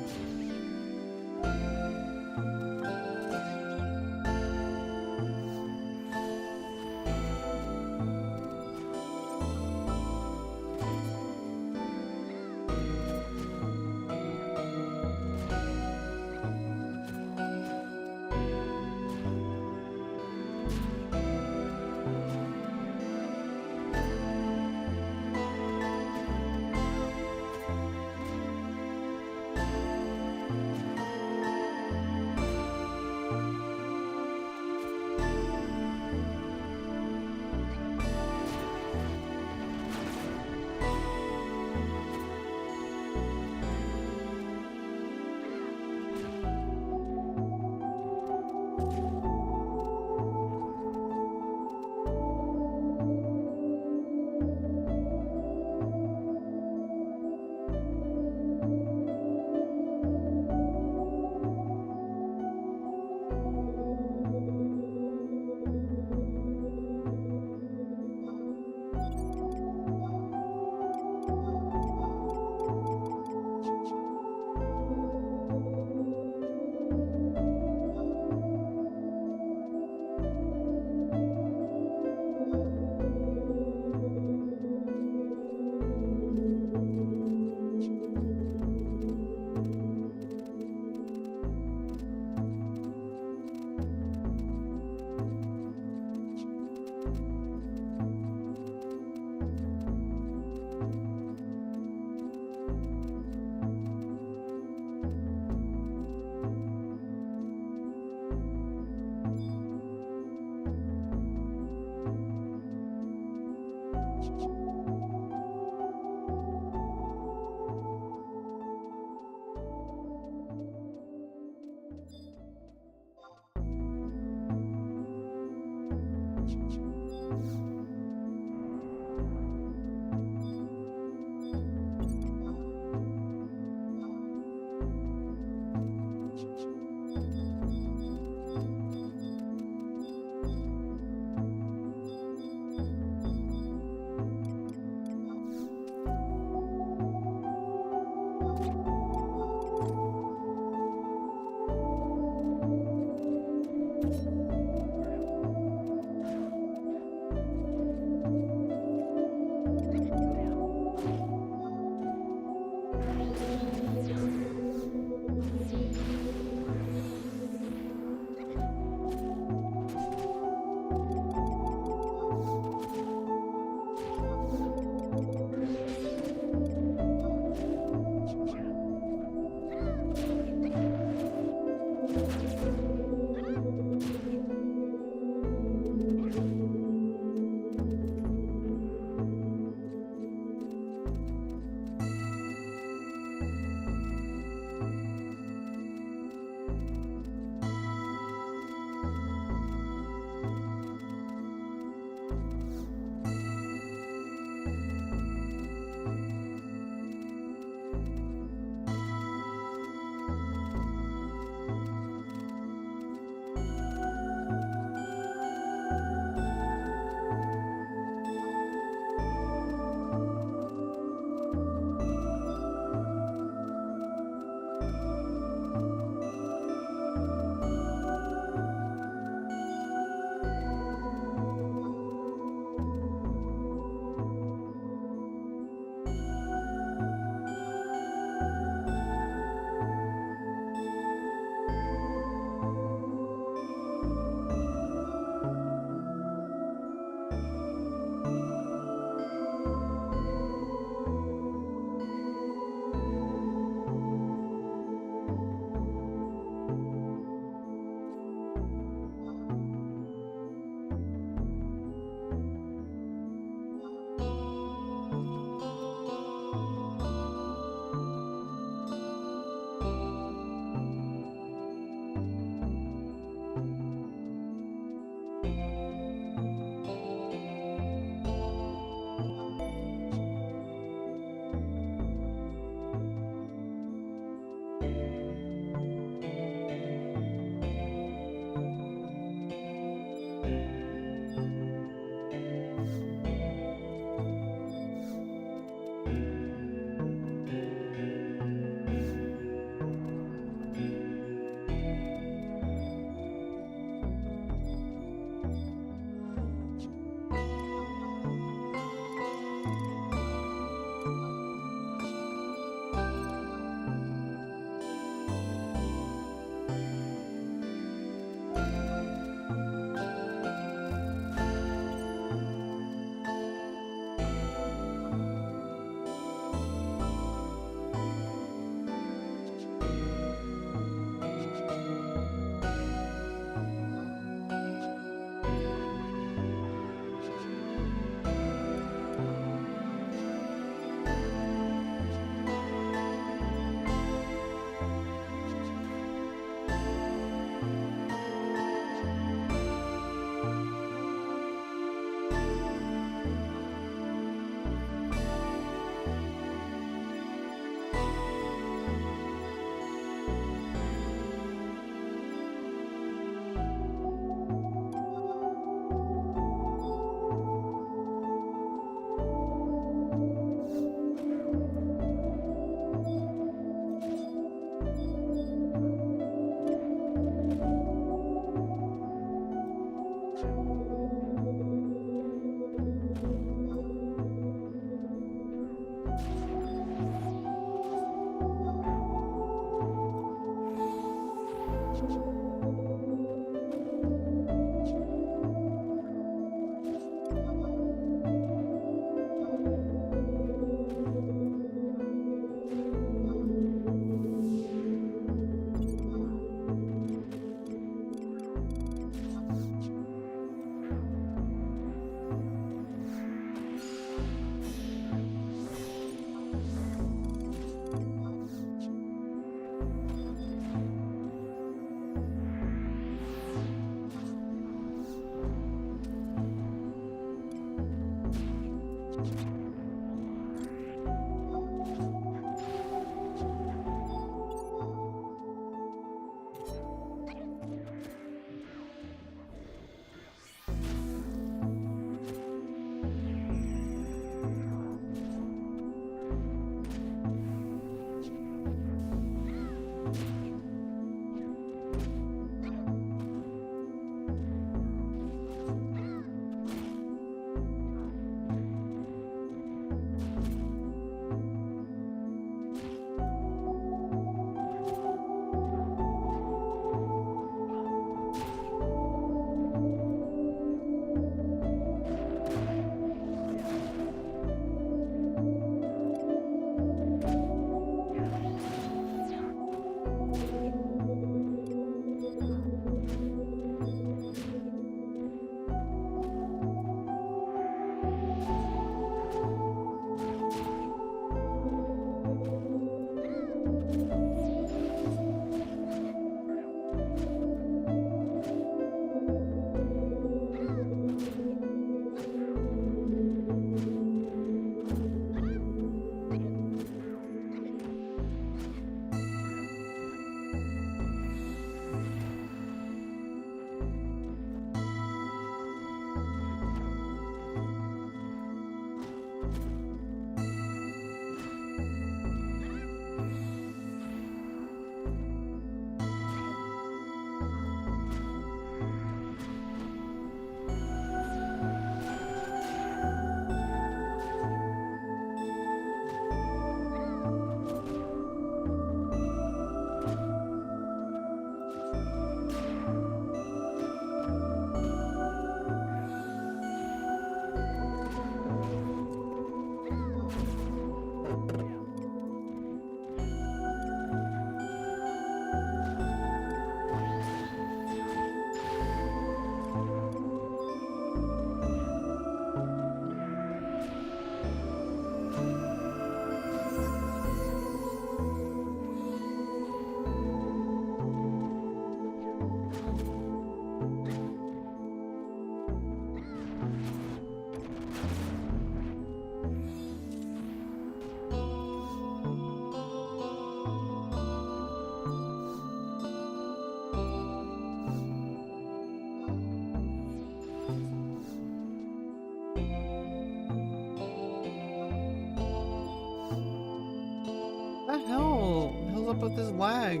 Speaker 2: with this lag?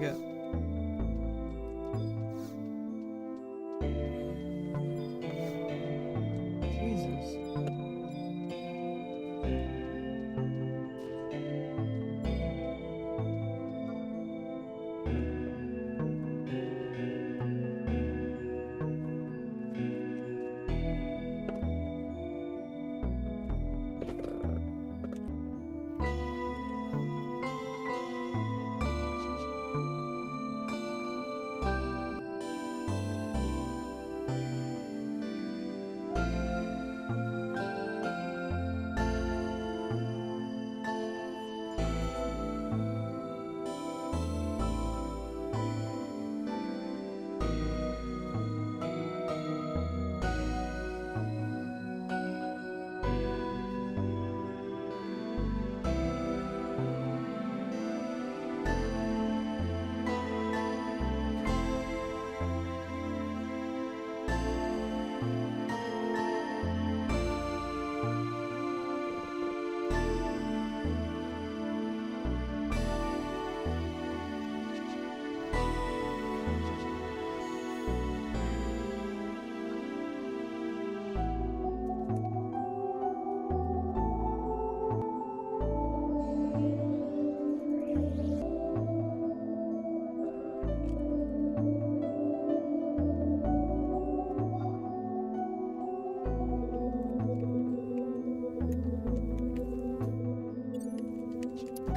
Speaker 2: Jesus.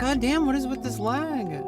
Speaker 2: God damn, what is with this lag?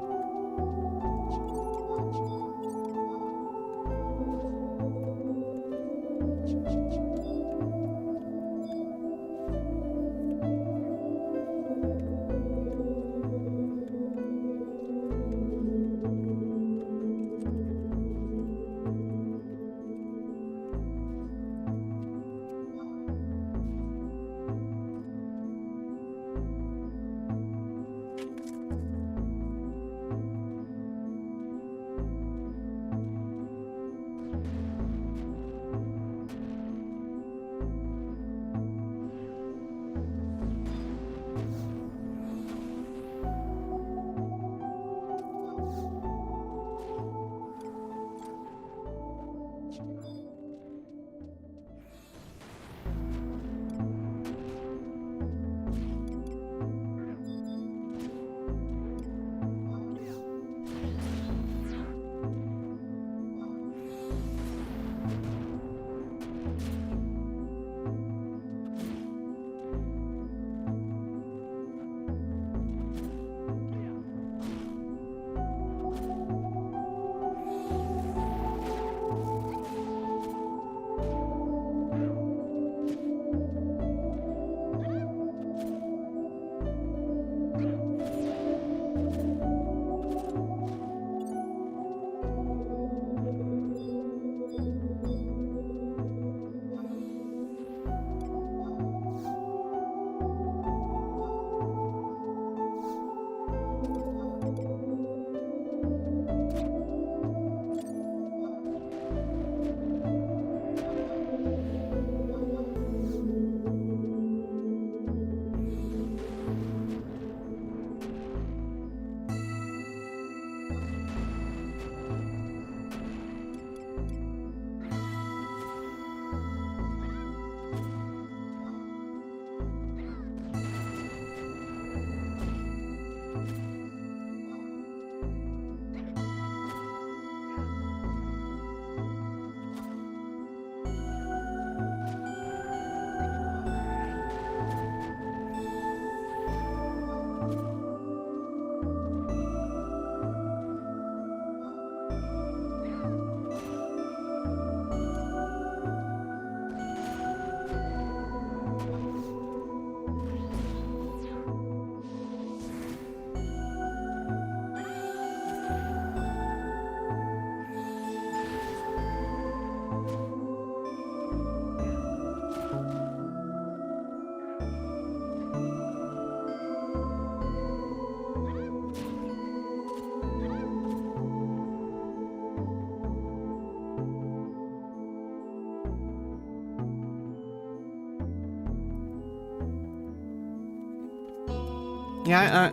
Speaker 2: Yeah,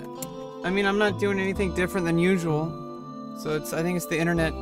Speaker 2: I mean, I'm not doing anything different than usual. So I think it's the internet.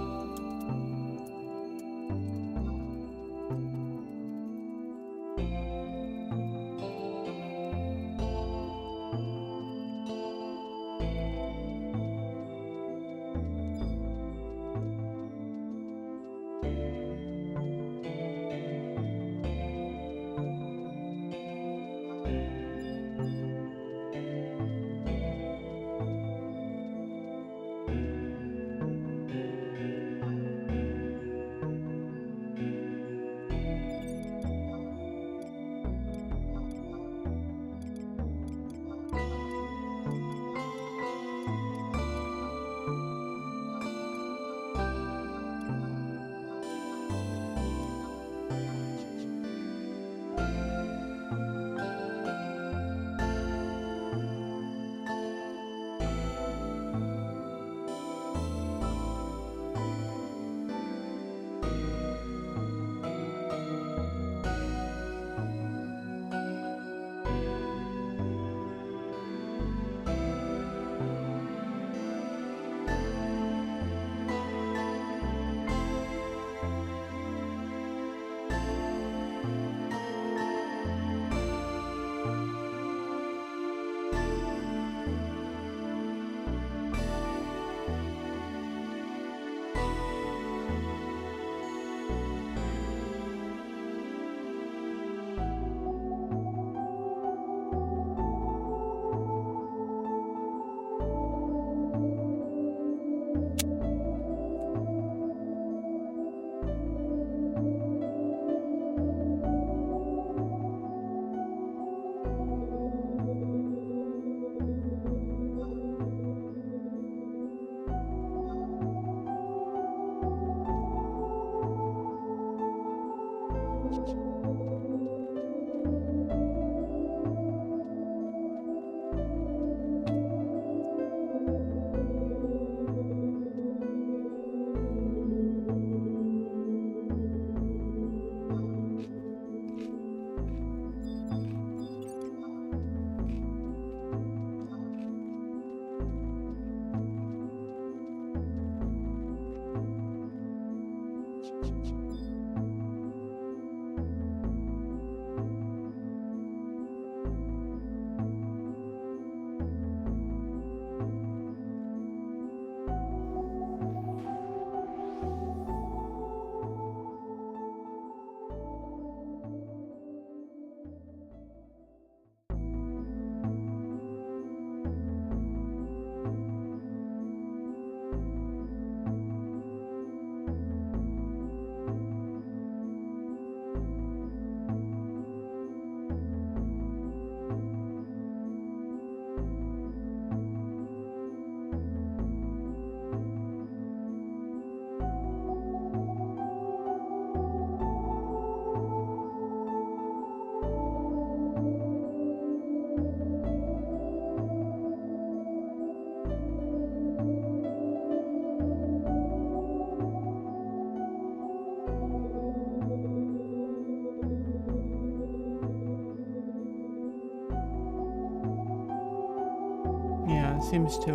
Speaker 2: Seems to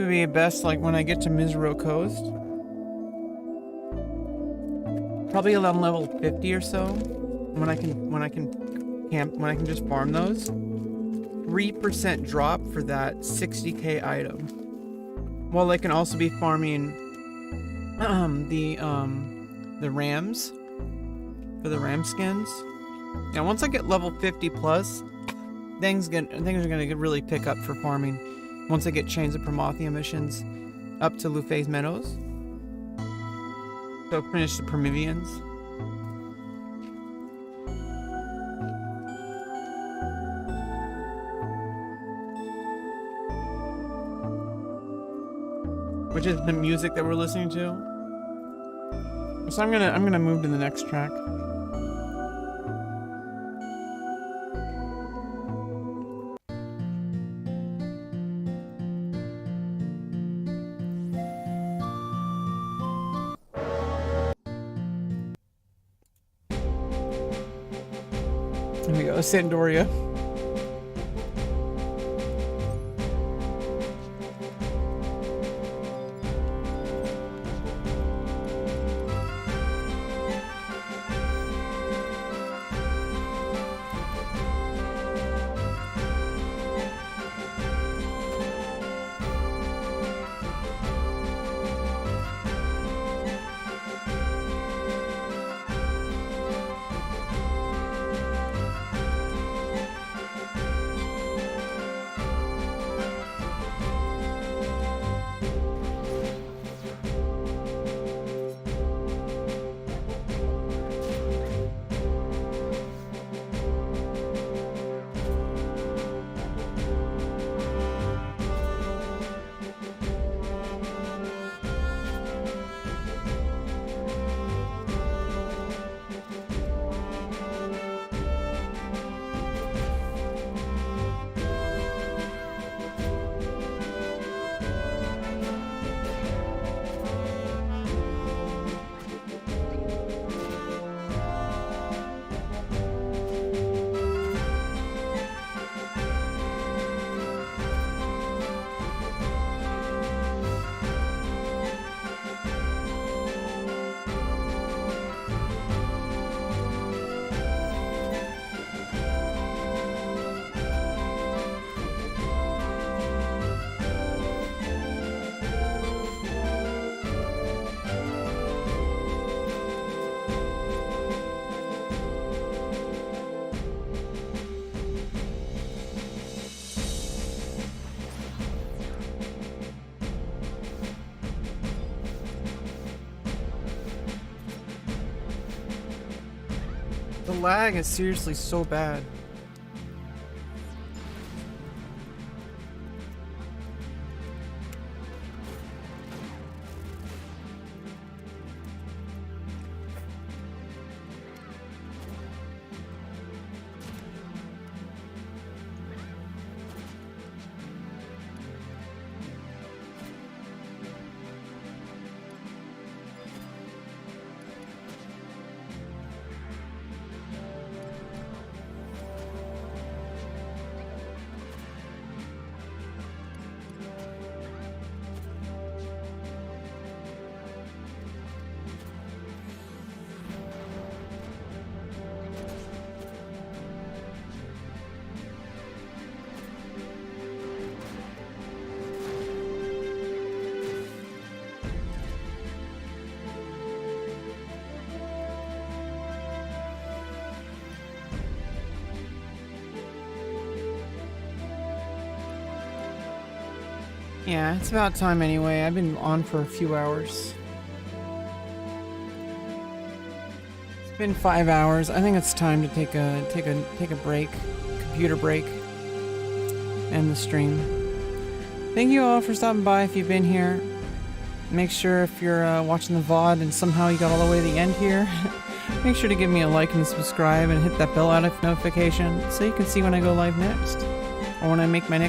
Speaker 2: be best like when I get to Mizro Coast. Probably around level 50 or so. When I can just farm those. 3% drop for that 60k item. While I can also be farming the rams for the ram skins. Now once I get level 50 plus, things are gonna really pick up for farming once I get Chains of Promethean missions up to Lufay's Meadows. So finish the Permivians. Which is the music that we're listening to. So I'm gonna move to the next track. Here we go, Sandoria. The lag is seriously so bad. Yeah, it's about time anyway. I've been on for a few hours. It's been 5 hours. I think it's time to take a break, computer break, end the stream. Thank you all for stopping by. If you've been here, make sure if you're watching the VOD and somehow you got all the way to the end here, make sure to give me a like and subscribe and hit that bell notification so you can see when I go live next or when I make my next